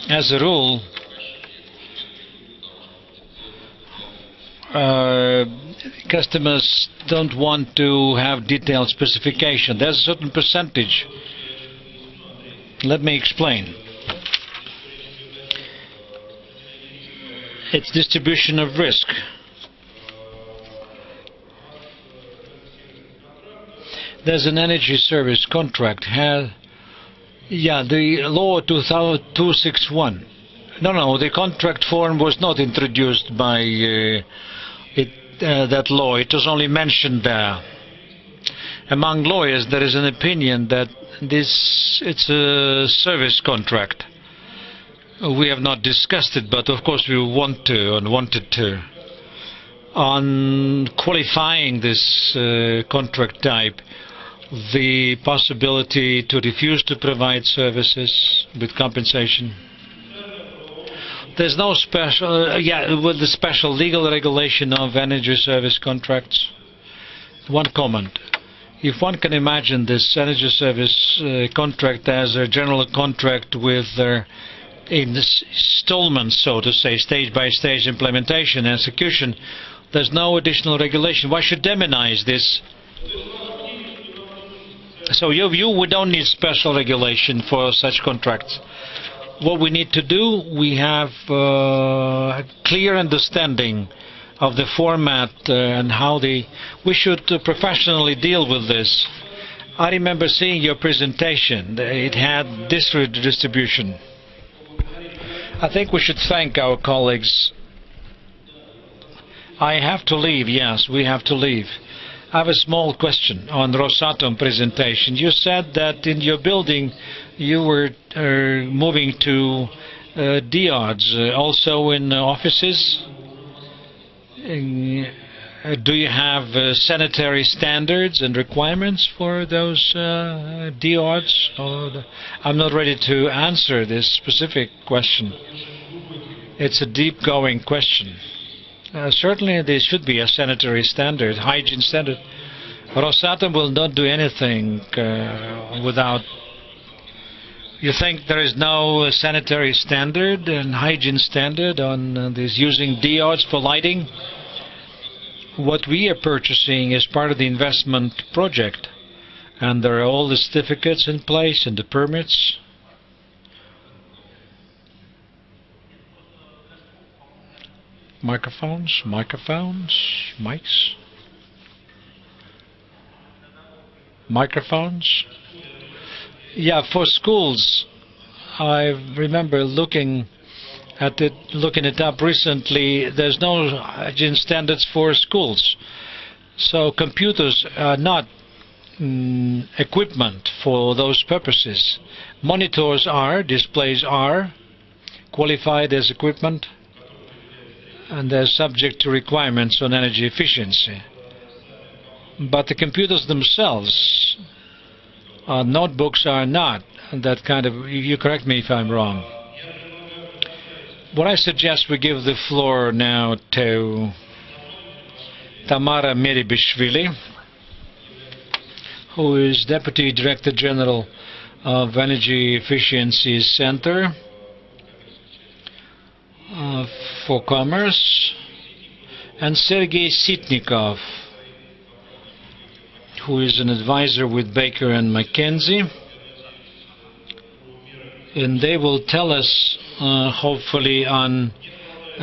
As a rule, customers don't want to have detailed specification. There's a certain percentage. Let me explain. It's distribution of risk. There's an energy service contract. The law 261. No, the contract form was not introduced by that law. It was only mentioned there. Among lawyers, there is an opinion that it's a service contract. We have not discussed it, but of course we want to and wanted to. on qualifying this contract type, the possibility to refuse to provide services with compensation. There's no special, with the special legal regulation of energy service contracts. One comment. If one can imagine this energy service contract as a general contract with installments, so to say, stage-by-stage implementation and execution, there's no additional regulation. Why should demonize this? So we don't need special regulation for such contracts. What we need to do, we have a clear understanding of the format and how we should professionally deal with this. I remember seeing your presentation. It had this redistribution. I think we should thank our colleagues. I have to leave, yes, we have to leave. I have a small question on Rosatom presentation. You said that in your building you were moving to diodes, also in offices. Do you have sanitary standards and requirements for those diodes? I'm not ready to answer this specific question. It's a deep-going question. Certainly there should be a sanitary standard, hygiene standard. Rosatom will not do anything without... You think there is no sanitary standard and hygiene standard on this using diodes for lighting? What we are purchasing is part of the investment project, and there are all the certificates in place and the permits. Microphones, mics. Microphones. Yeah, for schools, I remember looking it up recently. There's no hygiene standards for schools, so computers are not equipment for those purposes. Monitors are, displays are qualified as equipment, and they're subject to requirements on energy efficiency. But the computers themselves, notebooks are not that kind of... You correct me if I'm wrong. What I suggest we give the floor now to Tamara Meribishvili, who is Deputy Director General of Energy Efficiency Center for Commerce, and Sergei Sitnikov, who is an advisor with Baker and McKenzie, and they will tell us hopefully on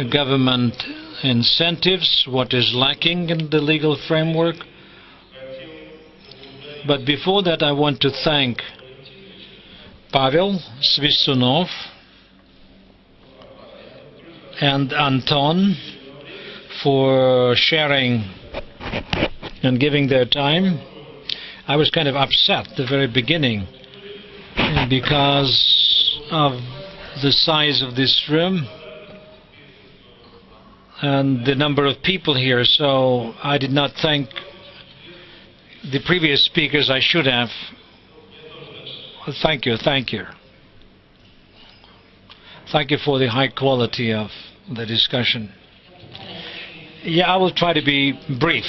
government incentives, what is lacking in the legal framework. But before that, I want to thank Pavel Svisunov and Anton for sharing and giving their time. I was kind of upset at the very beginning because of the size of this room and the number of people here, so I did not thank the previous speakers. I should have. Thank you. Thank you for the high quality of the discussion. Yeah, I will try to be brief,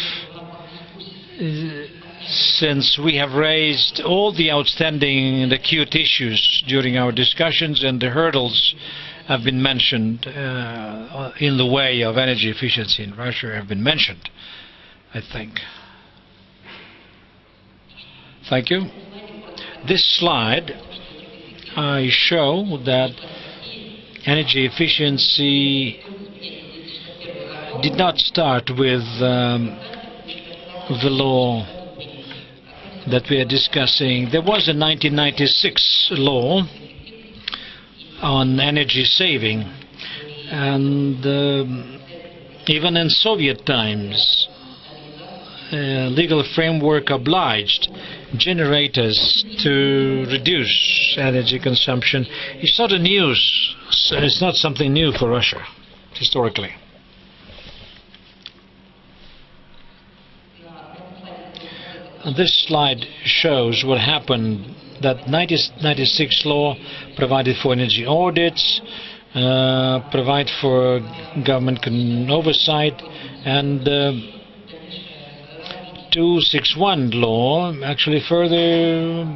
since we have raised all the outstanding and acute issues during our discussions, and the hurdles have been mentioned in the way of energy efficiency in Russia have been mentioned, I think. Thank you. This slide, I show that energy efficiency did not start with the law that we are discussing. There was a 1996 law on energy saving, and even in Soviet times, legal framework obliged generators to reduce energy consumption. It's not a news, it's not something new for Russia historically. This slide shows what happened. That 1996 law provided for energy audits, provide for government oversight, and 261 law actually further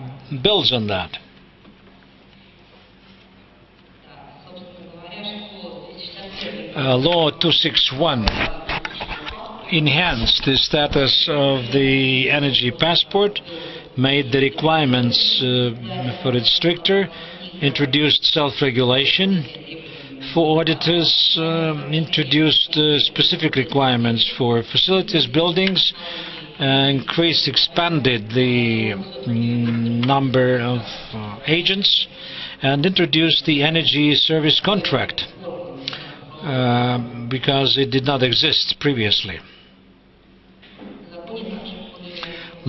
builds on that. Law 261 enhanced the status of the energy passport, made the requirements for it stricter, introduced self-regulation for auditors, introduced specific requirements for facilities, buildings, expanded the number of agents, and introduced the energy service contract because it did not exist previously.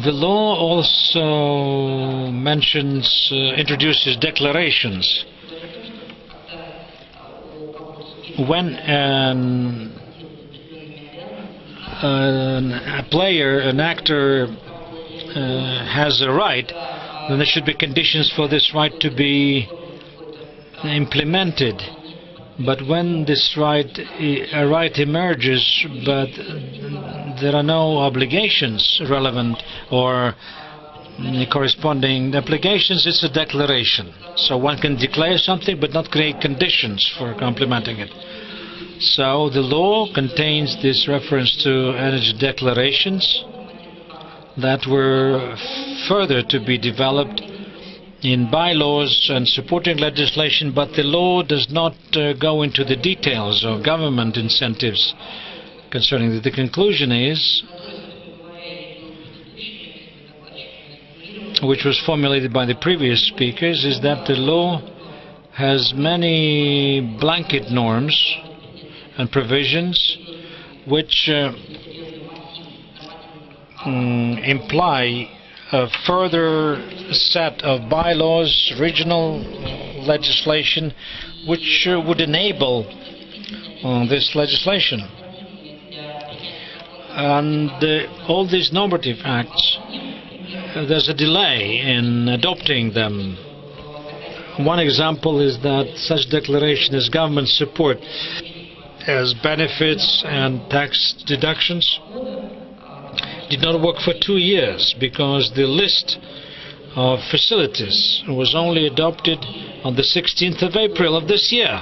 The law also introduces declarations. When a player, an actor has a right, then there should be conditions for this right to be implemented. But when this a right emerges, but there are no obligations relevant or corresponding obligations, it's a declaration. So one can declare something but not create conditions for implementing it. So the law contains this reference to energy declarations that were further to be developed in bylaws and supporting legislation, but the law does not go into the details of government incentives concerning it. The conclusion is, which was formulated by the previous speakers, is that the law has many blanket norms and provisions which imply a further set of bylaws, regional legislation, which would enable this legislation. And all these normative acts, there's a delay in adopting them. One example is that such declaration as government support as benefits and tax deductions did not work for 2 years because the list of facilities was only adopted on the 16th of April of this year.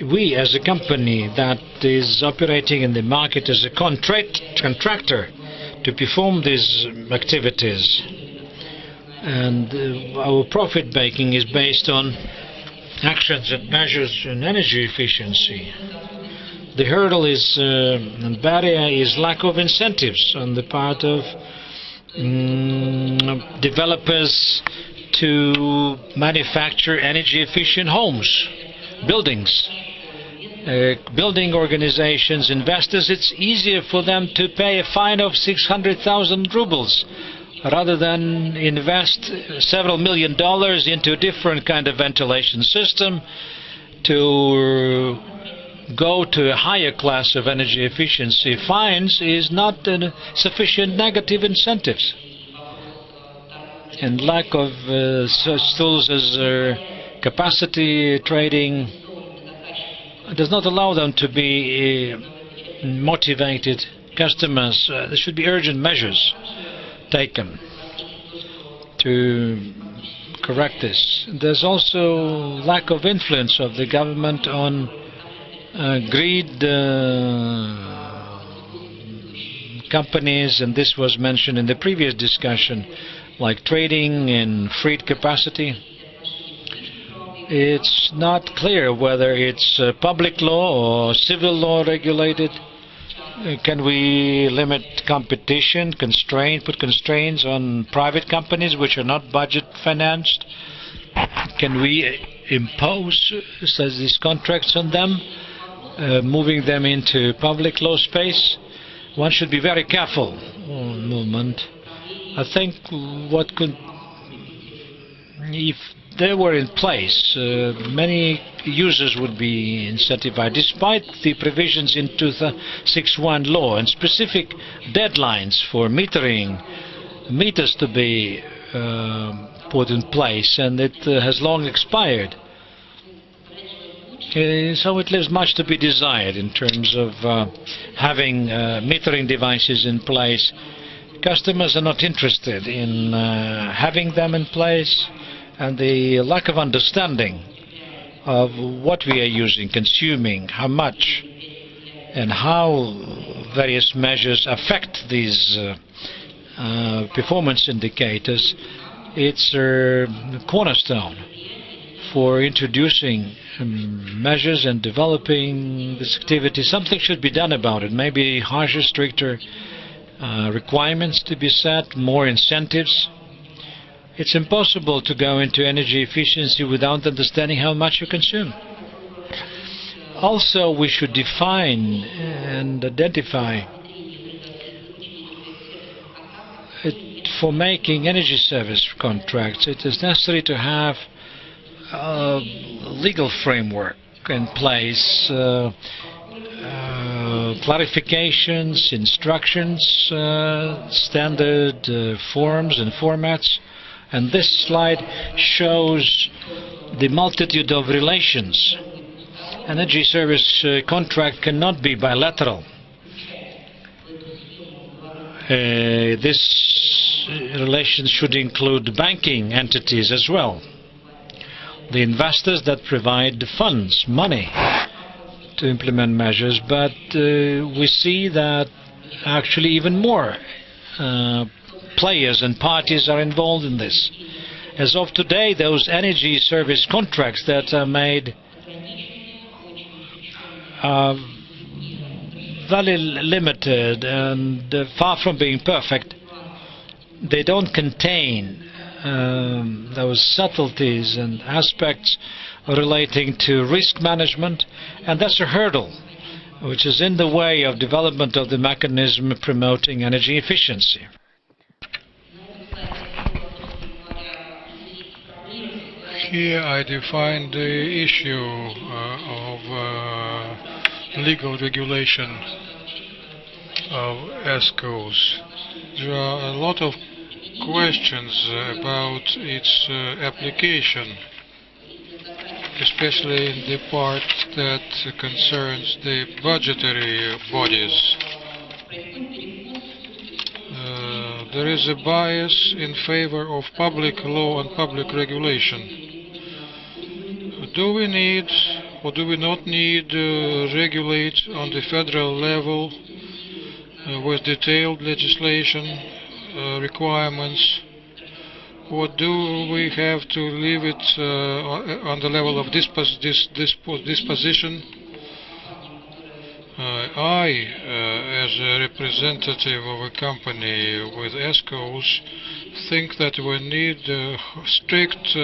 We, as a company that is operating in the market as a contractor to perform these activities, and our profit making is based on actions and measures in energy efficiency. The hurdle is and barrier is lack of incentives on the part of developers to manufacture energy efficient homes, buildings. Building organizations, investors, it's easier for them to pay a fine of 600,000 rubles rather than invest several $1 million into a different kind of ventilation system to go to a higher class of energy efficiency. Fines is not sufficient negative incentives. And lack of such tools as capacity trading does not allow them to be motivated customers. There should be urgent measures taken to correct this. There's also lack of influence of the government on greed companies, and this was mentioned in the previous discussion, like trading in freed capacity. It's not clear whether it's public law or civil law regulated. Can we limit competition, put constraints on private companies which are not budget financed? Can we impose these contracts on them, moving them into public law space? One should be very careful on movement. I think what could if they were in place, many users would be incentivized, despite the provisions in 2061 law and specific deadlines for meters to be put in place, and it has long expired. So it leaves much to be desired in terms of having metering devices in place. Customers are not interested in having them in place, and the lack of understanding of what we are using, consuming, how much, and how various measures affect these performance indicators, it's a cornerstone for introducing measures and developing this activity. Something should be done about it. Maybe harsher, stricter requirements to be set, more incentives. It's impossible to go into energy efficiency without understanding how much you consume. Also, we should define and identify for making energy service contracts, it is necessary to have a legal framework in place, clarifications, instructions, standard forms and formats. And this slide shows the multitude of relations. Energy service contract cannot be bilateral. This relation should include banking entities as well, the investors that provide the funds, money, to implement measures. But we see that actually even more players and parties are involved in this. As of today, those energy service contracts that are made are very limited and far from being perfect. They don't contain those subtleties and aspects relating to risk management, and that's a hurdle which is in the way of development of the mechanism promoting energy efficiency. Here I define the issue of legal regulation of ESCOs. There are a lot of questions about its application, especially in the part that concerns the budgetary bodies. There is a bias in favor of public law and public regulation. Do we need or do we not need to regulate on the federal level with detailed legislation requirements, or do we have to leave it on the level of disposition? I, as a representative of a company with ESCOs, think that we need strict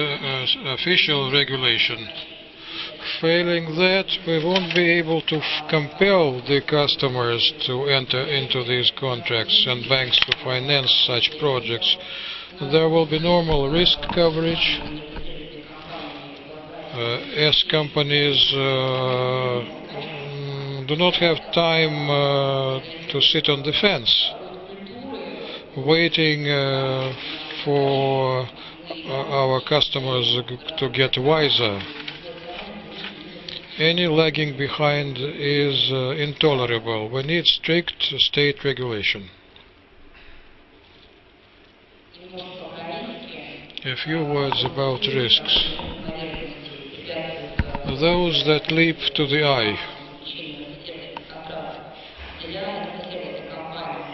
official regulation. Failing that, we won't be able to compel the customers to enter into these contracts and banks to finance such projects. There will be normal risk coverage. As companies do not have time to sit on the fence, waiting for our customers to get wiser. Any lagging behind is intolerable. We need strict state regulation. A few words about risks. Those that leap to the eye,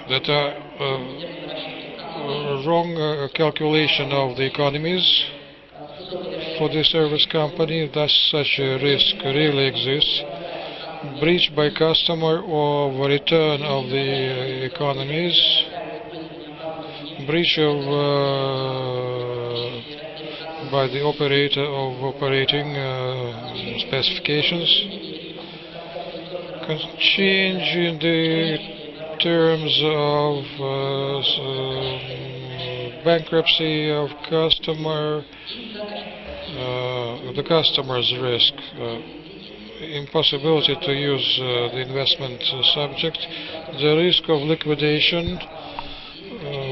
that are wrong calculation of the economies for the service company, thus such a risk really exists. Breach by customer of return of the economies, breach of by the operator of operating specifications, change in the terms of bankruptcy of customer, the customer's risk, impossibility to use the investment subject, the risk of liquidation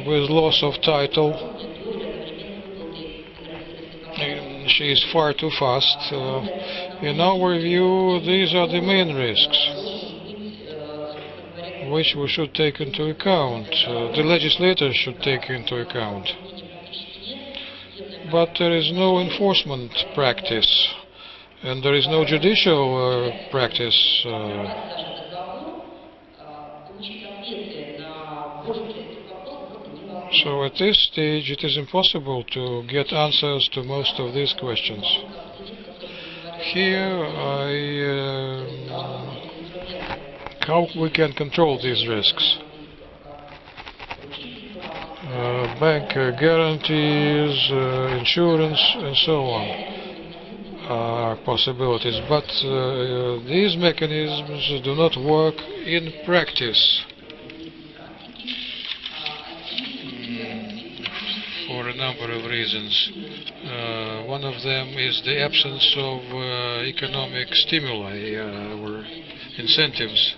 with loss of title. She is far too fast. In our view, these are the main risks which we should take into account, the legislators should take into account. But there is no enforcement practice, and there is no judicial practice. So at this stage it is impossible to get answers to most of these questions. Here how we can control these risks. Bank guarantees, insurance, and so on are possibilities, but these mechanisms do not work in practice for a number of reasons. One of them is the absence of economic stimuli or incentives.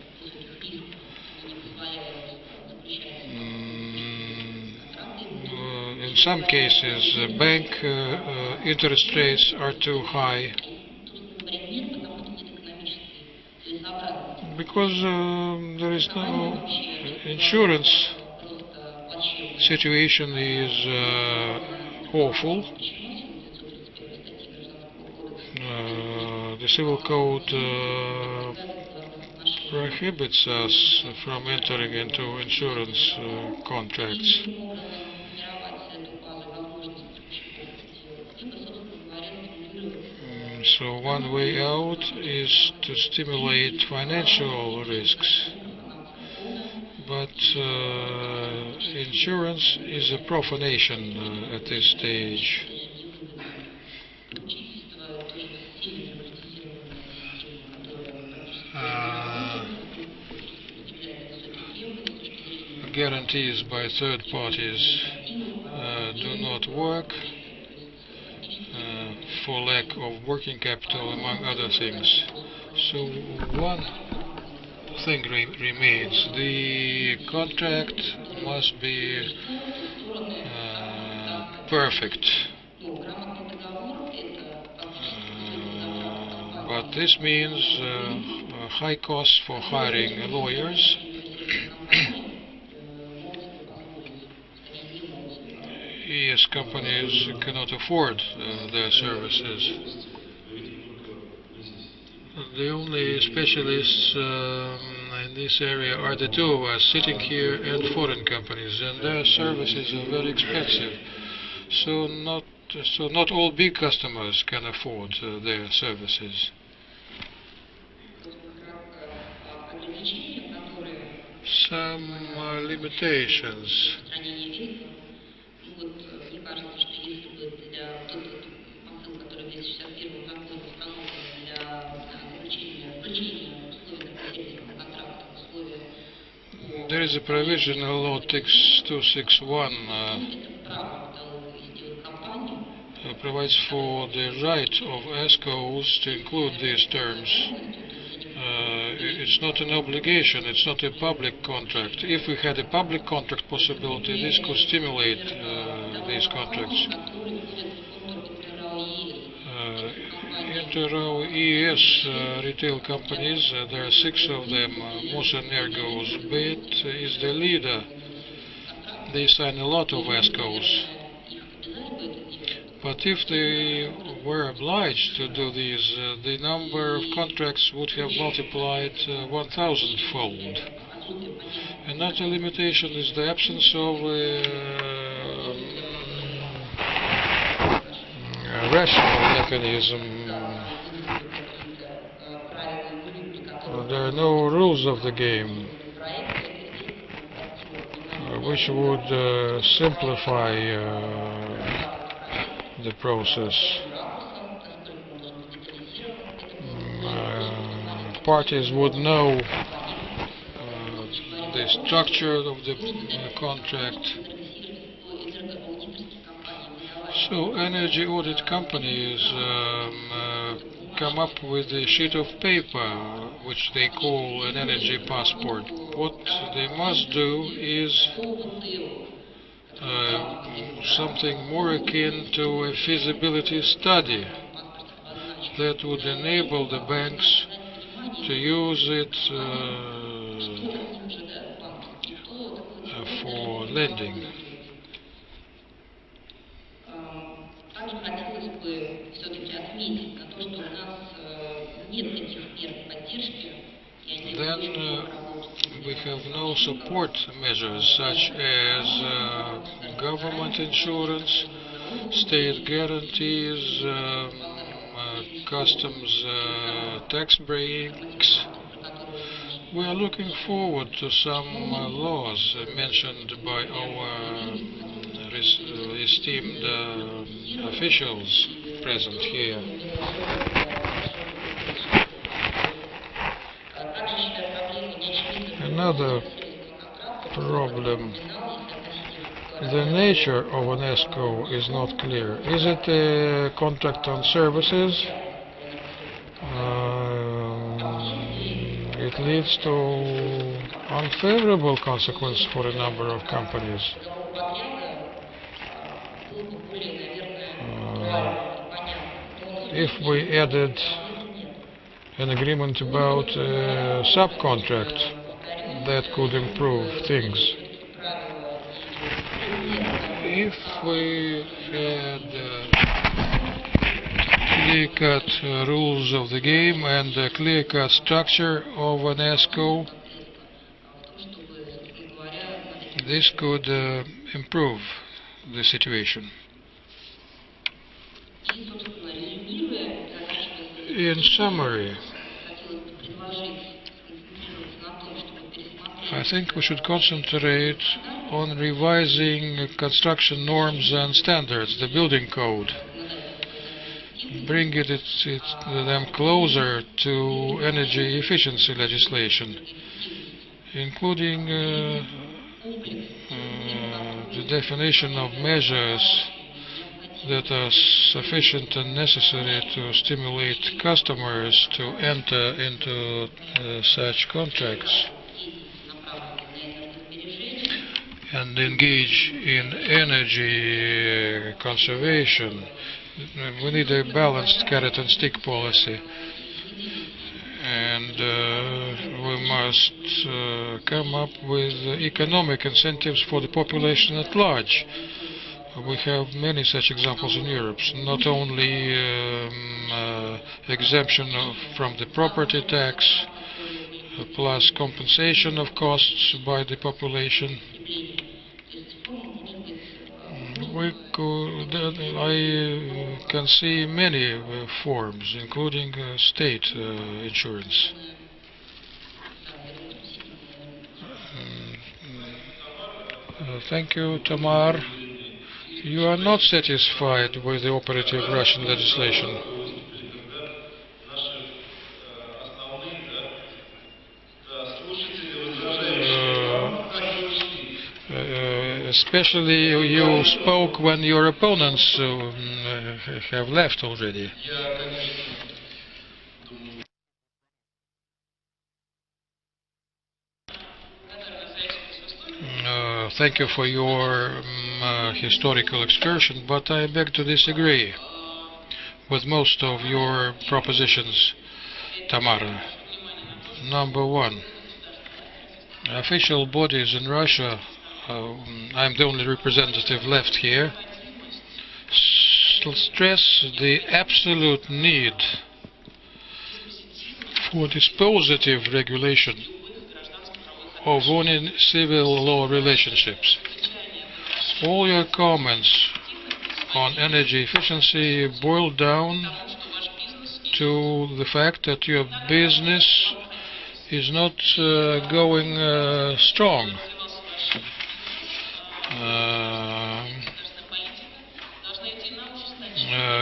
In some cases, bank interest rates are too high because there is no insurance situation is awful. The Civil Code prohibits us from entering into insurance contracts. So one way out is to stimulate financial risks, but insurance is a profanation at this stage. Guarantees by third parties do not work for lack of working capital, among other things. So one thing remains: the contract must be perfect. But this means high costs for hiring lawyers. Yes, companies cannot afford their services. The only specialists in this area are the two of us sitting here and foreign companies, and their services are very expensive. So not all big customers can afford their services. Some limitations. There is a provision in Law 261 provides for the right of ESCOs to include these terms. It's not an obligation, it's not a public contract. If we had a public contract possibility, this could stimulate these contracts. Inter-RAO EES retail companies, there are 6 of them. Mosenergo's is the leader. They sign a lot of ESCOs. But if they were obliged to do these, the number of contracts would have multiplied 1,000-fold. Another limitation is the absence of a rational mechanism. There are no rules of the game which would simplify the process. Parties would know the structure of the contract, So energy audit companies come up with a sheet of paper which they call an energy passport. What they must do is something more akin to a feasibility study that would enable the banks to use it for lending. Then we have no support measures such as government insurance, state guarantees, customs tax breaks. We are looking forward to some laws mentioned by our esteemed officials present here. Another problem. The nature of an ESCO is not clear. Is it a contract on services? It leads to unfavorable consequences for a number of companies. If we added an agreement about subcontract, that could improve things. If we had clear-cut rules of the game and a clear-cut structure of an ESCO, this could improve the situation. In summary, I think we should concentrate on revising construction norms and standards, the building code, bring them closer to energy efficiency legislation, including the definition of measures that are sufficient and necessary to stimulate customers to enter into such contracts and engage in energy conservation. We need a balanced carrot and stick policy, and we must come up with economic incentives for the population at large. We have many such examples in Europe, not only exemption from the property tax, plus compensation of costs by the population. I can see many forms, including state insurance. Thank you, Tamar. You are not satisfied with the operative Russian legislation. Especially you spoke when your opponents have left already. Thank you for your historical excursion, but I beg to disagree with most of your propositions, Tamara. Number one, official bodies in Russia, I'm the only representative left here, stress the absolute need for dispositive regulation of only civil law relationships. All your comments on energy efficiency boil down to the fact that your business is not going strong.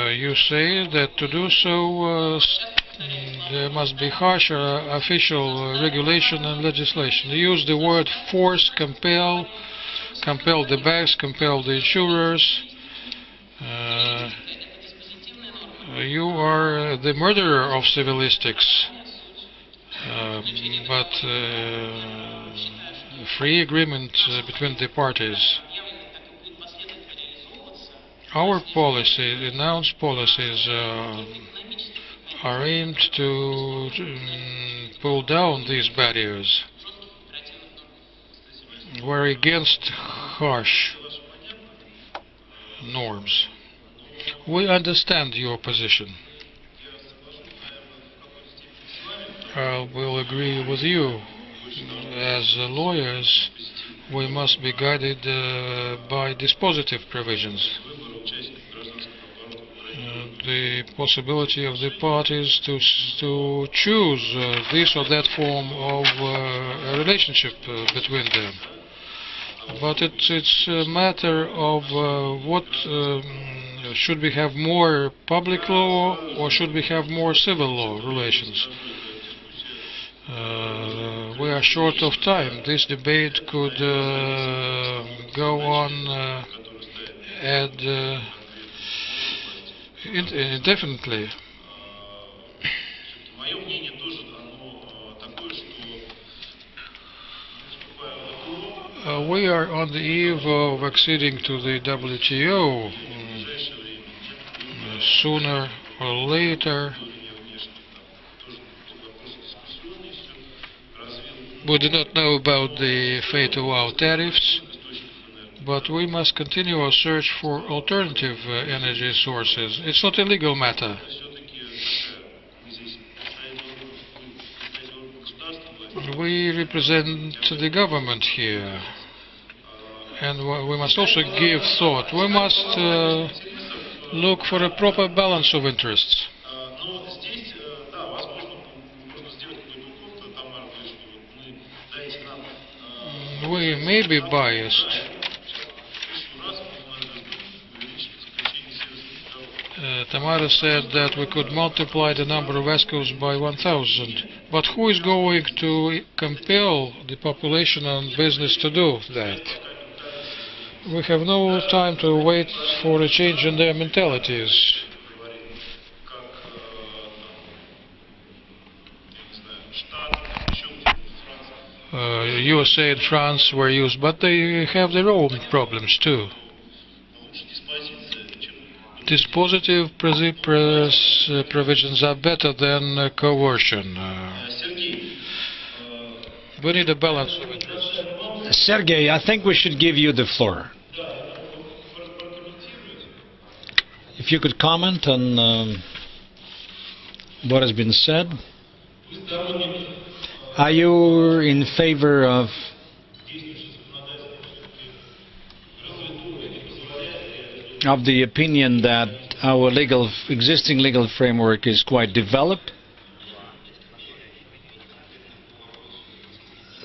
You say that to do so there must be harsher official regulation and legislation. You use the word force, compel the banks, compel the insurers. You are the murderer of civilistics, but free agreement between the parties. Our policy, announced policies, are aimed to pull down these barriers. We're against harsh norms. We understand your position. I will agree with you. As lawyers, we must be guided by dispositive provisions. The possibility of the parties to choose this or that form of a relationship between them. But it's a matter of what should we have more public law or should we have more civil law relations? We are short of time. This debate could go on indefinitely. We are on the eve of acceding to the WTO. Sooner or later, we do not know about the fate of our tariffs, but we must continue our search for alternative energy sources. It's not a legal matter. We represent the government here, and we must also give thought. We must look for a proper balance of interests. We may be biased. Tamara said that we could multiply the number of ESCOs by 1,000. But who is going to compel the population and business to do that? We have no time to wait for a change in their mentalities. USA and France were used, but they have their own problems too. Dispositive provisions are better than coercion. We need a balance of interests. Sergei, I think we should give you the floor. If you could comment on what has been said. Are you in favor of the opinion that our existing legal framework is quite developed?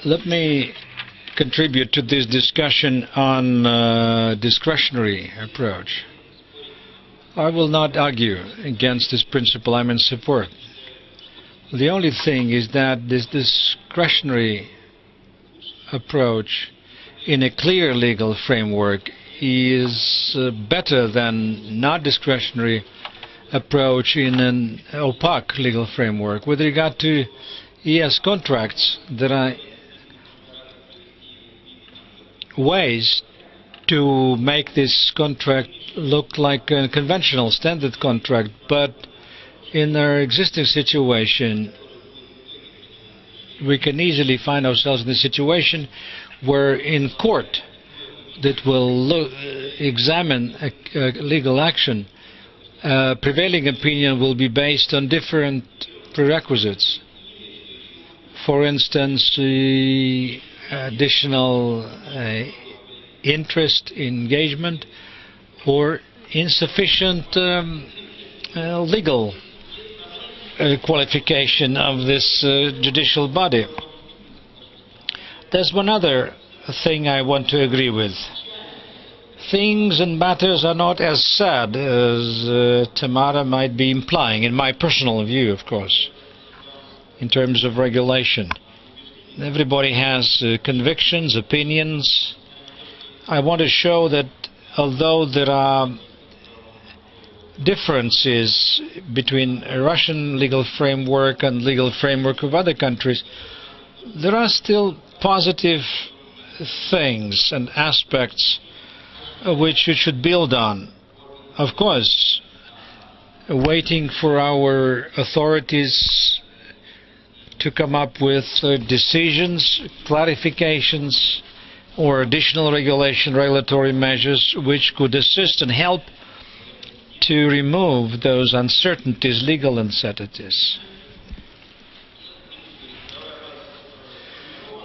Let me contribute to this discussion on discretionary approach. I will not argue against this principle. I'm in support. The only thing is that this discretionary approach in a clear legal framework is better than not discretionary approach in an opaque legal framework. With regard to ES contracts, there are ways to make this contract look like a conventional standard contract, but in our existing situation we can easily find ourselves in a situation where in court that will examine a legal action, prevailing opinion will be based on different prerequisites. For instance, additional interest, engagement, or insufficient legal qualification of this judicial body. There's one other thing I want to agree with. Things and matters are not as sad as Tamara might be implying, in my personal view, of course, in terms of regulation. Everybody has convictions, opinions. I want to show that although there are differences between a Russian legal framework and legal framework of other countries, there are still positive things and aspects which we should build on. Of course, waiting for our authorities to come up with decisions, clarifications, or additional regulatory measures which could assist and help to remove those uncertainties, legal uncertainties.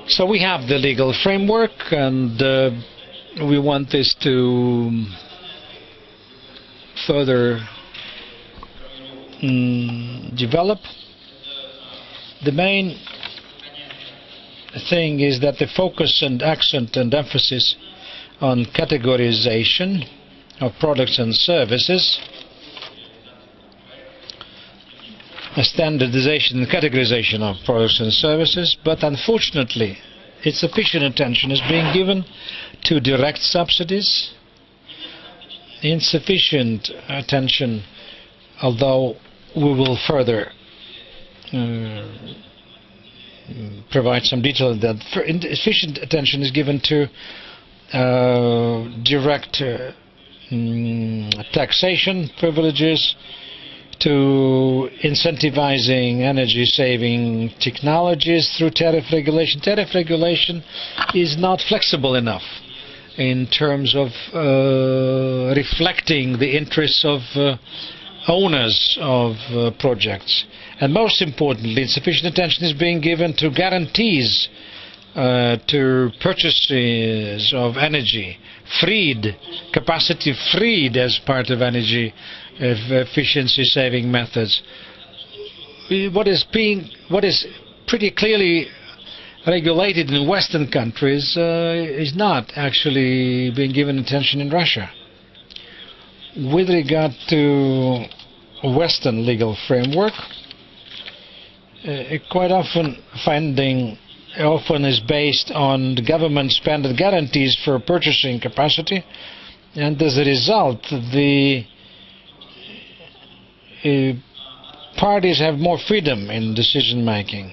So we have the legal framework, and we want this to further develop. The main thing is that the focus and accent and emphasis on categorization of products and services, a standardization and categorization of products and services, but unfortunately insufficient attention is being given to direct subsidies, insufficient attention, although we will further provide some detail on that. Insufficient attention is given to direct taxation privileges, to incentivizing energy-saving technologies through tariff regulation. Tariff regulation is not flexible enough in terms of reflecting the interests of owners of projects. And most importantly, insufficient attention is being given to guarantees to purchases of energy, capacity freed as part of energy efficiency saving methods. What is pretty clearly regulated in Western countries is not actually being given attention in Russia. With regard to Western legal framework, quite often funding is based on the government spending guarantees for purchasing capacity, and as a result the parties have more freedom in decision making.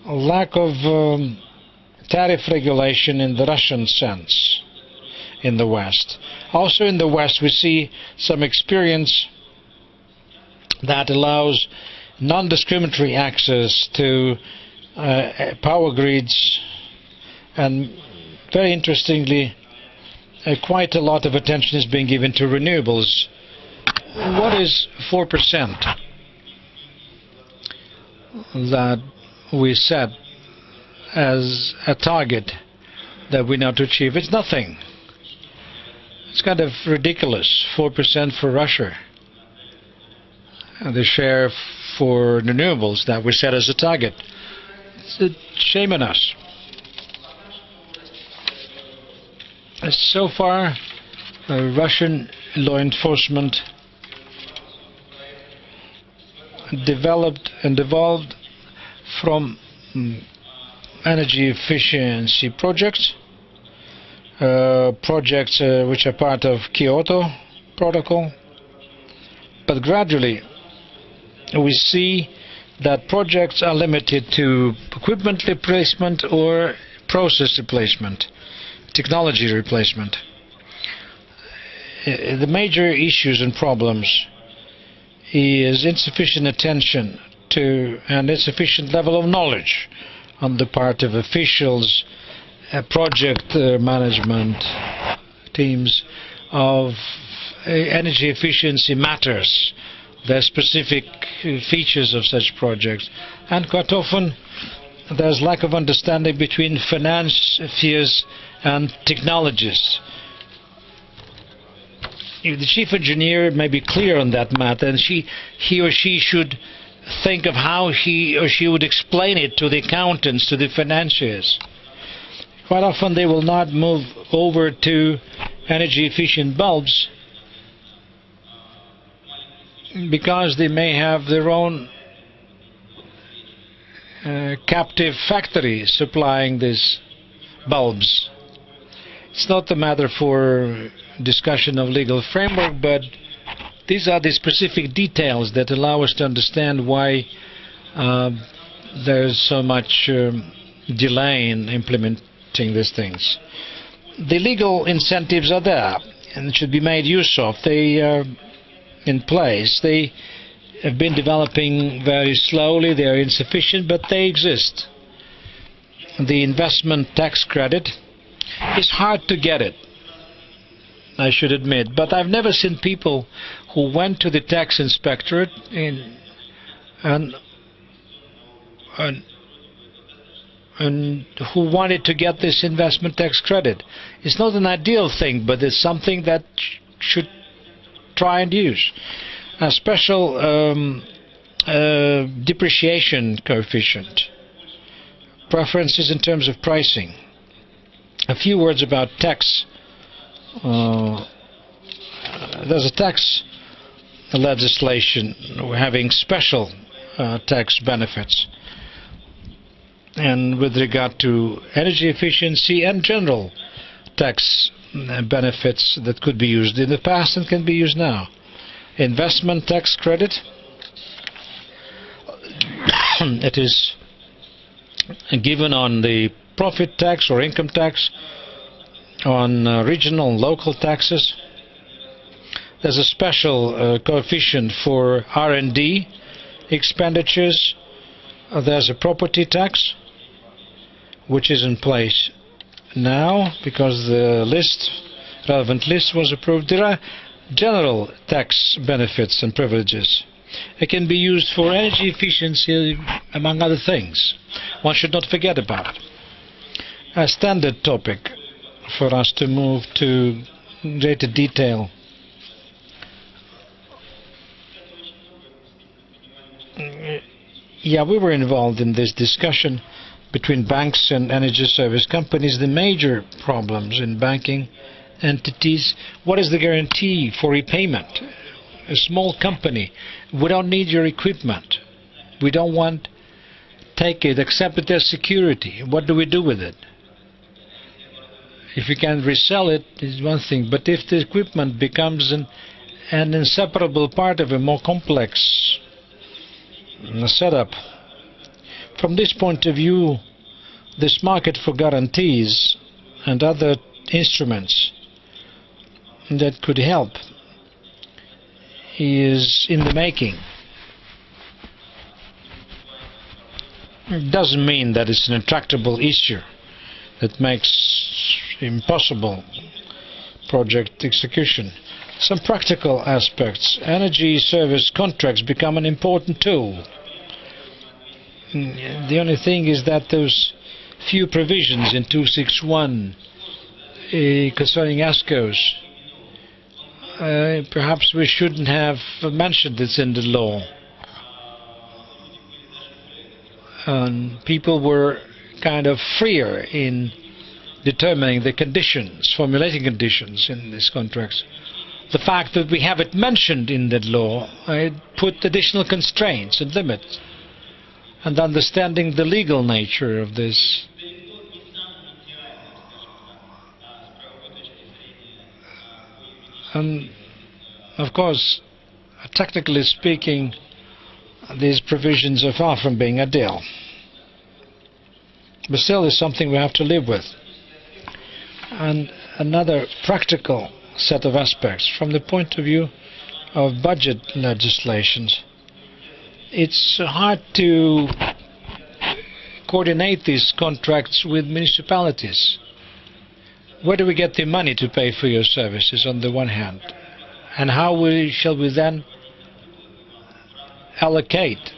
A lack of tariff regulation in the Russian sense in the West. Also in the West we see some experience that allows non-discriminatory access to power grids, and very interestingly quite a lot of attention is being given to renewables. What is 4% that we set as a target that we need to achieve? It's nothing. It's kind of ridiculous. 4% for Russia. The share for renewables that we set as a target. It's a shame on us. So far, Russian law enforcement developed and evolved from energy efficiency projects, which are part of Kyoto Protocol, but gradually we see that projects are limited to equipment replacement or process replacement, technology replacement. The major issues and problems is insufficient attention to and insufficient level of knowledge on the part of officials, project management teams of energy efficiency matters, the specific features of such projects, and quite often there's lack of understanding between financiers and technologists. If the chief engineer may be clear on that matter, and he or she should think of how he or she would explain it to the accountants, to the financiers. Quite often they will not move over to energy efficient bulbs because they may have their own captive factory supplying these bulbs. It's not a matter for discussion of legal framework, but These are the specific details that allow us to understand why there's so much delay in implementing these things. The legal incentives are there and should be made use of. They are in place. They have been developing very slowly. They are insufficient, but they exist. The investment tax credit is hard to get it, I should admit, but I've never seen people who went to the tax inspectorate and who wanted to get this investment tax credit. It's not an ideal thing, but it's something that should try and use. A special depreciation coefficient, preferences in terms of pricing. A few words about tax. There's a tax legislation having special tax benefits, and with regard to energy efficiency and general tax benefits that could be used in the past and can be used now. Investment tax credit, it is given on the profit tax or income tax, on regional and local taxes. There's a special coefficient for R&D expenditures. There's a property tax, which is in place now because the relevant list was approved. There are general tax benefits and privileges. It can be used for energy efficiency, among other things. One should not forget about it. A standard topic for us to move to greater detail. Yeah, we were involved in this discussion between banks and energy service companies. The major problems in banking entities, what is the guarantee for repayment? A small company, we don't need your equipment. We don't want, take it, accept it as security. What do we do with it? If you can resell it, is one thing, but if the equipment becomes an inseparable part of a more complex setup, from this point of view, this market for guarantees and other instruments that could help is in the making. It doesn't mean that it's an intractable issue that makes impossible project execution. Some practical aspects. Energy service contracts become an important tool. The only thing is that those few provisions in 261 concerning ESCOs, perhaps we shouldn't have mentioned this in the law. People were kind of freer in determining the conditions, formulating conditions in these contracts. The fact that we have it mentioned in that law, it put additional constraints and limits, and understanding the legal nature of this. And of course, technically speaking, these provisions are far from being ideal. But still, it's something we have to live with. And another practical set of aspects from the point of view of budget legislations. It's hard to coordinate these contracts with municipalities. Where do we get the money to pay for your services on the one hand? And how shall we then allocate?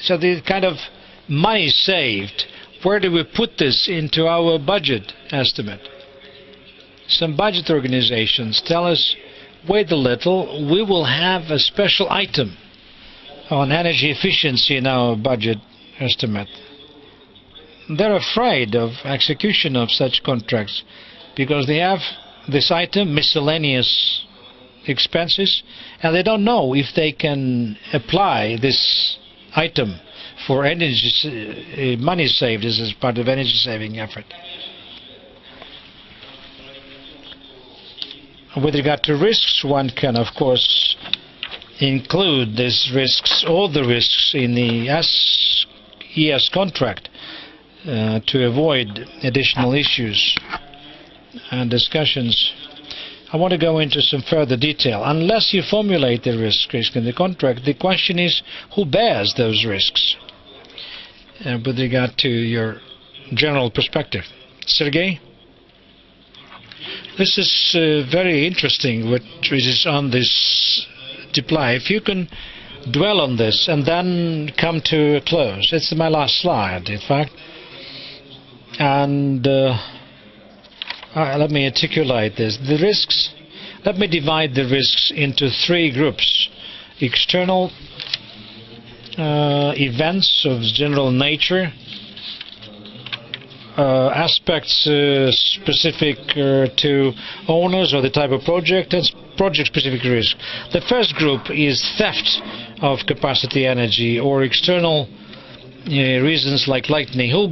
So the kind of money saved, where do we put this into our budget estimate? Some budget organizations tell us, wait a little, we will have a special item on energy efficiency in our budget estimate. They're afraid of execution of such contracts because they have this item, miscellaneous expenses, and they don't know if they can apply this item for energy money saved as part of energy saving effort. With regard to risks, one can, of course, include these risks, all the risks in the ES contract to avoid additional issues and discussions. I want to go into some further detail. Unless you formulate the risk in the contract, the question is who bears those risks with regard to your general perspective. Sergei? This is very interesting, which is on this reply. If you can dwell on this and then come to a close. It's my last slide, in fact. And let me articulate this. The risks, let me divide the risks into three groups. External events of general nature, aspects specific to owners or the type of project, and project-specific risk. The first group is theft of capacity energy or external reasons like lightning. Who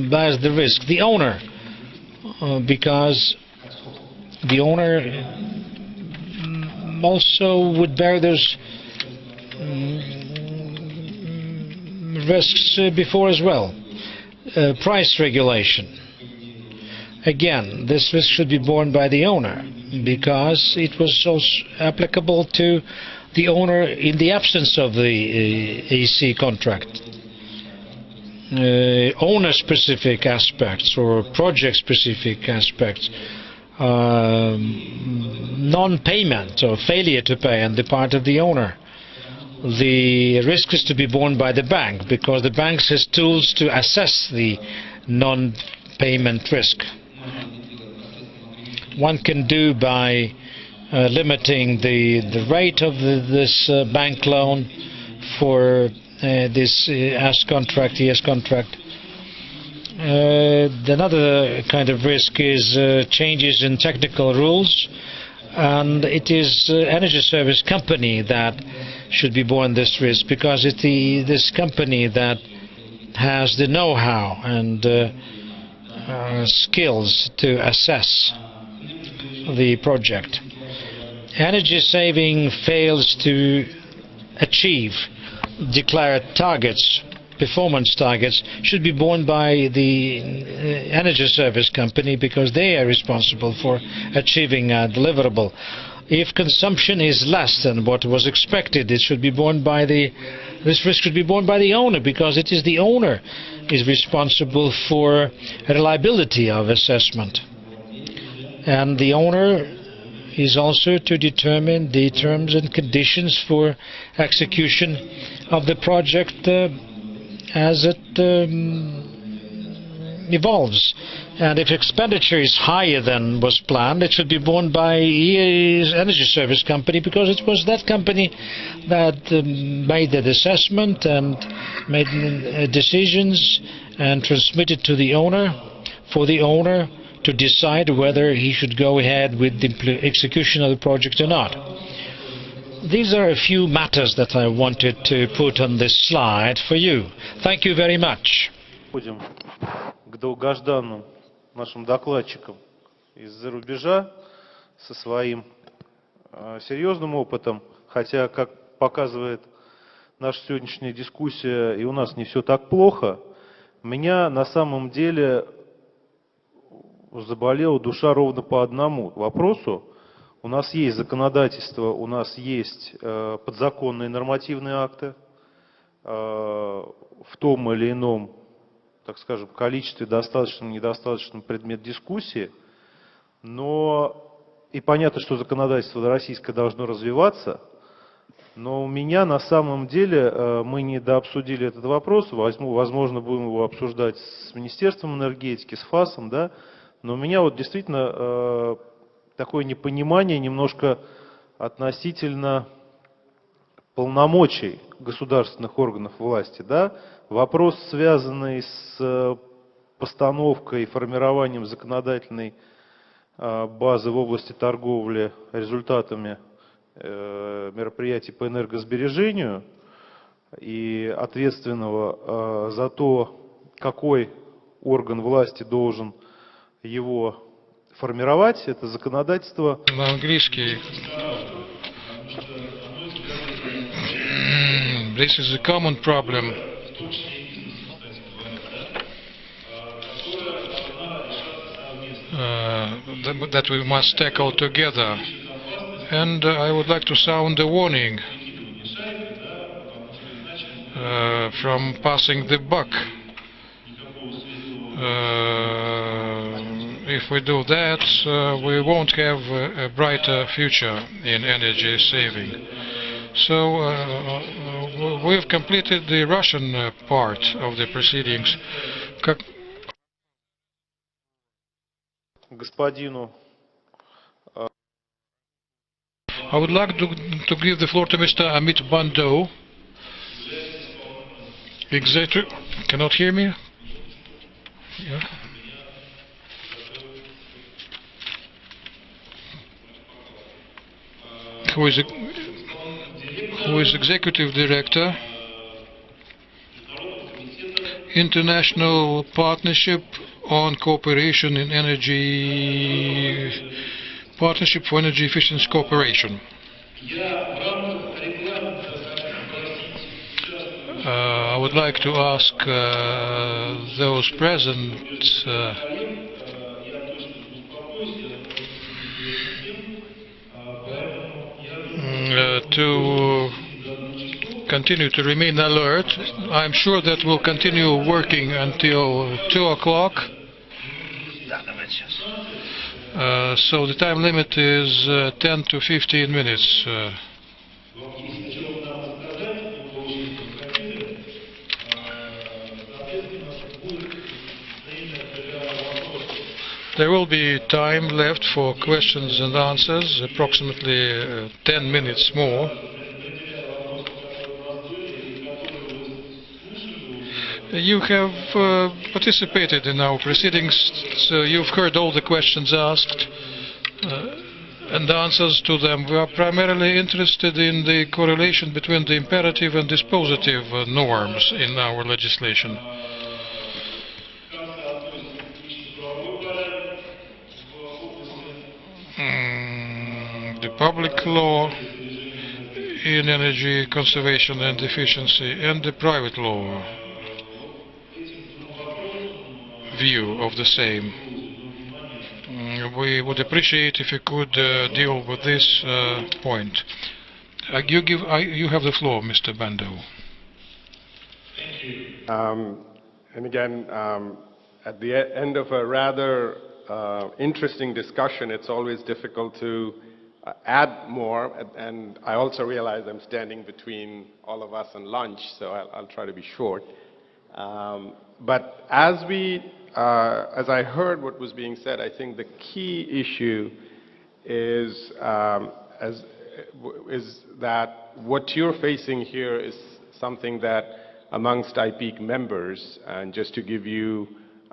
bears the risk? The owner, because the owner also would bear those risks before as well. Price regulation. Again, this risk should be borne by the owner because it was also applicable to the owner in the absence of the AC contract. Owner-specific aspects or project-specific aspects, non-payment or failure to pay on the part of the owner. The risk is to be borne by the bank because the bank has tools to assess the non-payment risk. One can do by limiting the rate of this bank loan for this ES contract. Another kind of risk is changes in technical rules, and it is energy service company that should be borne this risk because it's this company that has the know-how and skills to assess the project. Energy saving fails to achieve declared targets, performance targets, should be borne by the energy service company because they are responsible for achieving a deliverable. If consumption is less than what was expected, it should be borne by this risk should be borne by the owner because it is the owner is responsible for reliability of assessment. And the owner is also to determine the terms and conditions for execution of the project as it evolves. And if expenditure is higher than was planned, it should be borne by energy service company because it was that company that made that assessment and made decisions and transmitted to the owner for the owner to decide whether he should go ahead with the execution of the project or not. These are a few matters that I wanted to put on this slide for you. Thank you very much. Переходим к долгожданным нашим докладчикам из-за рубежа со своим серьезным опытом, хотя, как показывает наша сегодняшняя дискуссия, и у нас не все так плохо. Меня на самом деле заболела душа ровно по одному вопросу. У нас есть законодательство, у нас есть подзаконные нормативные акты в том или ином, так скажем, количестве, достаточном, недостаточном предмет дискуссии, но и понятно, что законодательство российское должно развиваться, но у меня на самом деле, мы не дообсудили этот вопрос, возможно, будем его обсуждать с Министерством энергетики, с ФАСом, да, но у меня вот действительно такое непонимание немножко относительно полномочий государственных органов власти, да, вопрос, связанный с постановкой и формированием законодательной базы в области торговли результатами мероприятий по энергосбережению и ответственного за то, какой орган власти должен его формировать это законодательство. На английский. This is a common problem. That we must tackle together. And I would like to sound a warning from passing the buck. If we do that, we won't have a brighter future in energy saving. So we've completed the Russian part of the proceedings. Господину. I would like to give the floor to Mr. Amit Bando. Executive. Cannot hear me? Yeah. Who is Executive Director, International Partnership on Cooperation in Energy, Partnership for Energy Efficiency Cooperation. I would like to ask those present to continue to remain alert. I'm sure that we'll continue working until 2 o'clock. So the time limit is 10 to 15 minutes. There will be time left for questions and answers, approximately 10 minutes more. You have participated in our proceedings, so you've heard all the questions asked and answers to them. We are primarily interested in the correlation between the imperative and dispositive norms in our legislation. The public law in energy conservation and efficiency and the private law view of the same. We would appreciate if you could deal with this point. You have the floor, Mr. Bando. Thank you. And again, at the end of a rather interesting discussion, it's always difficult to add more, and I also realize I'm standing between all of us and lunch, so I'll try to be short. But as I heard what was being said, I think the key issue is that what you're facing here is something that amongst IPEC members, and just to give you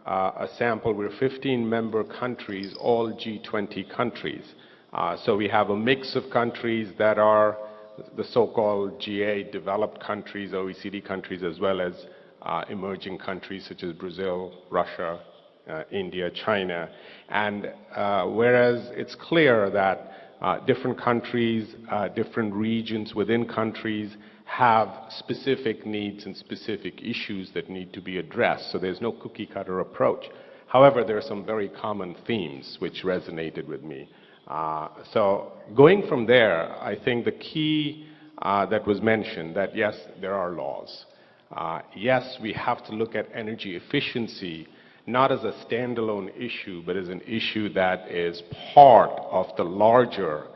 a sample, we're 15 member countries, all G20 countries. So we have a mix of countries that are the so-called G8 developed countries, OECD countries, as well as emerging countries such as Brazil, Russia, India, China. And whereas it's clear that different countries, different regions within countries have specific needs and specific issues that need to be addressed. So there's no cookie-cutter approach. However, there are some very common themes which resonated with me. So going from there, I think the key that was mentioned, that yes, there are laws. Yes, we have to look at energy efficiency not as a standalone issue, but as an issue that is part of the larger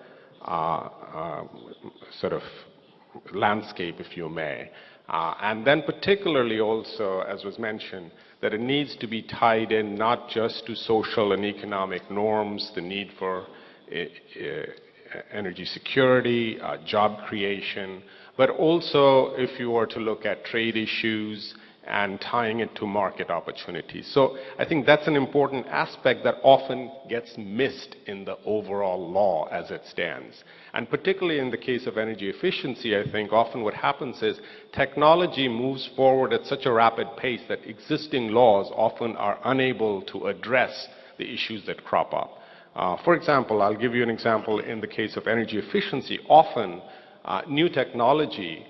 sort of landscape, if you may. And then particularly also, as was mentioned, that it needs to be tied in not just to social and economic norms, the need for energy security, job creation, but also if you were to look at trade issues and tying it to market opportunities. So I think that's an important aspect that often gets missed in the overall law as it stands. And particularly in the case of energy efficiency, I think often what happens is technology moves forward at such a rapid pace that existing laws often are unable to address the issues that crop up. For example, I'll give you an example in the case of energy efficiency. Often, new technology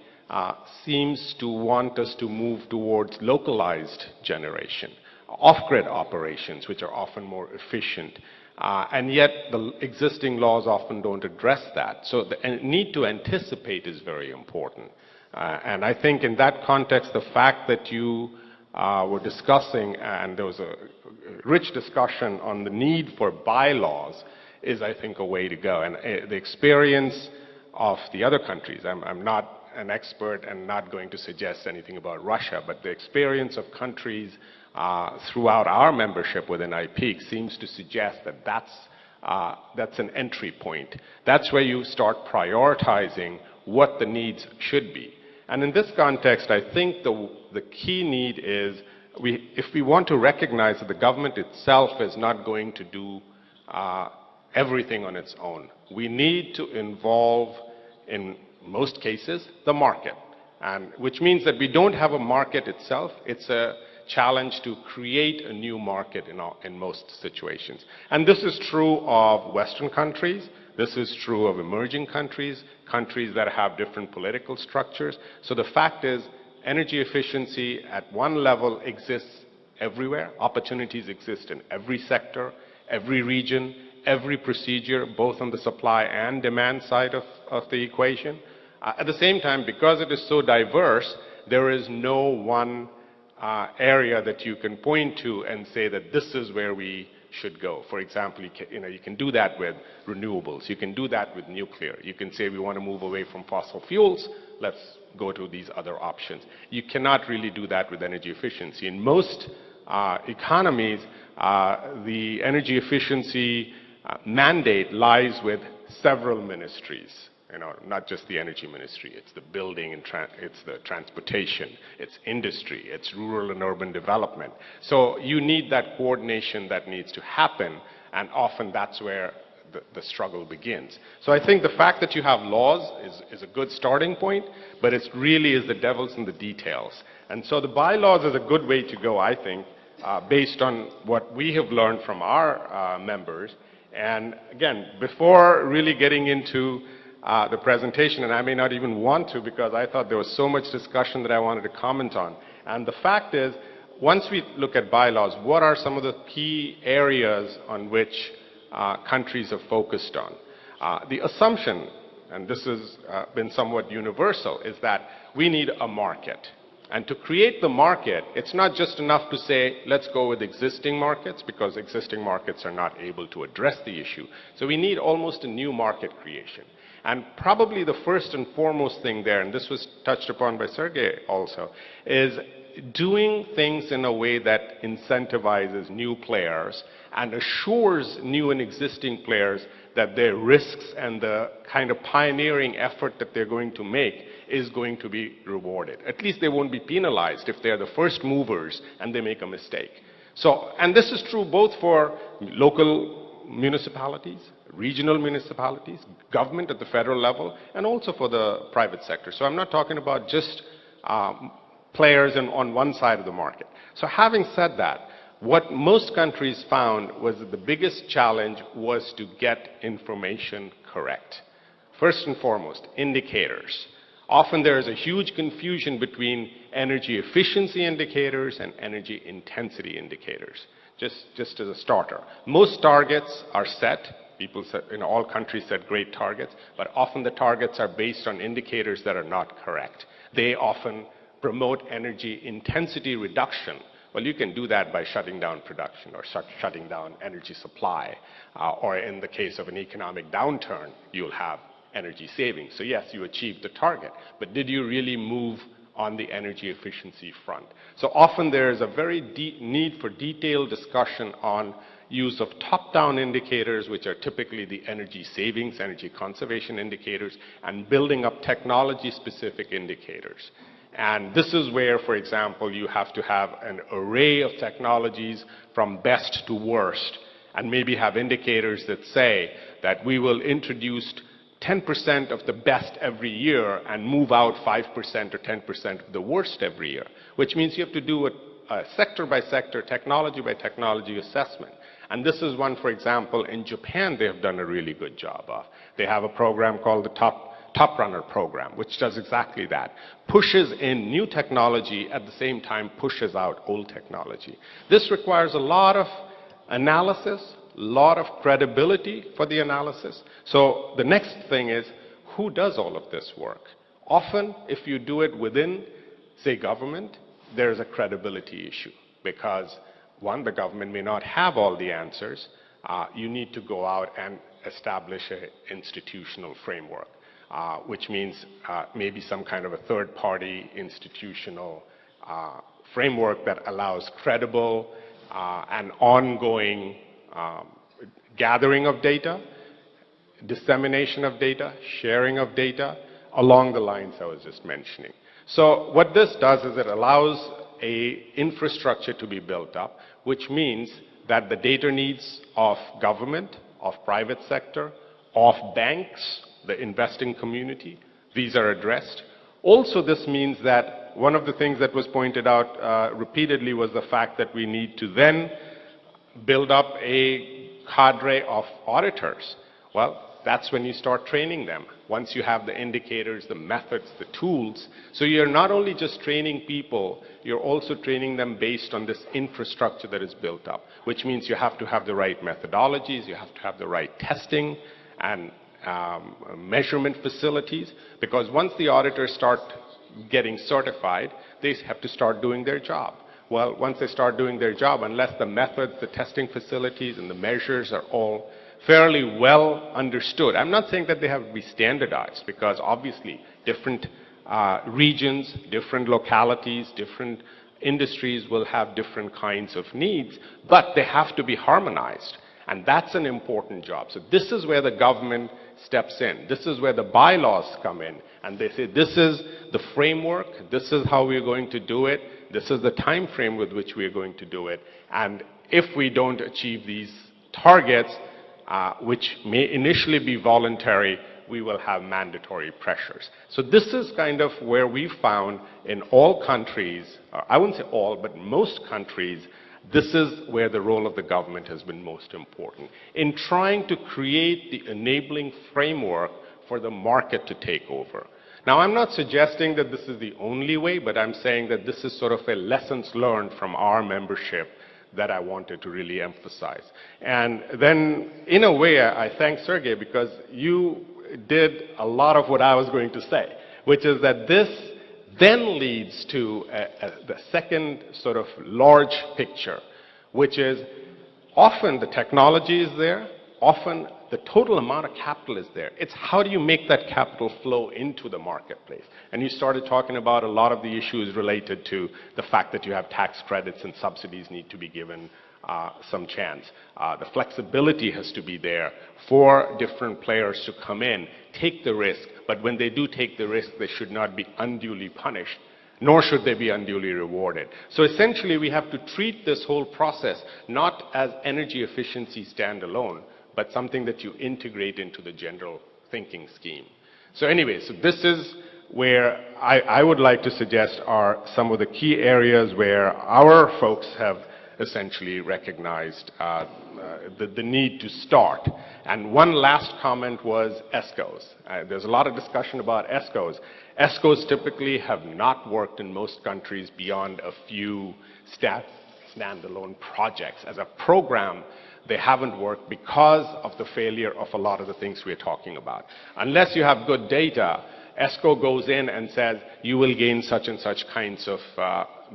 seems to want us to move towards localized generation, off-grid operations, which are often more efficient. And yet, the existing laws often don't address that. So the need to anticipate is very important. And I think in that context, the fact that you were discussing, and there was a rich discussion on the need for bylaws, is, I think, a way to go. And the experience of the other countries, I'm not an expert and not going to suggest anything about Russia, but the experience of countries throughout our membership within IPEAC seems to suggest that that's an entry point. That's where you start prioritizing what the needs should be. And in this context, I think the key need is, if we want to recognize that the government itself is not going to do everything on its own, we need to involve, in most cases, the market. And which means that we don't have a market itself. It's a challenge to create a new market in most situations. And this is true of Western countries. This is true of emerging countries, countries that have different political structures. So the fact is, energy efficiency at one level exists everywhere. Opportunities exist in every sector, every region, every procedure, both on the supply and demand side of the equation. At the same time, because it is so diverse, there is no one area that you can point to and say that this is where we should go. For example, you can do that with renewables. You can do that with nuclear. You can say we want to move away from fossil fuels. Let's go to these other options. You cannot really do that with energy efficiency. In most economies, the energy efficiency mandate lies with several ministries. Not just the energy ministry. It's the building and it's the transportation, it's industry, it's rural and urban development. So you need that coordination that needs to happen, and often that's where the struggle begins. So I think the fact that you have laws is a good starting point, but it really is the devil's in the details. And so the bylaws is a good way to go, I think, based on what we have learned from our members. And again, before really getting into the presentation, and I may not even want to because I thought there was so much discussion that I wanted to comment on. And the fact is, once we look at bylaws, what are some of the key areas on which countries have focused on? The assumption, and this has been somewhat universal, is that we need a market. And to create the market, it's not just enough to say, let's go with existing markets, because existing markets are not able to address the issue. So we need almost a new market creation. And probably the first and foremost thing there, and this was touched upon by Sergey also, is doing things in a way that incentivizes new players and assures new and existing players that their risks and the kind of pioneering effort that they're going to make is going to be rewarded. At least they won't be penalized if they're the first movers and they make a mistake. So, and this is true both for local municipalities, regional municipalities, government at the federal level, and also for the private sector. So I'm not talking about just players on one side of the market. So having said that, what most countries found was that the biggest challenge was to get information correct. First and foremost, indicators. Often there is a huge confusion between energy efficiency indicators and energy intensity indicators. Just as a starter. Most targets are set. People set, all countries set great targets, but often the targets are based on indicators that are not correct. They often promote energy intensity reduction. Well, you can do that by shutting down production or shutting down energy supply. Or in the case of an economic downturn, you'll have energy savings. So yes, you achieved the target, but did you really move on the energy efficiency front? So often there is a very need for detailed discussion on use of top-down indicators, which are typically the energy savings, energy conservation indicators, and building up technology-specific indicators. And this is where, for example, you have to have an array of technologies from best to worst, and maybe have indicators that say that we will introduce 10% of the best every year and move out 5% or 10% of the worst every year, which means you have to do a sector-by-sector, technology-by-technology assessment. And this is one, for example, in Japan they have done a really good job of. They have a program called the Top Runner program, which does exactly that. Pushes in new technology, at the same time pushes out old technology. This requires a lot of analysis, a lot of credibility for the analysis. So the next thing is, who does all of this work? Often, if you do it within, say, government, there's a credibility issue because, one, the government may not have all the answers. You need to go out and establish an institutional framework, which means maybe some kind of a third-party institutional framework that allows credible and ongoing gathering of data, dissemination of data, sharing of data, along the lines I was just mentioning. So what this does is it allows an infrastructure to be built up, which means that the data needs of government, of private sector, of banks, the investing community, these are addressed. Also, this means that one of the things that was pointed out repeatedly was the fact that we need to then build up a cadre of auditors. Well, that's when you start training them. Once you have the indicators, the methods, the tools. So you're not only just training people, you're also training them based on this infrastructure that is built up, which means you have to have the right methodologies, you have to have the right testing and measurement facilities, because once the auditors start getting certified, they have to start doing their job. Well, once they start doing their job, unless the methods, the testing facilities, and the measures are all fairly well understood. I'm not saying that they have to be standardized, because obviously different regions, different localities, different industries will have different kinds of needs, but they have to be harmonized. And that's an important job. So this is where the government steps in. This is where the bylaws come in. And they say, this is the framework, this is how we're going to do it, this is the time frame with which we're going to do it. And if we don't achieve these targets, which may initially be voluntary, we will have mandatory pressures. So this is kind of where we found in all countries, I wouldn't say all, but most countries, this is where the role of the government has been most important, in trying to create the enabling framework for the market to take over. Now, I'm not suggesting that this is the only way, but I'm saying that this is sort of a lessons learned from our membership that I wanted to really emphasize. And then, in a way, I thank Sergey, because you did a lot of what I was going to say, which is that this then leads to the second sort of large picture, which is often the technology is there, often the total amount of capital is there. It's how do you make that capital flow into the marketplace? And you started talking about a lot of the issues related to the fact that you have tax credits and subsidies need to be given some chance. The flexibility has to be there for different players to come in, take the risk, but when they do take the risk, they should not be unduly punished, nor should they be unduly rewarded. So essentially, we have to treat this whole process not as energy efficiency standalone, but something that you integrate into the general thinking scheme. So anyway, so this is where I would like to suggest are some of the key areas where our folks have essentially recognized the need to start. And one last comment was ESCOs. There's a lot of discussion about ESCOs. ESCOs typically have not worked in most countries beyond a few standalone projects. As a program, they haven't worked because of the failure of a lot of the things we're talking about. Unless you have good data, ESCO goes in and says, you will gain such and such kinds of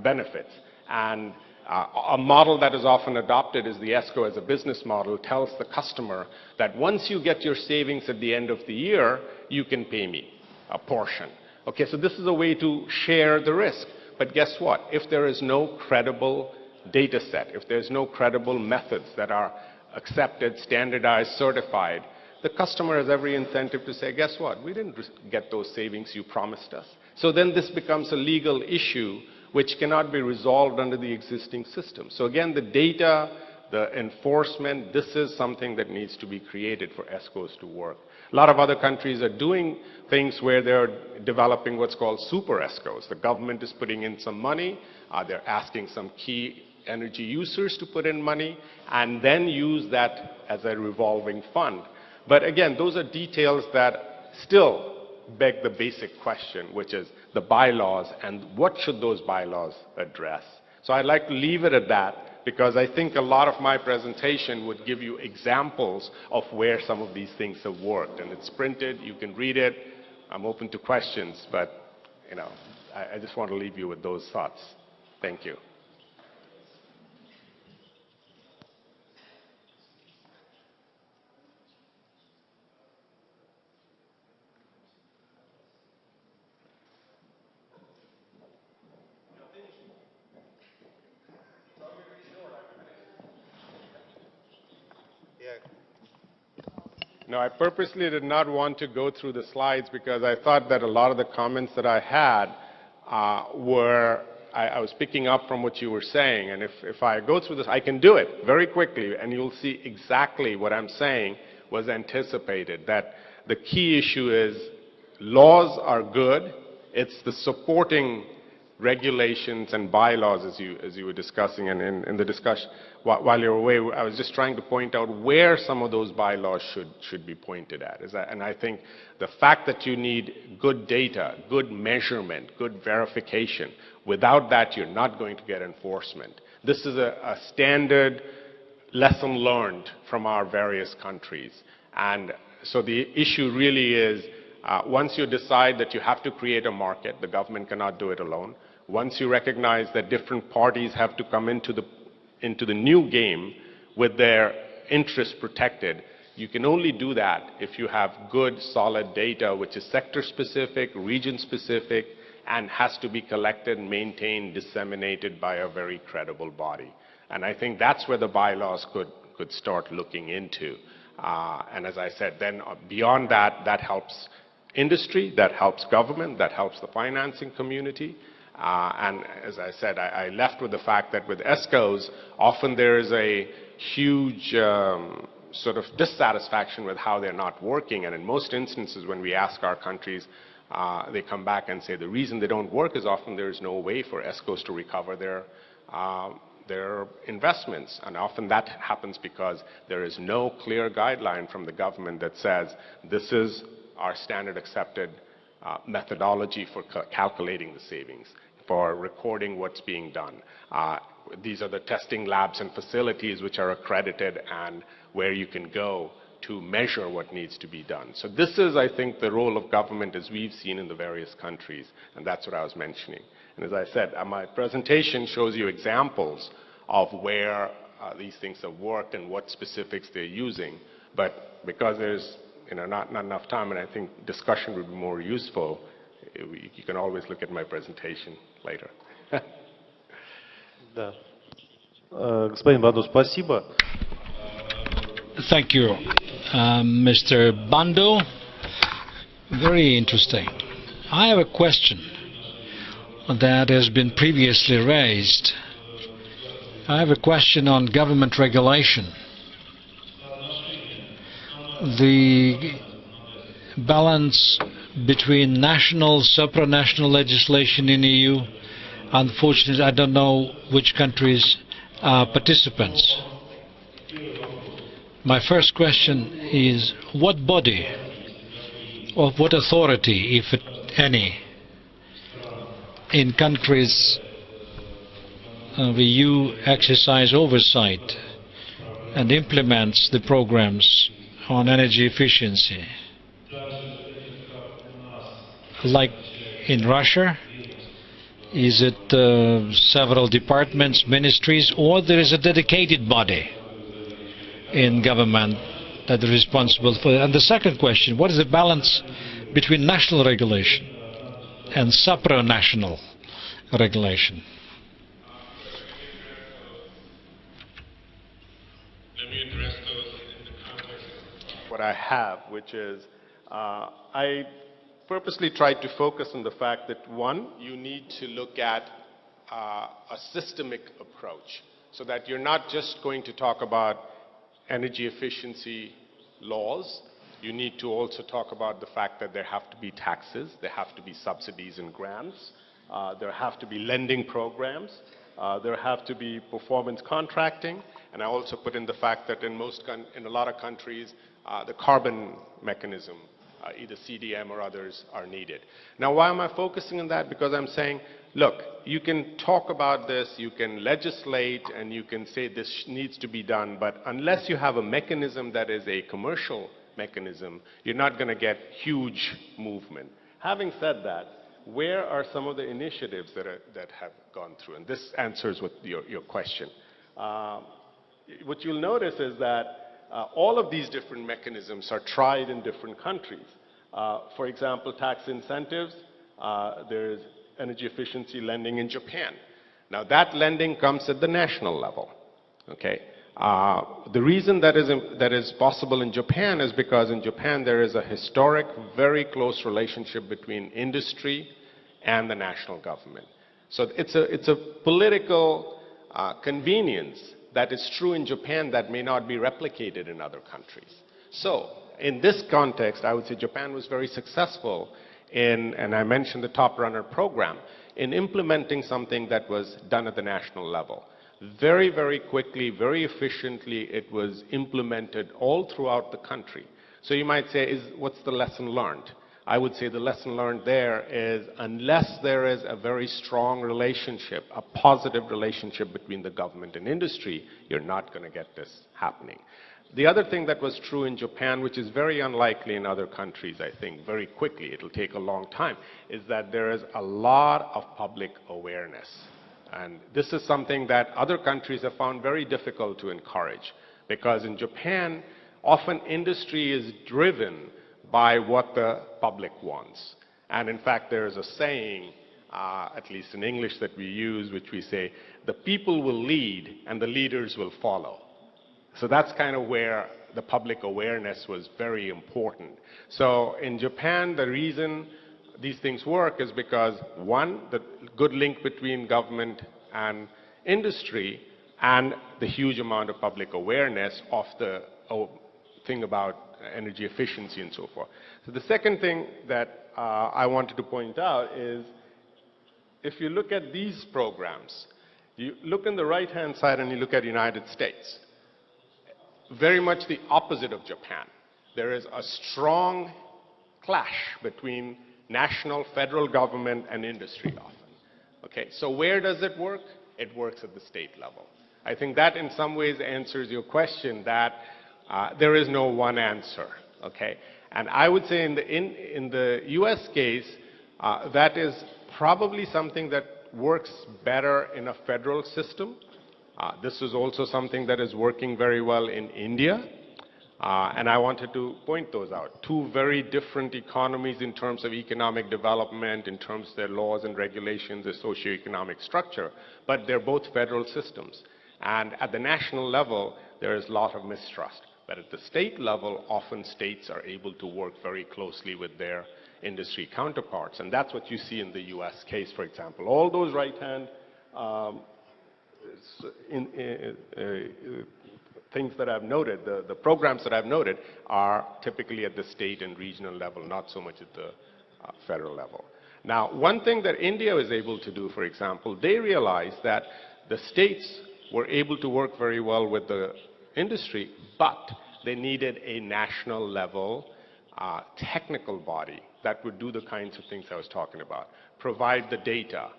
benefits. And a model that is often adopted is the ESCO as a business model tells the customer that once you get your savings at the end of the year, you can pay me a portion. Okay, so this is a way to share the risk. But guess what? If there is no credible data set, if there's no credible methods that are accepted, standardized, certified, the customer has every incentive to say, guess what? We didn't get those savings you promised us. So then this becomes a legal issue which cannot be resolved under the existing system. So again, the data, the enforcement, this is something that needs to be created for ESCOs to work. A lot of other countries are doing things where they're developing what's called super ESCOs. The government is putting in some money, they're asking some key energy users to put in money and then use that as a revolving fund. But again, those are details that still beg the basic question, which is the bylaws and what should those bylaws address. So I'd like to leave it at that, because I think a lot of my presentation would give you examples of where some of these things have worked. And it's printed, you can read it. I'm open to questions, but I just want to leave you with those thoughts. Thank you. No, I purposely did not want to go through the slides because I thought that a lot of the comments that I had I was picking up from what you were saying. And if I go through this, I can do it very quickly, and you'll see exactly what I'm saying was anticipated. That the key issue is laws are good. It's the supporting regulations and bylaws, as you were discussing, and in the discussion while you were away, I was just trying to point out where some of those bylaws should be pointed at. And I think the fact that you need good data, good measurement, good verification, without that you're not going to get enforcement. This is a standard lesson learned from our various countries. And so the issue really is, once you decide that you have to create a market, the government cannot do it alone. Once you recognize that different parties have to come into the new game with their interests protected, you can only do that if you have good, solid data, which is sector-specific, region-specific, and has to be collected, maintained, disseminated by a very credible body. And I think that's where the bylaws could start looking into. And as I said, then beyond that, that helps industry, that helps government, that helps the financing community. And as I said, I left with the fact that with ESCOs, often there is a huge sort of dissatisfaction with how they're not working. And in most instances, when we ask our countries, they come back and say the reason they don't work is often there is no way for ESCOs to recover their investments. And often that happens because there is no clear guideline from the government that says this is our standard accepted methodology for calculating the savings, for recording what's being done. These are the testing labs and facilities which are accredited and where you can go to measure what needs to be done. So this is, I think, the role of government as we've seen in the various countries, and that's what I was mentioning. And as I said, my presentation shows you examples of where these things have worked and what specifics they're using. But because there's not enough time, and I think discussion would be more useful, you can always look at my presentation later. Да. Господин Банду, спасибо. Thank you, Mr. Bando. Very interesting. I have a question that has been previously raised. I have a question on government regulation. The balance between national, supranational legislation in EU. Unfortunately, I don't know which countries are participants. My first question is, what body or what authority, if any, in countries of EU exercise oversight and implements the programs on energy efficiency? Like in Russia, is it several departments, ministries, or there is a dedicated body in government that is responsible for it? And the second question, what is the balance between national regulation and supranational regulation? Let me address those in the context of what I have, which is I purposely tried to focus on the fact that, one, you need to look at a systemic approach so that you're not just going to talk about energy efficiency laws. You need to also talk about the fact that there have to be taxes, there have to be subsidies and grants, there have to be lending programs, There have to be performance contracting, and I also put in the fact that in a lot of countries, the carbon mechanism, either CDM or others, are needed. Now, why am I focusing on that? Because I'm saying, look, you can talk about this, you can legislate, and you can say this needs to be done, but unless you have a mechanism that is a commercial mechanism, you're not going to get huge movement. Having said that, where are some of the initiatives that have gone through? And this answers your question. What you'll notice is that all of these different mechanisms are tried in different countries. For example, tax incentives, there's energy efficiency lending in Japan. Now that lending comes at the national level, okay? The reason that is possible in Japan is because in Japan there is a historic, very close relationship between industry and the national government. So it's a political convenience that is true in Japan that may not be replicated in other countries. So in this context, I would say Japan was very successful in, and I mentioned the Top Runner program, in implementing something that was done at the national level. Very, very quickly, very efficiently, it was implemented all throughout the country. So you might say, what's the lesson learned? I would say the lesson learned there is unless there is a very strong relationship, a positive relationship between the government and industry, you're not going to get this happening. The other thing that was true in Japan, which is very unlikely in other countries, I think, very quickly, it'll take a long time, is that there is a lot of public awareness. And this is something that other countries have found very difficult to encourage, because in Japan, often industry is driven by what the public wants. And in fact, there is a saying, at least in English that we use, which we say, the people will lead and the leaders will follow. So that's kind of where the public awareness was very important. So in Japan, the reason these things work is because, one, the good link between government and industry, and the huge amount of public awareness of the thing about energy efficiency and so forth. So the second thing that I wanted to point out is, if you look at these programs, you look on the right-hand side and you look at the United States, very much the opposite of Japan. There is a strong clash between national, federal government and industry often. Okay, so where does it work? It works at the state level. I think that in some ways answers your question that there is no one answer, okay? And I would say in the US case, that is probably something that works better in a federal system. This is also something that is working very well in India. And I wanted to point those out. Two very different economies in terms of economic development, in terms of their laws and regulations, their socioeconomic structure, but they're both federal systems. And at the national level, there is a lot of mistrust. But at the state level, often states are able to work very closely with their industry counterparts. And that's what you see in the US case, for example. All those right-hand things that I've noted, the programs that I've noted, are typically at the state and regional level, not so much at the federal level. Now, one thing that India was able to do, for example, they realized that the states were able to work very well with the industry, but they needed a national level technical body that would do the kinds of things I was talking about. Provide the data,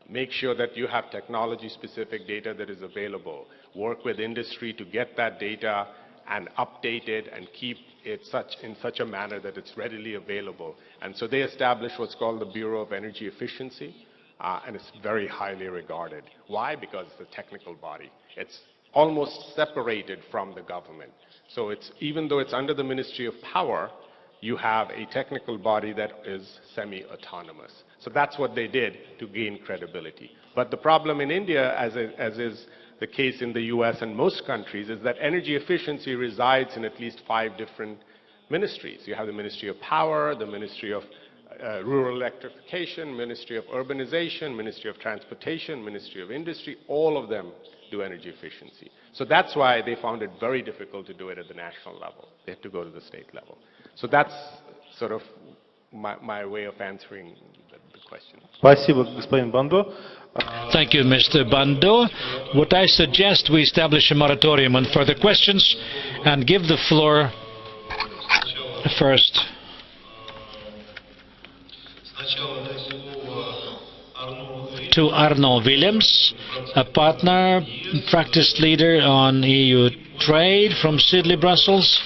make sure that you have technology-specific data that is available, work with industry to get that data and update it and keep it in such a manner that it's readily available. And so they established what's called the Bureau of Energy Efficiency, and it's very highly regarded. Why? Because it's a technical body. It's almost separated from the government. So it's, even though it's under the Ministry of Power, you have a technical body that is semi-autonomous. So that's what they did to gain credibility. But the problem in India, as is the case in the US and most countries, is that energy efficiency resides in at least 5 different ministries. You have the Ministry of Power, the Ministry of Rural Electrification, Ministry of Urbanization, Ministry of Transportation, Ministry of Industry. All of them do energy efficiency. So that's why they found it very difficult to do it at the national level. They had to go to the state level. So that's sort of my way of answering the question. Спасибо, господин Бандо. Thank you, Mr. Bando. What I suggest we establish a moratorium on further questions and give the floor first to Arno Willems, a partner, practice leader on EU trade from Sidley, Brussels,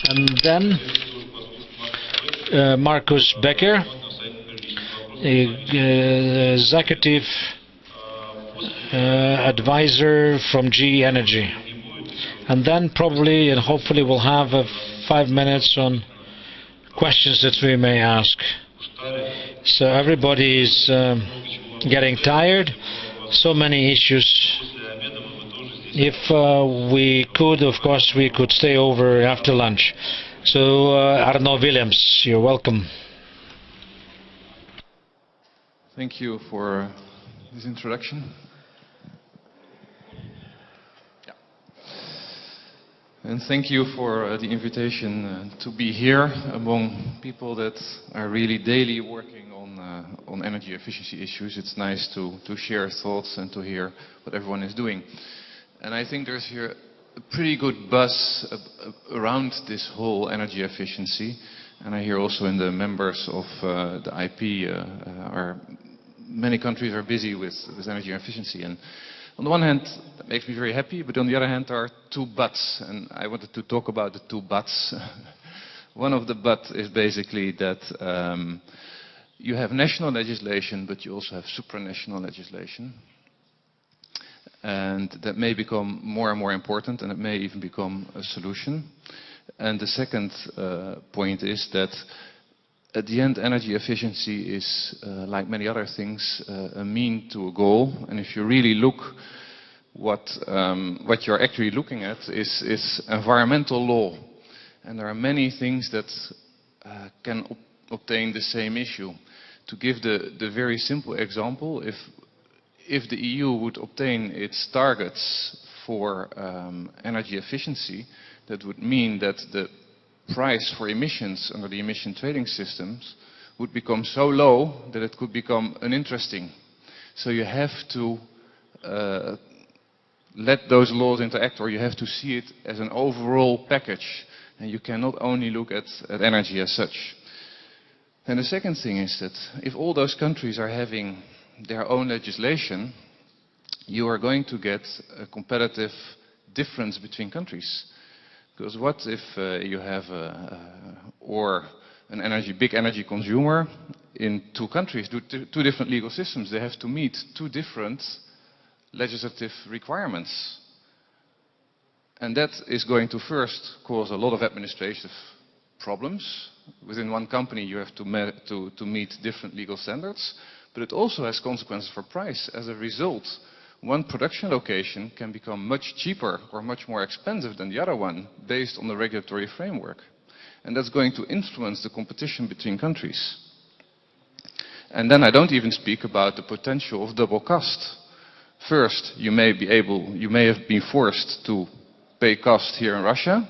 and then Markus Becker, executive advisor from GE Energy. And then probably and hopefully we'll have 5 minutes on questions that we may ask. So everybody is getting tired. So many issues. If we could, of course, we could stay over after lunch. So Arno Willems, you're welcome. Thank you for this introduction. Yeah. And thank you for the invitation to be here among people that are really daily working on energy efficiency issues. It's nice to share thoughts and to hear what everyone is doing. And I think there's here a pretty good buzz around this whole energy efficiency. And I hear also in the members of the IP many countries are busy with energy efficiency. And on the one hand, that makes me very happy, but on the other hand, there are two buts. And I wanted to talk about the two buts. One of the buts is basically that you have national legislation, but you also have supranational legislation. And that may become more and more important, and it may even become a solution. And the second point is that at the end, energy efficiency is, like many other things, a mean to a goal. And if you really look what you're actually looking at is environmental law. And there are many things that can obtain the same issue. To give the very simple example, if the EU would obtain its targets for energy efficiency, that would mean that the price for emissions under the emission trading systems would become so low that it could become uninteresting. So you have to let those laws interact, or you have to see it as an overall package. And you cannot only look at energy as such. And the second thing is that if all those countries are having their own legislation, you are going to get a competitive difference between countries. Because what if you have an big energy consumer in two countries, two different legal systems? They have to meet two different legislative requirements. And that is going to first cause a lot of administrative problems. Within one company you have to meet different legal standards, but it also has consequences for price. As a result, one production location can become much cheaper or much more expensive than the other one based on the regulatory framework. And that's going to influence the competition between countries. And then I don't even speak about the potential of double cost. First, you may have been forced to pay cost here in Russia.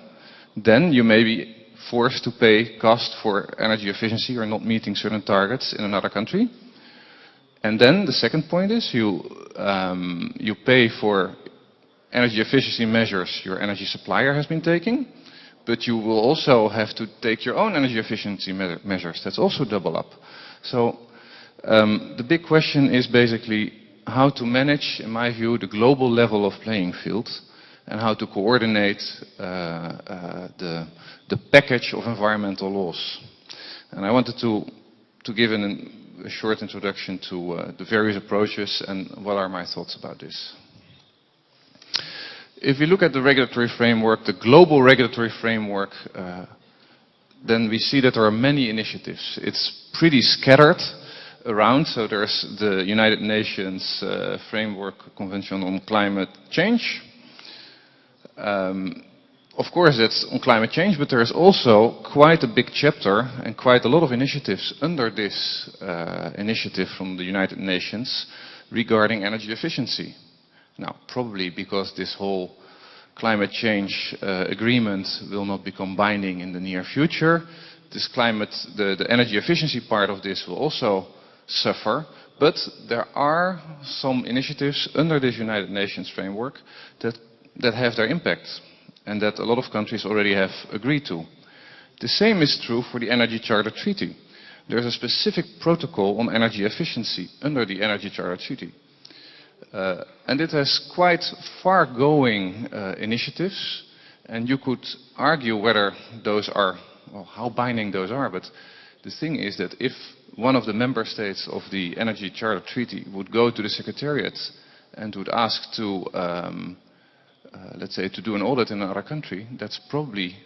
Then you may be forced to pay cost for energy efficiency or not meeting certain targets in another country. And then the second point is you pay for energy efficiency measures your energy supplier has been taking, but you will also have to take your own energy efficiency measures. That's also double up. So the big question is basically how to manage, in my view, the global level of playing field and how to coordinate the package of environmental laws. And I wanted to give a short introduction to the various approaches and what are my thoughts about this. If we look at the regulatory framework, the global regulatory framework, then we see that there are many initiatives. It's pretty scattered around, so there's the United Nations Framework Convention on Climate Change. Of course, that's on climate change, but there is also quite a big chapter and quite a lot of initiatives under this initiative from the United Nations regarding energy efficiency. Now, probably because this whole climate change agreement will not become binding in the near future, the energy efficiency part of this will also suffer, but there are some initiatives under this United Nations framework that have their impact and that a lot of countries already have agreed to. The same is true for the Energy Charter Treaty. There's a specific protocol on energy efficiency under the Energy Charter Treaty. And it has quite far-going initiatives, and you could argue whether those are, well, how binding those are, but the thing is that if one of the member states of the Energy Charter Treaty would go to the Secretariat and would ask to, let's say, to do an audit in another country, that's probably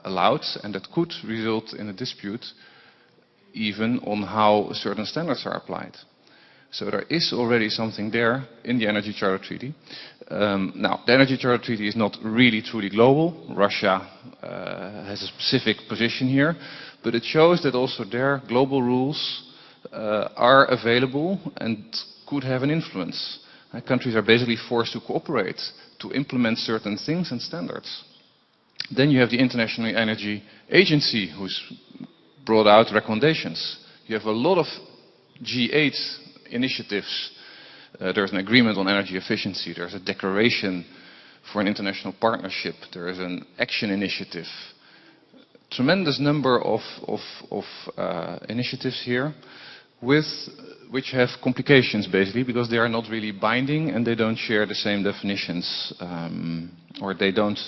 allowed, and that could result in a dispute even on how certain standards are applied. So there is already something there in the Energy Charter Treaty. Now, the Energy Charter Treaty is not really truly global. Russia has a specific position here, but it shows that also their global rules are available and could have an influence. Countries are basically forced to cooperate to implement certain things and standards. Then you have the International Energy Agency, who's brought out recommendations. You have a lot of G8 initiatives. There's an agreement on energy efficiency. There's a declaration for an international partnership. There is an action initiative. Tremendous number of initiatives here, which have complications basically because they are not really binding and they don't share the same definitions, or they don't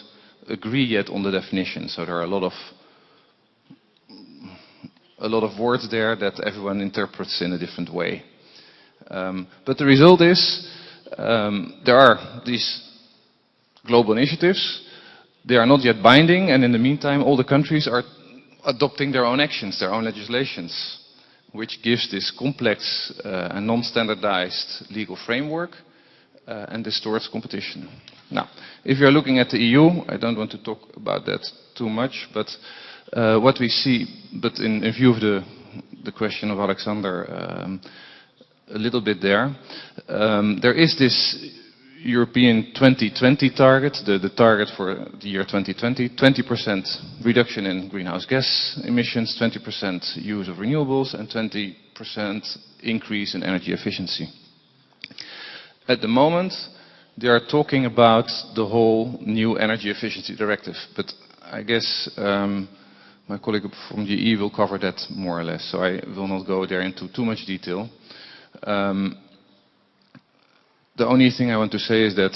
agree yet on the definition. So there are a lot of words there that everyone interprets in a different way. But the result is there are these global initiatives. They are not yet binding, and in the meantime all the countries are adopting their own actions, their own legislations, which gives this complex and non-standardized legal framework and distorts competition. Now, if you're looking at the EU, I don't want to talk about that too much, but what we see, but in view of the question of Alexander, a little bit there. There is this European 2020 target, the target for the year 2020, 20% reduction in greenhouse gas emissions, 20% use of renewables, and 20% increase in energy efficiency. At the moment, they are talking about the whole new energy efficiency directive, but I guess my colleague from GE will cover that more or less, so I will not go there into too much detail. The only thing I want to say is that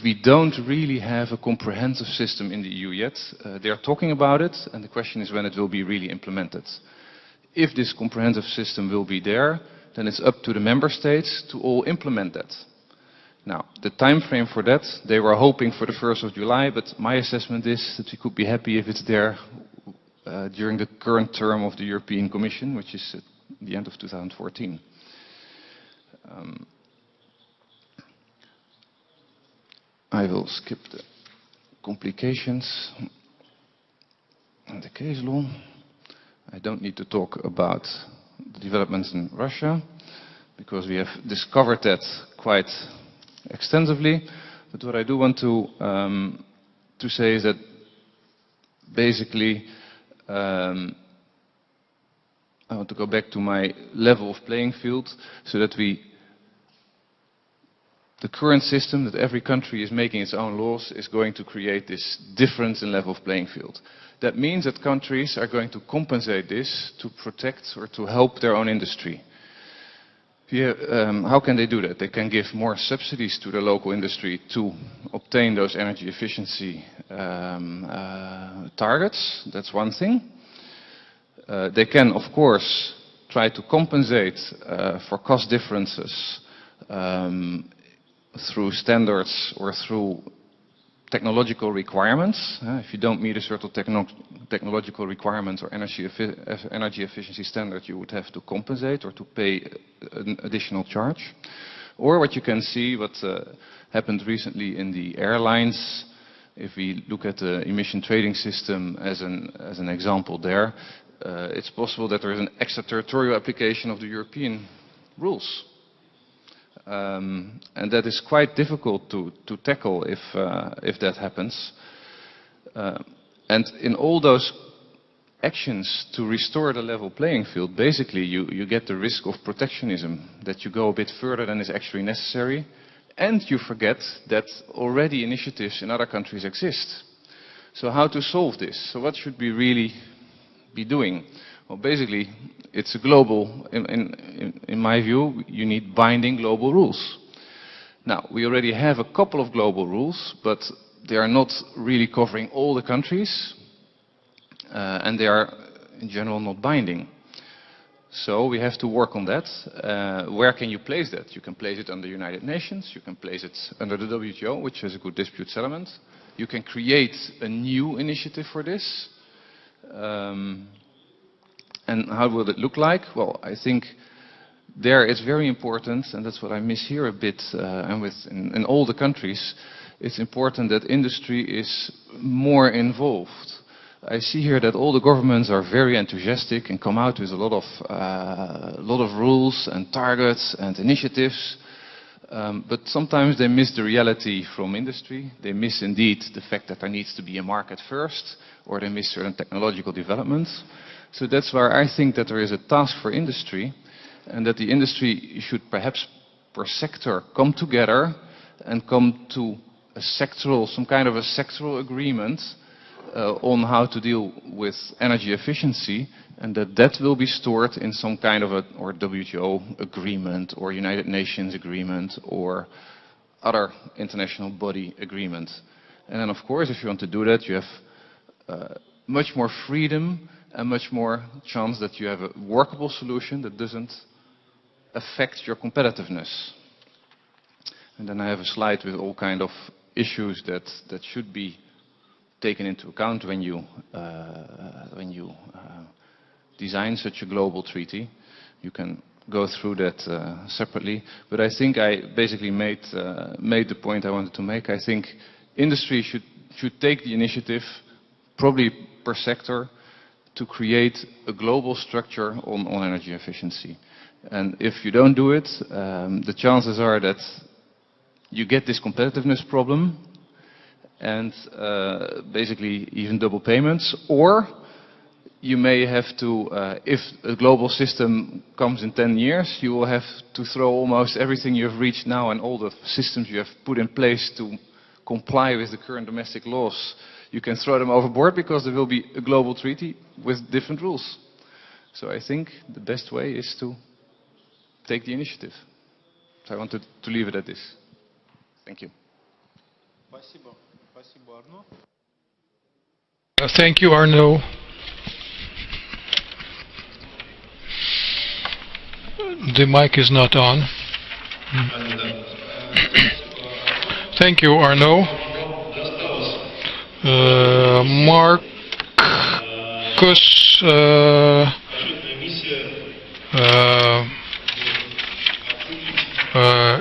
we don't really have a comprehensive system in the EU yet. They are talking about it, and the question is when it will be really implemented. If this comprehensive system will be there, then it's up to the member states to all implement that. Now, the time frame for that, they were hoping for the 1st of July, but my assessment is that we could be happy if it's there during the current term of the European Commission, which is at the end of 2014. I will skip the complications and the case law. I don't need to talk about the developments in Russia, because we have discovered that quite extensively. But what I do want to say is that basically I want to go back to my level of playing field, so that the current system that every country is making its own laws is going to create this difference in level of playing field. That means that countries are going to compensate this to protect or to help their own industry. How can they do that? They can give more subsidies to the local industry to obtain those energy efficiency targets. That's one thing. They can, of course, try to compensate for cost differences through standards or through technological requirements. If you don't meet a certain technological requirement or energy efficiency standard, you would have to compensate or to pay an additional charge. Or what you can see, what happened recently in the airlines, if we look at the emission trading system as an example there, it's possible that there is an extraterritorial application of the European rules. And that is quite difficult to tackle if that happens. And in all those actions to restore the level playing field, basically you get the risk of protectionism, that you go a bit further than is actually necessary, and you forget that already initiatives in other countries exist. So how to solve this? So what should we really be doing? Well, basically, it's a global, in my view, you need binding global rules. Now, we already have a couple of global rules, but they are not really covering all the countries, and they are, in general, not binding. So we have to work on that. Where can you place that? You can place it under the United Nations, you can place it under the WTO, which is a good dispute settlement. You can create a new initiative for this. And how will it look like? Well, I think there it's very important, and that's what I miss here a bit, and in all the countries, it's important that industry is more involved. I see here that all the governments are very enthusiastic and come out with a lot of rules and targets and initiatives, but sometimes they miss the reality from industry. They miss indeed the fact that there needs to be a market first, or they miss certain technological developments. So that's where I think that there is a task for industry, and that the industry should perhaps per sector come together and come to a sectoral, some kind of a sectoral agreement on how to deal with energy efficiency, and that will be stored in some kind of a or WTO agreement or United Nations agreement or other international body agreement. And then of course, if you want to do that, you have much more freedom and much more chance that you have a workable solution that doesn't affect your competitiveness. And then I have a slide with all kind of issues that should be taken into account when you design such a global treaty. You can go through that separately, but I think I basically made the point I wanted to make. I think industry should take the initiative, probably per sector, to create a global structure on energy efficiency. And if you don't do it, the chances are that you get this competitiveness problem and basically even double payments, or you may have to, if a global system comes in 10 years, you will have to throw almost everything you have reached now and all the systems you have put in place to comply with the current domestic laws. You can throw them overboard because there will be a global treaty with different rules. So I think the best way is to take the initiative. So I wanted to leave it at this. Thank you. Thank you, Arno. The mic is not on. Thank you, Arno. Marcus,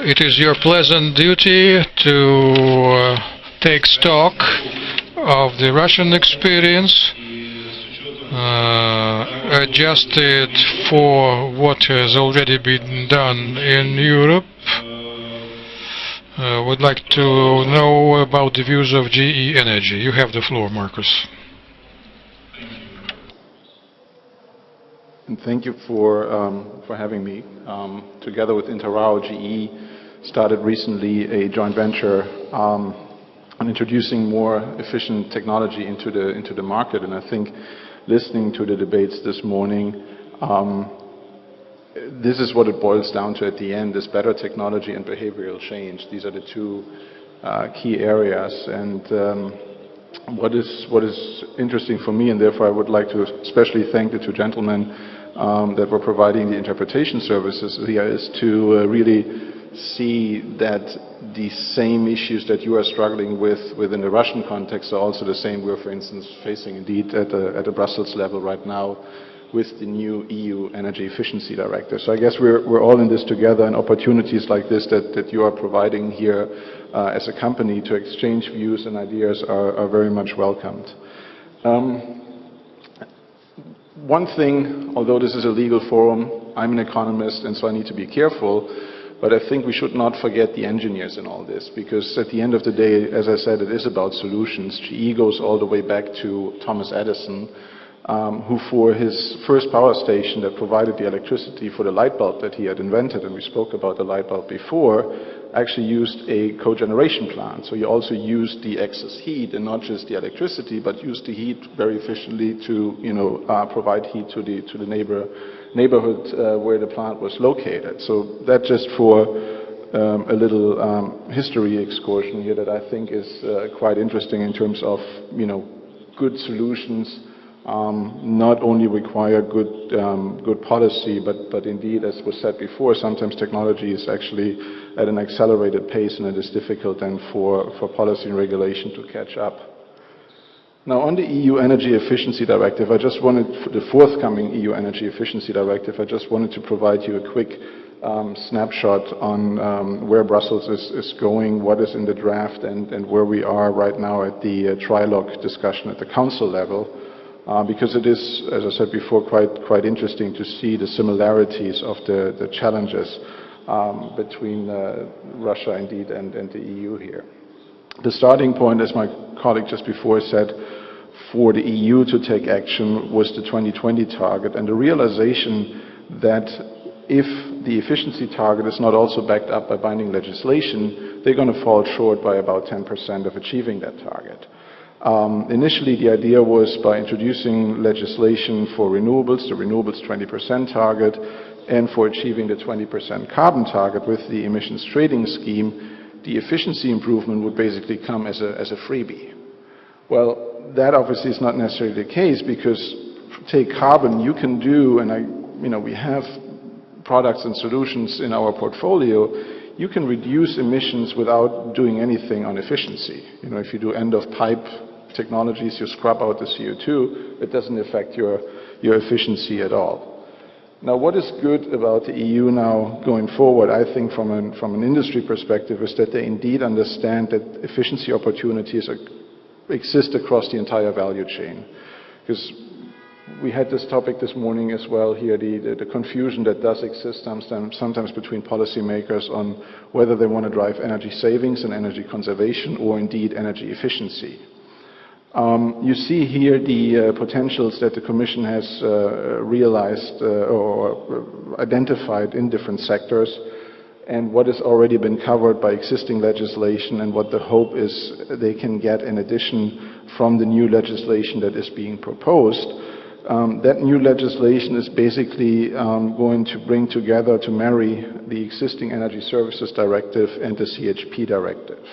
it is your pleasant duty to take stock of the Russian experience, adjusted for what has already been done in Europe. Would like to know about the views of GE Energy. You have the floor, Marcus. And thank you for having me. Together with Interrao, GE started recently a joint venture on introducing more efficient technology into the market. And I think listening to the debates this morning, this is what it boils down to at the end, is better technology and behavioral change. These are the two key areas. And what is interesting for me, and therefore I would like to especially thank the two gentlemen that were providing the interpretation services here, is to really see that the same issues that you are struggling with within the Russian context are also the same we're, for instance, facing indeed at the Brussels level right now with the new EU Energy Efficiency Directive. So I guess we're all in this together, and opportunities like this that you are providing here as a company to exchange views and ideas are very much welcomed. One thing, although this is a legal forum, I'm an economist and so I need to be careful, but I think we should not forget the engineers in all this, because at the end of the day, as I said, it is about solutions. GE goes all the way back to Thomas Edison. who for his first power station that provided the electricity for the light bulb that he had invented, and we spoke about the light bulb before, actually used a cogeneration plant. So he also used the excess heat, and not just the electricity, but used the heat very efficiently to, provide heat to the neighborhood where the plant was located. So that just for a little history excursion here that I think is quite interesting in terms of, good solutions. Not only require good policy, but indeed, as was said before, sometimes technology is actually at an accelerated pace, and it is difficult then for policy and regulation to catch up. Now, on the EU Energy Efficiency Directive, for the forthcoming EU Energy Efficiency Directive, I just wanted to provide you a quick snapshot on where Brussels is going, what is in the draft, and where we are right now at the trilogue discussion at the Council level. Because it is, as I said before, quite interesting to see the similarities of the challenges between Russia, indeed, and the EU here. The starting point, as my colleague just before said, for the EU to take action was the 2020 target, and the realization that if the efficiency target is not also backed up by binding legislation, they're going to fall short by about 10% of achieving that target. Initially, the idea was by introducing legislation for renewables, the renewables 20% target, and for achieving the 20% carbon target with the emissions trading scheme, the efficiency improvement would basically come as a freebie. Well, that obviously is not necessarily the case, because take carbon, you can do, and we have products and solutions in our portfolio. You can reduce emissions without doing anything on efficiency. If you do end-of-pipe technologies, you scrub out the CO2, it doesn't affect your efficiency at all. Now, what is good about the EU now going forward, I think from an industry perspective, is that they indeed understand that efficiency opportunities exist across the entire value chain. Because we had this topic this morning as well here, the confusion that does exist sometimes between policymakers on whether they want to drive energy savings and energy conservation, or indeed energy efficiency. You see here the potentials that the Commission has realized or identified in different sectors, and what has already been covered by existing legislation, and what the hope is they can get in addition from the new legislation that is being proposed. That new legislation is basically going to bring together, to marry the existing Energy Services Directive and the CHP Directive.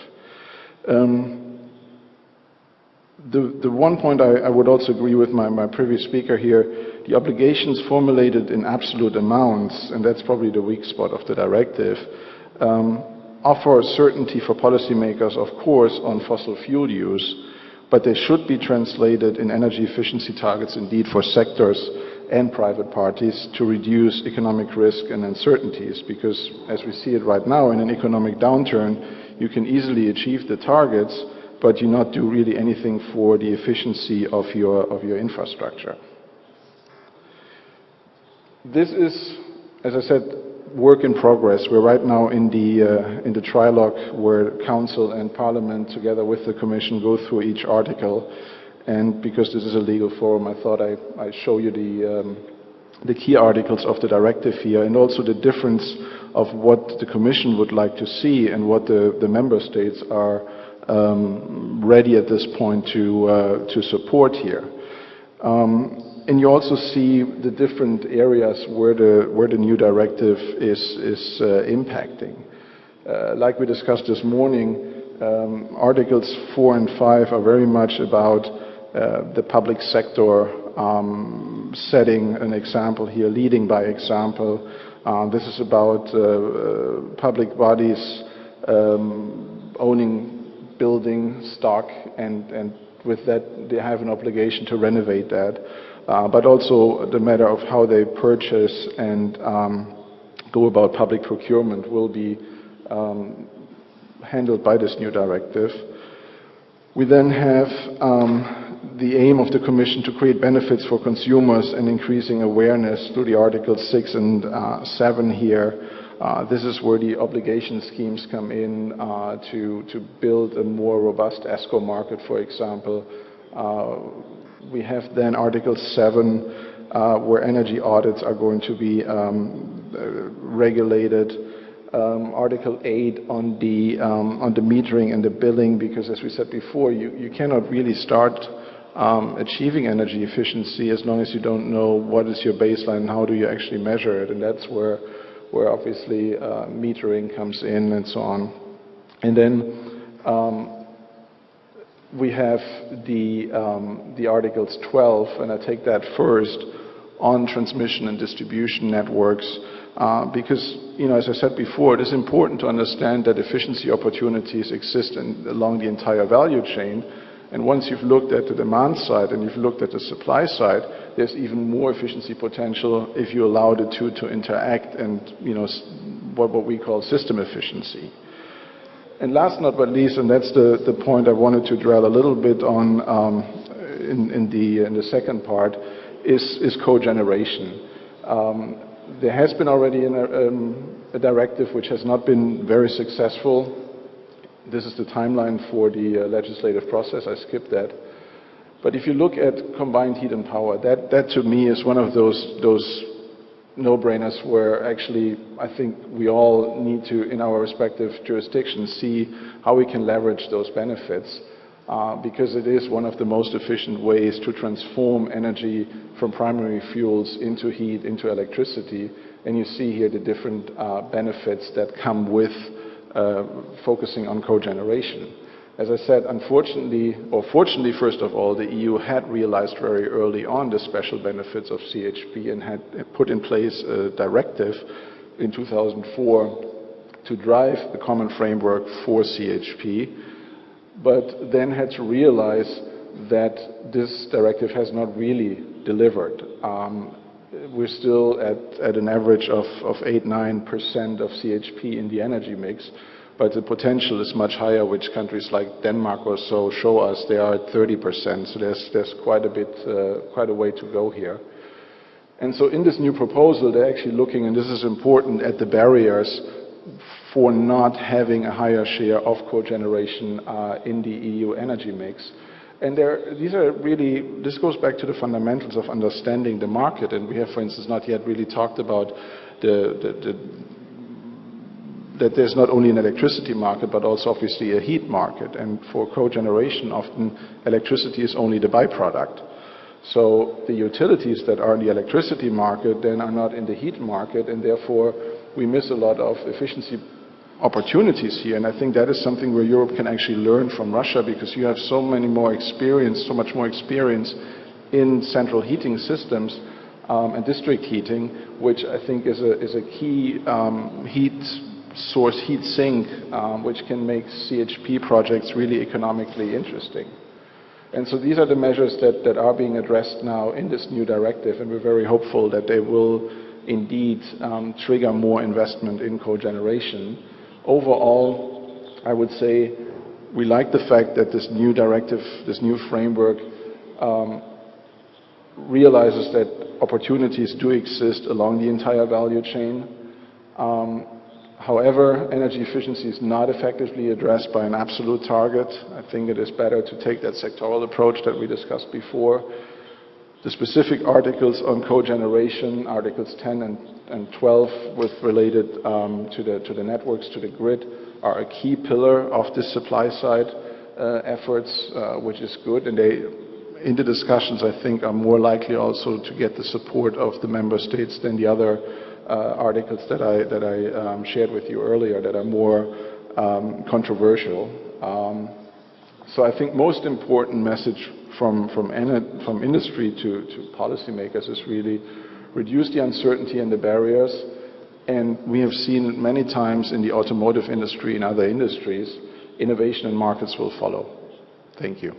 The one point I would also agree with my previous speaker here, the obligations formulated in absolute amounts, and that's probably the weak spot of the directive, offer certainty for policymakers, of course, on fossil fuel use, but they should be translated in energy efficiency targets indeed for sectors and private parties to reduce economic risk and uncertainties, because as we see it right now in an economic downturn, you can easily achieve the targets, but you not do really anything for the efficiency of your infrastructure. This is, as I said, work in progress. We're right now in the trilogue where Council and Parliament, together with the Commission, go through each article. And because this is a legal forum, I thought I'd show you the key articles of the directive here, and also the difference of what the Commission would like to see and what the member states are ready at this point to support here. And you also see the different areas where the new directive is impacting. Like we discussed this morning, Articles 4 and 5 are very much about the public sector setting an example here, leading by example. This is about public bodies owning building stock, and with that they have an obligation to renovate that. But also the matter of how they purchase and go about public procurement will be handled by this new directive. We then have the aim of the Commission to create benefits for consumers and increasing awareness through the Articles 6 and 7 here. This is where the obligation schemes come in to build a more robust ESCO market, for example. We have then Article 7, where energy audits are going to be regulated. Article 8 on the metering and the billing, because as we said before, you cannot really start achieving energy efficiency as long as you don't know what is your baseline and how do you actually measure it, and that's where obviously metering comes in and so on. And then we have the Articles 12, and I take that first, on transmission and distribution networks, because, as I said before, it is important to understand that efficiency opportunities exist along the entire value chain. And once you've looked at the demand side and you've looked at the supply side, there's even more efficiency potential if you allow the two to interact and, what we call system efficiency. And last but not least, and that's the point I wanted to dwell a little bit on in the second part, is cogeneration. There has been already a directive which has not been very successful. This is the timeline for the legislative process. I skipped that. But if you look at combined heat and power, that to me is one of those no-brainers where actually I think we all need to, in our respective jurisdictions, see how we can leverage those benefits, because it is one of the most efficient ways to transform energy from primary fuels into heat, into electricity. And you see here the different benefits that come with focusing on cogeneration. As I said, unfortunately, or fortunately, first of all, the EU had realized very early on the special benefits of CHP and had put in place a directive in 2004 to drive the common framework for CHP, but then had to realize that this directive has not really delivered. We're still at an average of 8–9% of CHP in the energy mix, but the potential is much higher, which countries like Denmark or so show us. They are at 30%, so there's quite a way to go here. And so in this new proposal, they're actually looking, and this is important, at the barriers for not having a higher share of cogeneration in the EU energy mix. And this goes back to the fundamentals of understanding the market, and we have, for instance, not yet really talked about that there's not only an electricity market, but also obviously a heat market. And for cogeneration, often electricity is only the byproduct. So the utilities that are in the electricity market then are not in the heat market, and therefore we miss a lot of efficiency opportunities here. And I think that is something where Europe can actually learn from Russia, because you have so much more experience in central heating systems and district heating, which I think is a key heat sink, which can make CHP projects really economically interesting. And so these are the measures that are being addressed now in this new directive, and we're very hopeful that they will indeed trigger more investment in cogeneration. Overall, I would say we like the fact that this new directive, this new framework, realizes that opportunities do exist along the entire value chain. However, energy efficiency is not effectively addressed by an absolute target. I think it is better to take that sectoral approach that we discussed before. The specific articles on cogeneration, Articles 10 and 12, with related to the networks, to the grid, are a key pillar of the supply side efforts, which is good. And they, in the discussions, I think, are more likely also to get the support of the member states than the other articles that I shared with you earlier, that are more controversial. So I think most important message from industry to policymakers is really reduce the uncertainty and the barriers. And we have seen many times in the automotive industry and other industries, innovation and markets will follow. Thank you.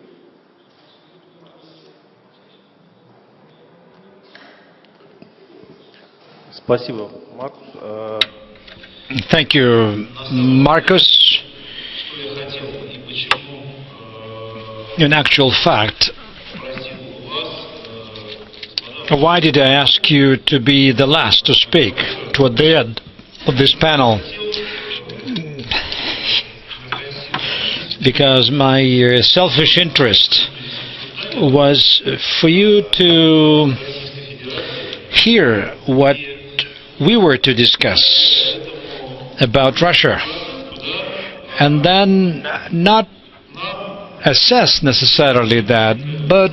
Спасибо, Марк. Thank you, Marcus. In actual fact, why did I ask you to be the last to speak toward the end of this panel? Because my selfish interest was for you to hear what we were to discuss about Russia, and then not assess necessarily that, but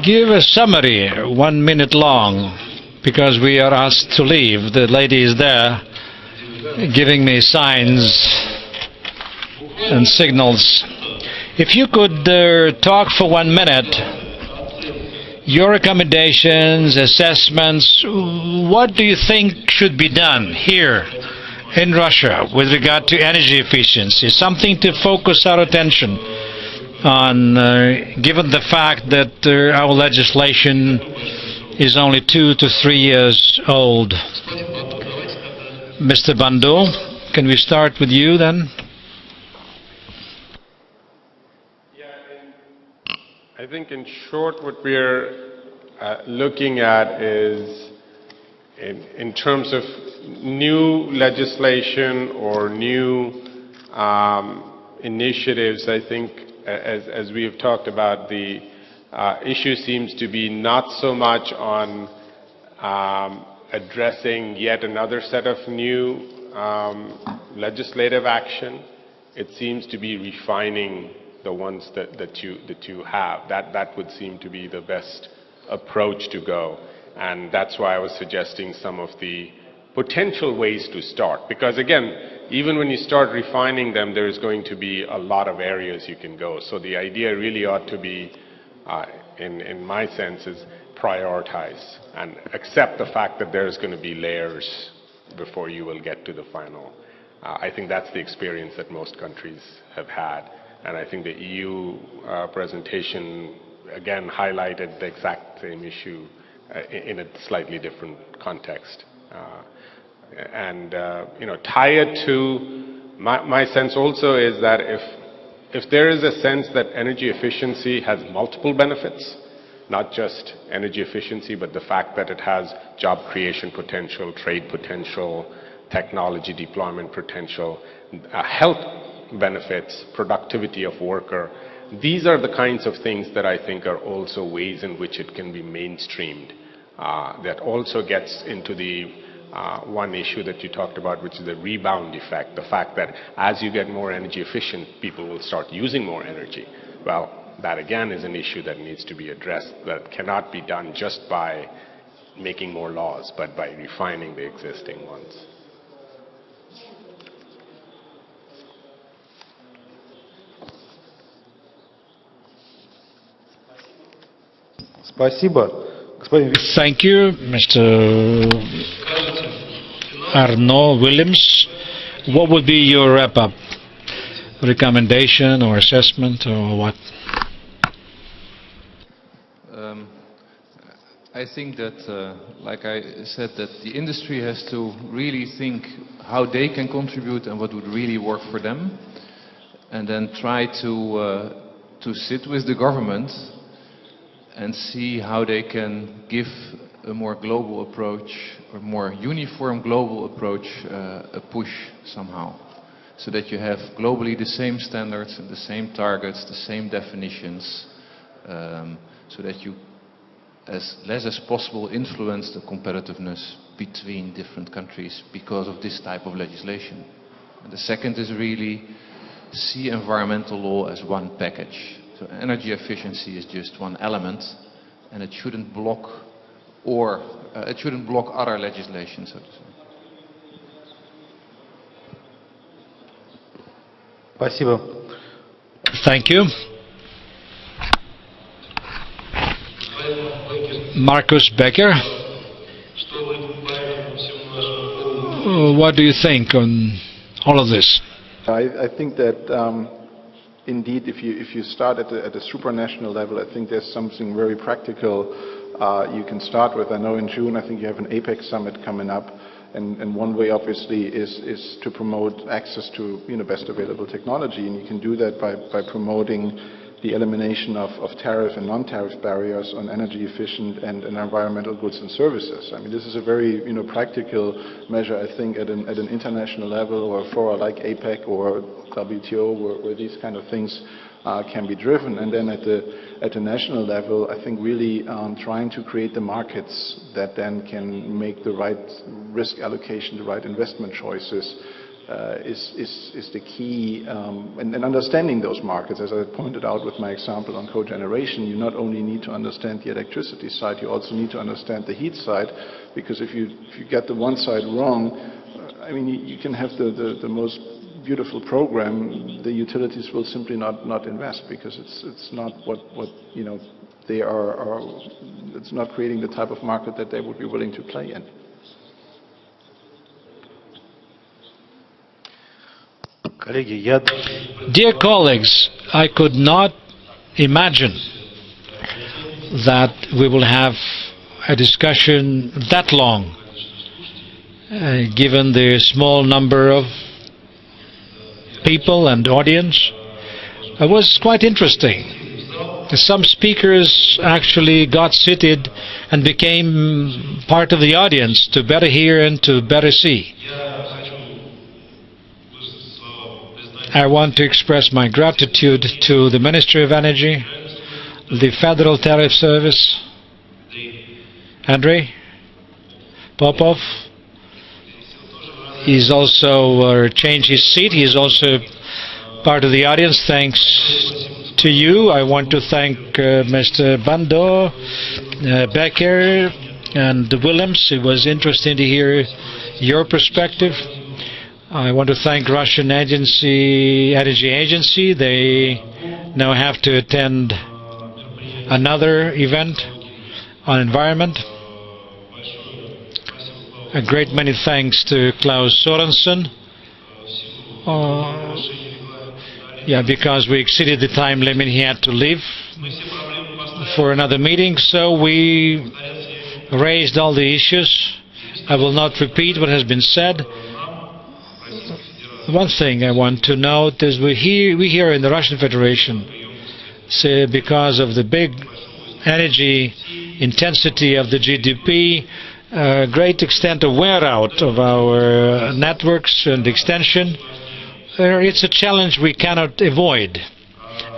give a summary 1 minute long, because we are asked to leave. The lady is there giving me signs and signals. If you could talk for 1 minute, your recommendations, assessments, what do you think should be done here in Russia with regard to energy efficiency? Something to focus our attention on, given the fact that our legislation is only 2 to 3 years old. Mr. Bandu, can we start with you then? I think in short what we're looking at is in terms of new legislation or new initiatives. I think as we have talked about, the issue seems to be not so much on addressing yet another set of new legislative action. It seems to be refining the ones that you have. That would seem to be the best approach to go. And that's why I was suggesting some of the potential ways to start. Because again, even when you start refining them, there's going to be a lot of areas you can go. So the idea really ought to be, in my sense, is prioritize and accept the fact that there's going to be layers before you will get to the final. I think that's the experience that most countries have had. And I think the EU presentation, again, highlighted the exact same issue in a slightly different context. Tie it to, my sense also is that if there is a sense that energy efficiency has multiple benefits, not just energy efficiency, but the fact that it has job creation potential, trade potential, technology deployment potential, health benefits, productivity of worker. These are the kinds of things that I think are also ways in which it can be mainstreamed. That also gets into the one issue that you talked about, which is the rebound effect, the fact that as you get more energy efficient, people will start using more energy. Well, that again is an issue that needs to be addressed, that cannot be done just by making more laws, but by refining the existing ones. Спасибо. Господин... Thank you, Mr. Arnaud Williams. What would be your wrap-up? Recommendation or assessment or what? I think that, like I said, that the industry has to really think how they can contribute and what would really work for them, and then try to sit with the government and see how they can give a more global approach, or more uniform global approach, a push somehow. So that you have globally the same standards and the same targets, the same definitions, so that you, as less as possible, influence the competitiveness between different countries because of this type of legislation. And the second is really see environmental law as one package. So energy efficiency is just one element, and it shouldn't block other legislation, so to say. Спасибо. Thank you. Markus Becker, what do you think on all of this? I think that indeed, if you start at a supranational level, I think there's something very practical you can start with. I know in June, I think you have an APEC summit coming up, and one way obviously is to promote access to best available technology, and you can do that by promoting the elimination of tariff and non-tariff barriers on energy efficient and environmental goods and services. I mean, this is a very practical measure, I think, at an international level, or a fora like APEC or WTO, where these kind of things can be driven. And then at the national level, I think really trying to create the markets that then can make the right risk allocation, the right investment choices is the key. And understanding those markets, as I pointed out with my example on cogeneration, you not only need to understand the electricity side, you also need to understand the heat side, because if you get the one side wrong, I mean, you can have the most beautiful program, the utilities will simply not invest, because it's not what you know they are it's not creating the type of market that they would be willing to play in. Dear colleagues, I could not imagine that we will have a discussion that long, given the small number of people and audience. It was quite interesting. Some speakers actually got seated and became part of the audience to better hear and to better see. I want to express my gratitude to the Ministry of Energy, the Federal Tariff Service, Andrei Popov. He's also changed his seat. He's also part of the audience. Thanks to you. I want to thank Mr. Bando, Becker, and Willems. It was interesting to hear your perspective. I want to thank Russian Energy Agency. They now have to attend another event on environment. A great many thanks to Klaus Sorensen. Because we exceeded the time limit, he had to leave for another meeting. So we raised all the issues. I will not repeat what has been said. One thing I want to note is we here in the Russian Federation, say because of the big energy intensity of the GDP, great extent of wear out of our networks and extension, it's a challenge we cannot avoid.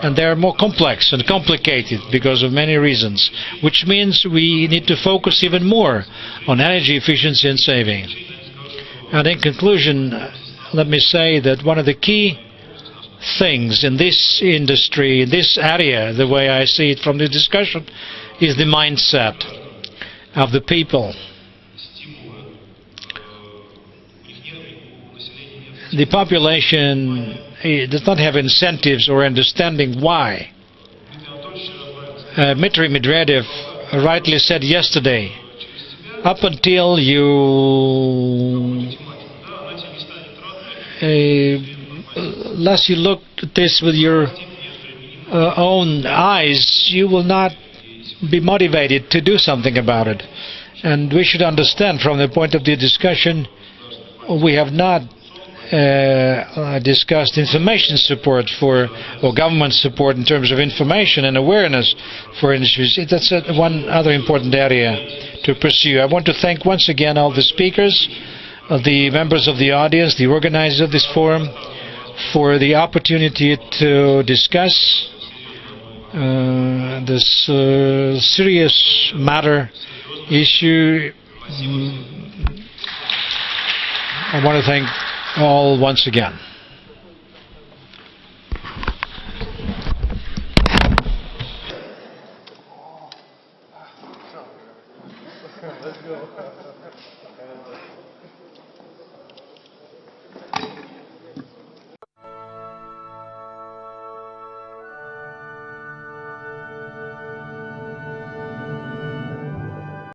And they are more complex and complicated because of many reasons, which means we need to focus even more on energy efficiency and saving. And in conclusion, let me say that one of the key things in this industry, in this area, the way I see it from the discussion, is the mindset of the people. The population does not have incentives or understanding why. Dmitry Medvedev rightly said yesterday, up until unless you look at this with your own eyes, you will not be motivated to do something about it. And we should understand from the point of the discussion, we have not discussed information support or government support in terms of information and awareness for industries. That's one other important area to pursue. I want to thank once again all the speakers, the members of the audience, the organizers of this forum, for the opportunity to discuss this serious issue. I want to thank all once again.